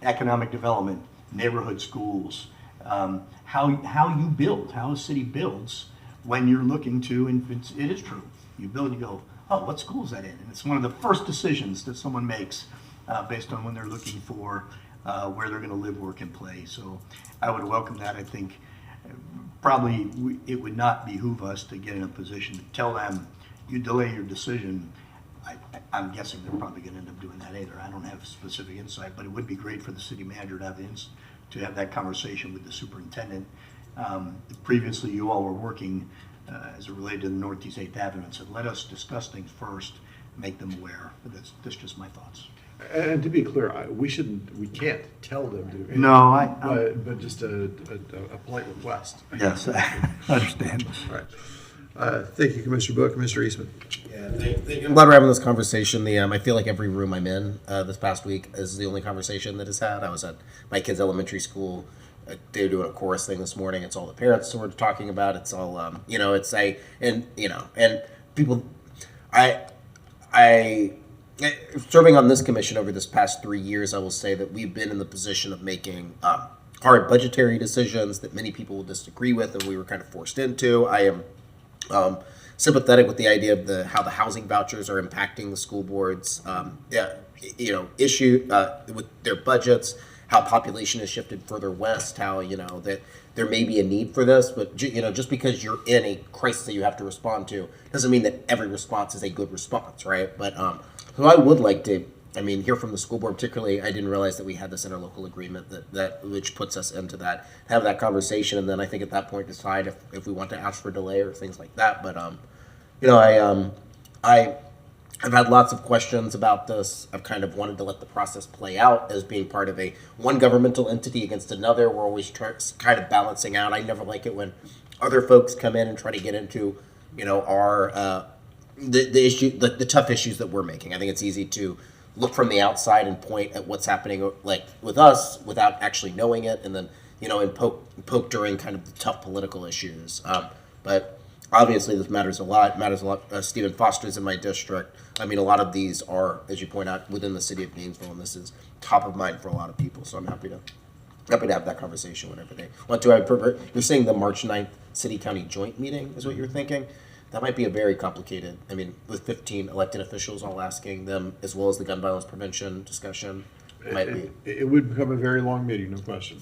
economic development, neighborhood schools, how you build, how a city builds when you're looking to, and it is true. You build, you go, oh, what school is that in? And it's one of the first decisions that someone makes based on when they're looking for where they're going to live, work, and play. So I would welcome that. I think probably it would not behoove us to get in a position to tell them, you delay your decision. I'm guessing they're probably going to end up doing that either. I don't have specific insight, but it would be great for the city manager to have that conversation with the superintendent. Previously, you all were working as it related to the Northeast 8th Avenue and said, let us discuss things first, make them aware. But that's just my thoughts.
And to be clear, we can't tell them to.
No,
but just a polite request.
Yes, I understand.
All right. Thank you, Commissioner Book. Commissioner Eastman.
Yeah, thank you. I'm glad we're having this conversation. I feel like every room I'm in this past week is the only conversation that is had. I was at my kids' elementary school. They were doing a chorus thing this morning. It's all the parents who were talking about. It's all, and people, serving on this commission over this past 3 years, I will say that we've been in the position of making hard budgetary decisions that many people will disagree with, and we were kind of forced into. I am sympathetic with the idea of how the housing vouchers are impacting the school boards. Issue with their budgets, how population has shifted further west, how that there may be a need for this, but just because you're in a crisis that you have to respond to doesn't mean that every response is a good response, right? But so I would like to, hear from the school board particularly. I didn't realize that we had this interlocal agreement that which puts us into that, have that conversation, and then I think at that point decide if we want to ask for delay or things like that. But I've had lots of questions about this. I've kind of wanted to let the process play out as being part of one governmental entity against another. We're always kind of balancing out. I never like it when other folks come in and try to get into, our the issue, the tough issues that we're making. I think it's easy to look from the outside and point at what's happening, like with us, without actually knowing it, and then and poke during kind of the tough political issues. But obviously, this matters a lot. It matters a lot. Stephen Foster's in my district. A lot of these are, as you point out, within the city of Gainesville, and this is top of mind for a lot of people. So I'm happy to have that conversation whenever they want to. You're saying the March 9th city-county joint meeting is what you're thinking? That might be a very complicated, with 15 elected officials all asking them, as well as the gun violence prevention discussion.
It would become a very long meeting, no question.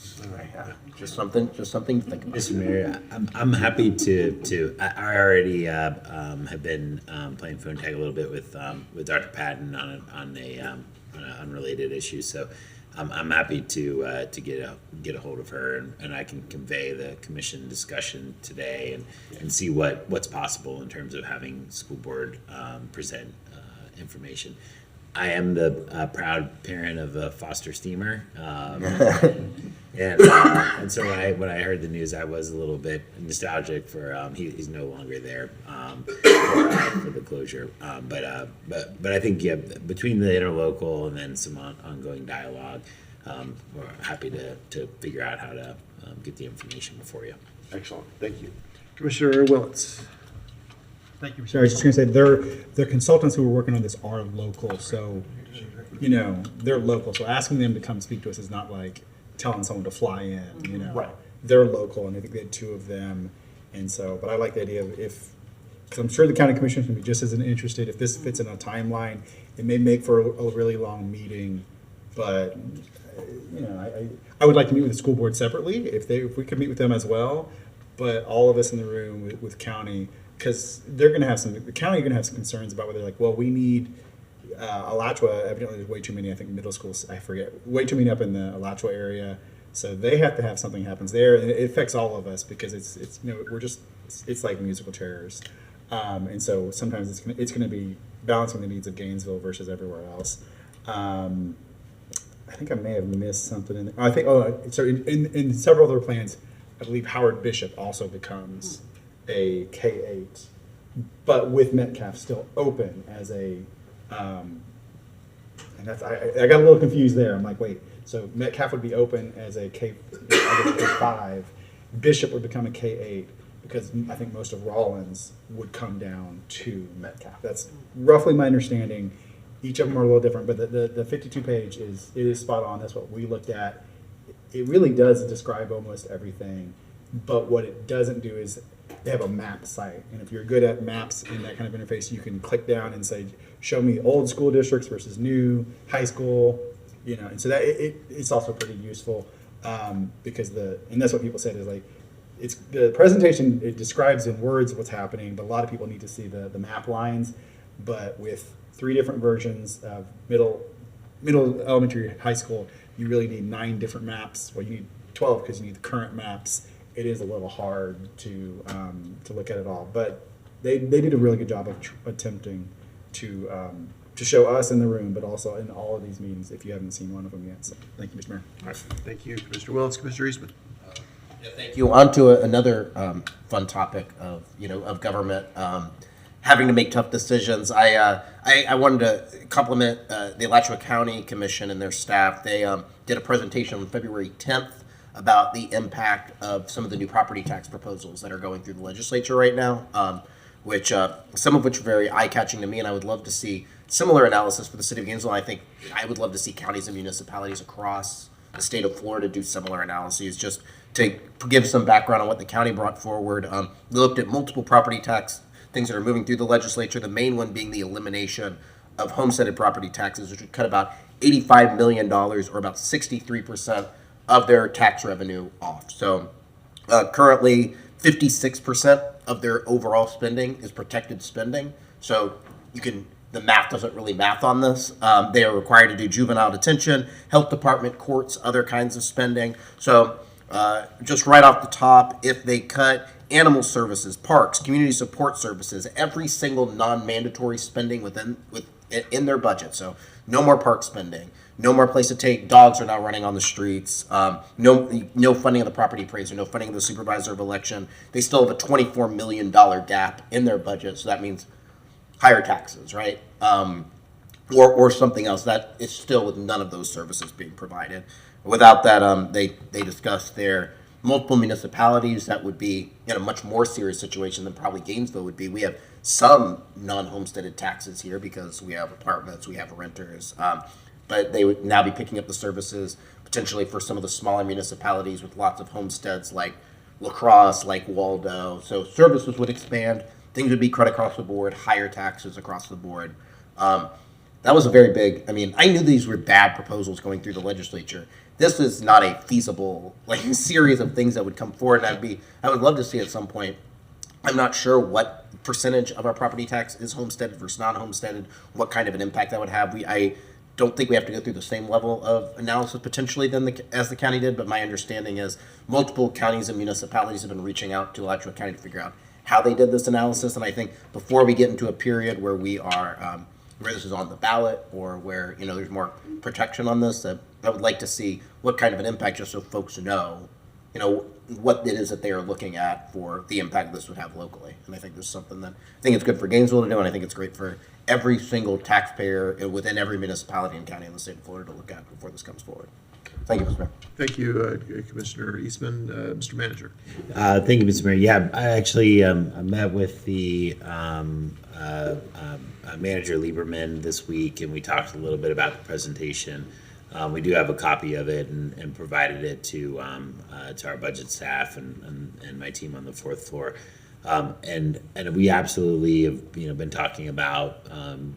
Just something to think about.
Mr. Mayor, I'm happy to. I already have been playing phone tag a little bit with Dr. Patton on an unrelated issue. So I'm happy to get a hold of her, and I can convey the commission discussion today and see what's possible in terms of having school board present information. I am the proud parent of a Foster steamer, and so when I heard the news, I was a little bit nostalgic for he's no longer there for the closure. But I think between the interlocal and then some ongoing dialogue, we're happy to figure out how to get the information before you.
Excellent, thank you, Commissioner Willits.
Thank you, Mr. I was just going to say, the consultants who are working on this are local, so, they're local. So asking them to come speak to us is not like telling someone to fly in,
Right.
They're local, and I think they had 2 of them. And so, but I like the idea of because I'm sure the county commissioners can be just as interested. If this fits in a timeline, it may make for a really long meeting, but, I would like to meet with the school board separately, if we could meet with them as well. But all of us in the room with county, because the county are going to have some concerns about whether we need Alachua. Evidently, there's way too many. I think middle schools. I forget. Way too many up in the Alachua area. So they have to have something happens there, and it affects all of us because it's like musical chairs, and so sometimes it's going to be balancing the needs of Gainesville versus everywhere else. I think I may have missed something in there. I think so in several other plans, I believe Howard Bishop also becomes a K-8, but with Metcalf still open as a And that's, I got a little confused there. I'm like, wait, so Metcalf would be open as a K5, Bishop would become a K8, because I think most of Rollins would come down to Metcalf. That's roughly my understanding. Each of them are a little different, but the 52 page is spot on. That's what we looked at. It really does describe almost everything, but what it doesn't do is they have a map site. And if you're good at maps in that kind of interface, you can click down and say, show me old school districts versus new, high school, and so that it's also pretty useful because and that's what people said is like, it's the presentation, it describes in words what's happening, but a lot of people need to see the map lines. But with 3 different versions of middle, elementary, high school, you really need 9 different maps. Well, you need 12 because you need the current maps. It is a little hard to look at it all, but they did a really good job of attempting to show us in the room, but also in all of these meetings if you haven't seen one of them yet. So thank you, Mr. Mayor.
All right, thank you, Commissioner Willis. Commissioner Eastman.
Yeah, thank you. On to another fun topic of government having to make tough decisions. I wanted to compliment the Alachua County Commission and their staff. They did a presentation on February 10th about the impact of some of the new property tax proposals that are going through the legislature right now, which some of which are very eye-catching to me, and I would love to see similar analysis for the city of Gainesville. I think I would love to see counties and municipalities across the state of Florida do similar analyses, just to give some background on what the county brought forward. We looked at multiple property tax things that are moving through the legislature, the main one being the elimination of homesteaded property taxes, which would cut about $85 million, or about 63% of their tax revenue off. So currently, 56% of their overall spending is protected spending. So the math doesn't really math on this. They are required to do juvenile detention, health department, courts, other kinds of spending. So just right off the top, if they cut animal services, parks, community support services, every single non-mandatory spending in their budget. So no more park spending, no more place to take dogs are now running on the streets, no funding of the property appraiser, no funding of the supervisor of election. They still have a $24 million gap in their budget, so that means higher taxes, right? Or something else that is still with none of those services being provided. Without that, they discussed their multiple municipalities that would be in a much more serious situation than probably Gainesville would be. We have some non-homesteaded taxes here because we have apartments, we have renters, but they would now be picking up the services potentially for some of the smaller municipalities with lots of homesteads like La Crosse, like Waldo. So services would expand, things would be cut across the board, higher taxes across the board. That was a very big, I knew these were bad proposals going through the legislature. This is not a feasible series of things that would come forward. And I would love to see at some point. I'm not sure what percentage of our property tax is homesteaded versus non-homesteaded, what kind of an impact that would have. I don't think we have to go through the same level of analysis potentially as the county did, but my understanding is multiple counties and municipalities have been reaching out to Alachua County to figure out how they did this analysis. And I think before we get into a period where we are where this is on the ballot or where there's more protection on this, I would like to see what kind of an impact, just so folks know what it is that they are looking at for the impact this would have locally. And I think there's something that I think it's good for Gainesville to do, and I think it's great for every single taxpayer within every municipality and county in the state of Florida to look at before this comes forward. Thank you, Mr. Mayor.
Thank you, Commissioner Eastman. Mr. Manager.
Thank you, Mr. Mayor. Yeah, I actually I met with the Manager Lieberman this week, and we talked a little bit about the presentation. We do have a copy of it and provided it to our budget staff and my team on the 4th floor. And we absolutely have been talking about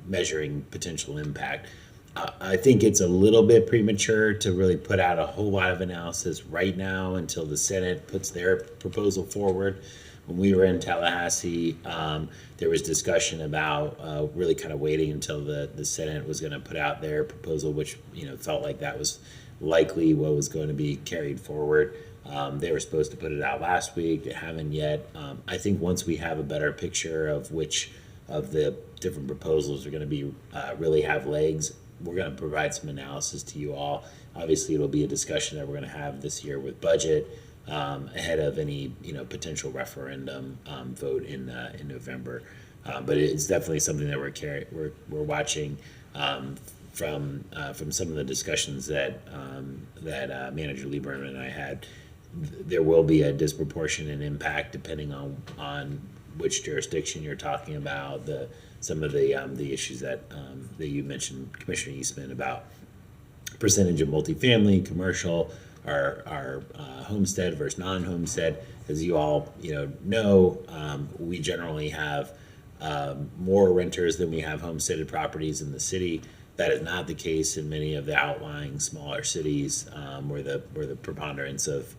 measuring potential impact. I think it's a little bit premature to really put out a whole lot of analysis right now until the Senate puts their proposal forward. When we were in Tallahassee, there was discussion about really kind of waiting until the Senate was going to put out their proposal, which felt like that was likely what was going to be carried forward. They were supposed to put it out last week. They haven't yet. I think once we have a better picture of which of the different proposals are going to be really have legs, we're going to provide some analysis to you all. Obviously, it'll be a discussion that we're going to have this year with budget ahead of any potential referendum vote in November. But it's definitely something that we're watching from some of the discussions that Manager Lieberman and I had, there will be a disproportionate impact depending on which jurisdiction you're talking about. Some of the issues that you mentioned, Commissioner Eastman, about percentage of multifamily, commercial, our homestead versus non-homestead. As you all know, we generally have more renters than we have homesteaded properties in the city. That is not the case in many of the outlying smaller cities, where the preponderance of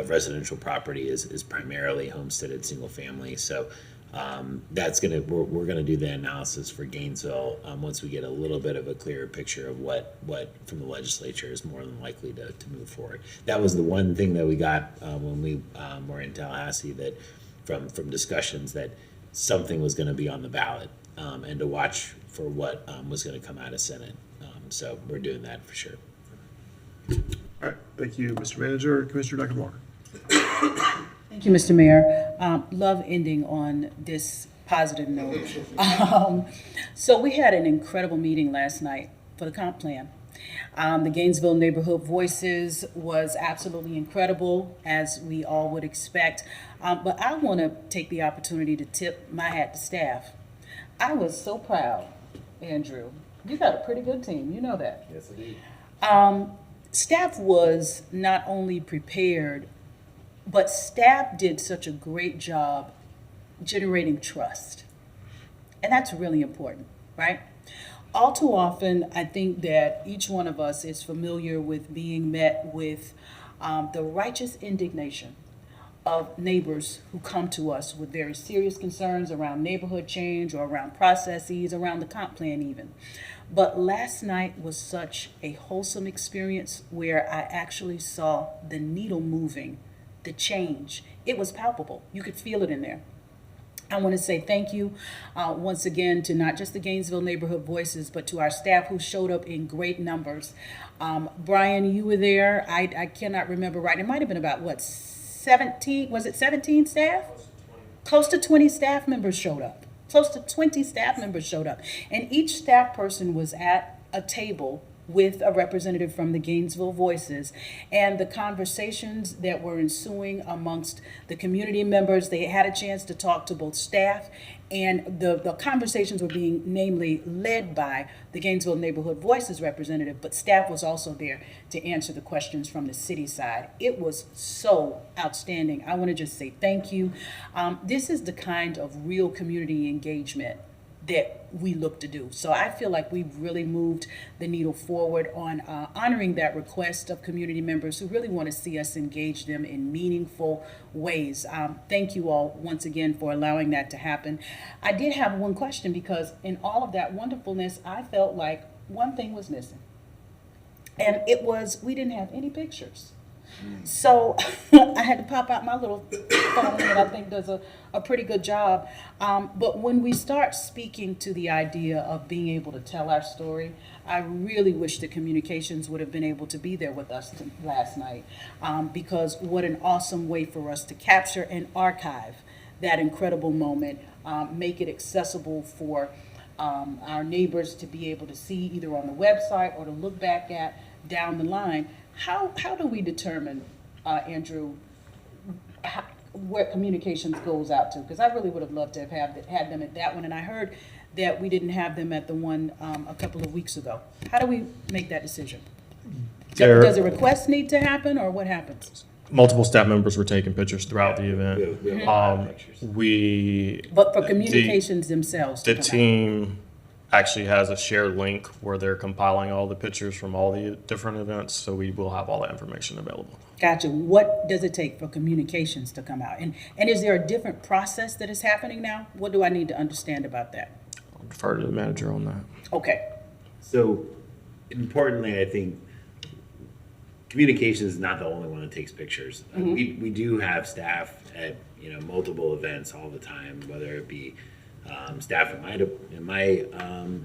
residential property is primarily homesteaded single family. So we're gonna do the analysis for Gainesville once we get a little bit of a clearer picture of what from the legislature is more than likely to move forward. That was the one thing that we got when we were in Tallahassee, that from discussions, that something was going to be on the ballot, and to watch for what was going to come out of Senate. So we're doing that for sure.
All right, thank you, Mr. Manager. Commissioner Duncan Walker.
Thank you, Mr. Mayor. Love ending on this positive note. So we had an incredible meeting last night for the comp plan. The Gainesville Neighborhood Voices was absolutely incredible, as we all would expect. But I want to take the opportunity to tip my hat to staff. I was so proud, Andrew. You got a pretty good team, you know that.
Yes, indeed.
Staff was not only prepared, but staff did such a great job generating trust. And that's really important, right? All too often, I think that each one of us is familiar with being met with the righteous indignation of neighbors who come to us with very serious concerns around neighborhood change or around processes, around the comp plan even. But last night was such a wholesome experience where I actually saw the needle moving, the change. It was palpable. You could feel it in there. I want to say thank you once again to not just the Gainesville Neighborhood Voices, but to our staff who showed up in great numbers. Brian, you were there. I cannot remember right. It might have been about, what, 17? Was it 17 staff? Close to 20 staff members showed up. Close to 20 staff members showed up. And each staff person was at a table with a representative from the Gainesville Voices, and the conversations that were ensuing amongst the community members. They had a chance to talk to both staff, and the conversations were being namely led by the Gainesville Neighborhood Voices representative, but staff was also there to answer the questions from the city side. It was so outstanding. I want to just say thank you. This is the kind of real community engagement that we look to do. So I feel like we've really moved the needle forward on honoring that request of community members who really want to see us engage them in meaningful ways. Thank you all once again for allowing that to happen. I did have one question, because in all of that wonderfulness, I felt like one thing was missing. And it was, we didn't have any pictures. So I had to pop out my little phone that I think does a pretty good job. But when we start speaking to the idea of being able to tell our story, I really wish the communications would have been able to be there with us last night, because what an awesome way for us to capture and archive that incredible moment, make it accessible for our neighbors to be able to see either on the website or to look back at down the line. How do we determine, Andrew, where communications goes out to? Because I really would have loved to have had them at that one, and I heard that we didn't have them at the one a couple of weeks ago. How do we make that decision? Does a request need to happen, or what happens?
Multiple staff members were taking pictures throughout the event.
We have a lot of pictures.
But for communications themselves.
The team actually has a shared link where they're compiling all the pictures from all the different events, so we will have all that information available.
Gotcha. What does it take for communications to come out? And is there a different process that is happening now? What do I need to understand about that?
I'll defer to the manager on that.
Okay.
So importantly, I think communications is not the only one that takes pictures. We do have staff at multiple events all the time, whether it be staff in my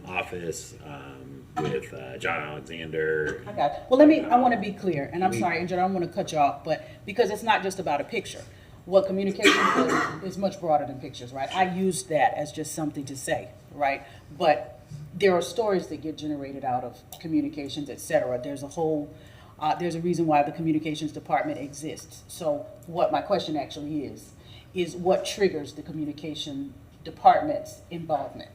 office with John Alexander.
I got it. Well, I want to be clear, and I'm sorry, Angela, I don't want to cut you off, but because it's not just about a picture. What communication is much broader than pictures, right? I used that as just something to say, right? But there are stories that get generated out of communications, et cetera. There's a reason why the communications department exists. So what my question actually is what triggers the communication department's involvement?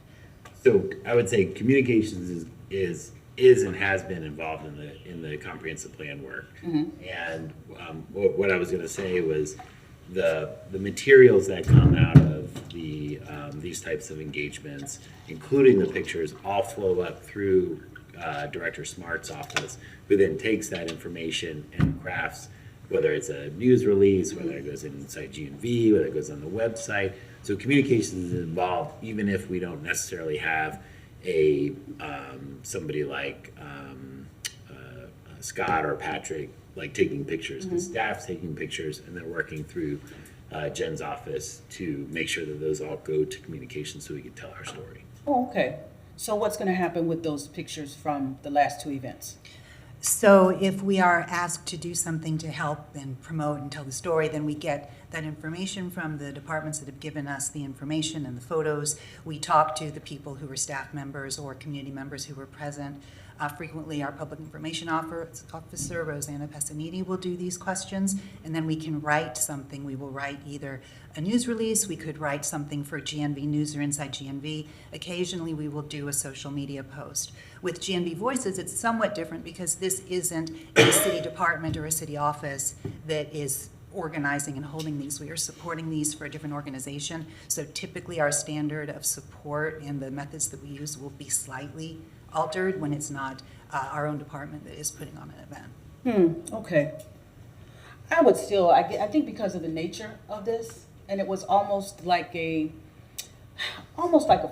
So I would say communications is and has been involved in the comprehensive plan work. And what I was going to say was the materials that come out of these types of engagements, including the pictures, all flow up through Director Smart's office, who then takes that information and crafts, whether it's a news release, whether it goes inside GNV, whether it goes on the website. So communications is involved, even if we don't necessarily have somebody like Scott or Patrick like taking pictures. The staff's taking pictures and they're working through Jen's office to make sure that those all go to communications so we can tell our story.
Oh, okay. So what's going to happen with those pictures from the last two events?
So if we are asked to do something to help and promote and tell the story, then we get that information from the departments that have given us the information and the photos. We talk to the people who were staff members or community members who were present. Frequently, our public information officer, Rosanna Pessaniti, will do these questions, and then we can write something. We will write either a news release, we could write something for GNV News or Inside GNV. Occasionally, we will do a social media post. With GNV Voices, it's somewhat different because this isn't a city department or a city office that is organizing and holding these. We are supporting these for a different organization. So typically our standard of support and the methods that we use will be slightly altered when it's not our own department that is putting on an event.
Okay. I would still, I think because of the nature of this, and it was almost like a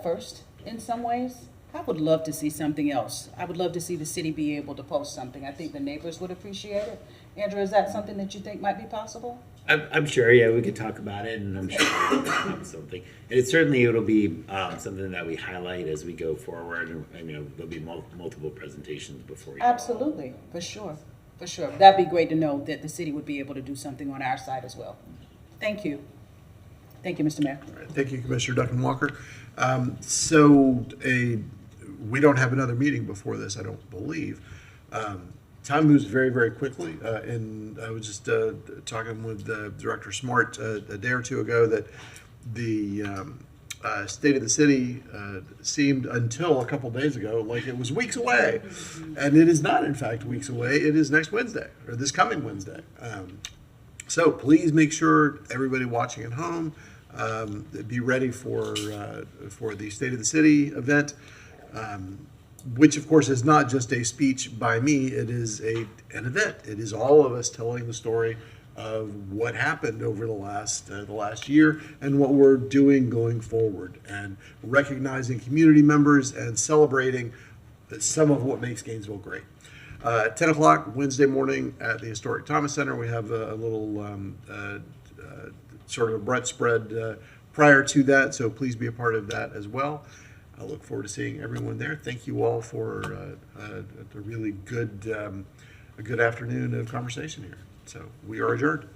first in some ways, I would love to see something else. I would love to see the city be able to post something. I think the neighbors would appreciate it. Andrew, is that something that you think might be possible?
I'm sure, yeah, we could talk about it, and I'm sure we'll come up with something. And it'll be something that we highlight as we go forward, and there'll be multiple presentations before you.
Absolutely, for sure, for sure. That'd be great to know that the city would be able to do something on our side as well. Thank you. Thank you, Mr. Mayor.
All right, thank you, Commissioner Duncan Walker. We don't have another meeting before this, I don't believe. Time moves very, very quickly, and I was just talking with Director Smart a day or two ago that the state of the city seemed until a couple days ago like it was weeks away, and it is not in fact weeks away. It is next Wednesday, or this coming Wednesday. So please make sure everybody watching at home be ready for the State of the City event. Which of course is not just a speech by me, it is an event. It is all of us telling the story of what happened over the last year and what we're doing going forward, and recognizing community members and celebrating some of what makes Gainesville great. 10 o'clock Wednesday morning at the Historic Thomas Center, we have a little sort of a brunch spread prior to that, so please be a part of that as well. I look forward to seeing everyone there. Thank you all for a really good afternoon of conversation here. So we are adjourned.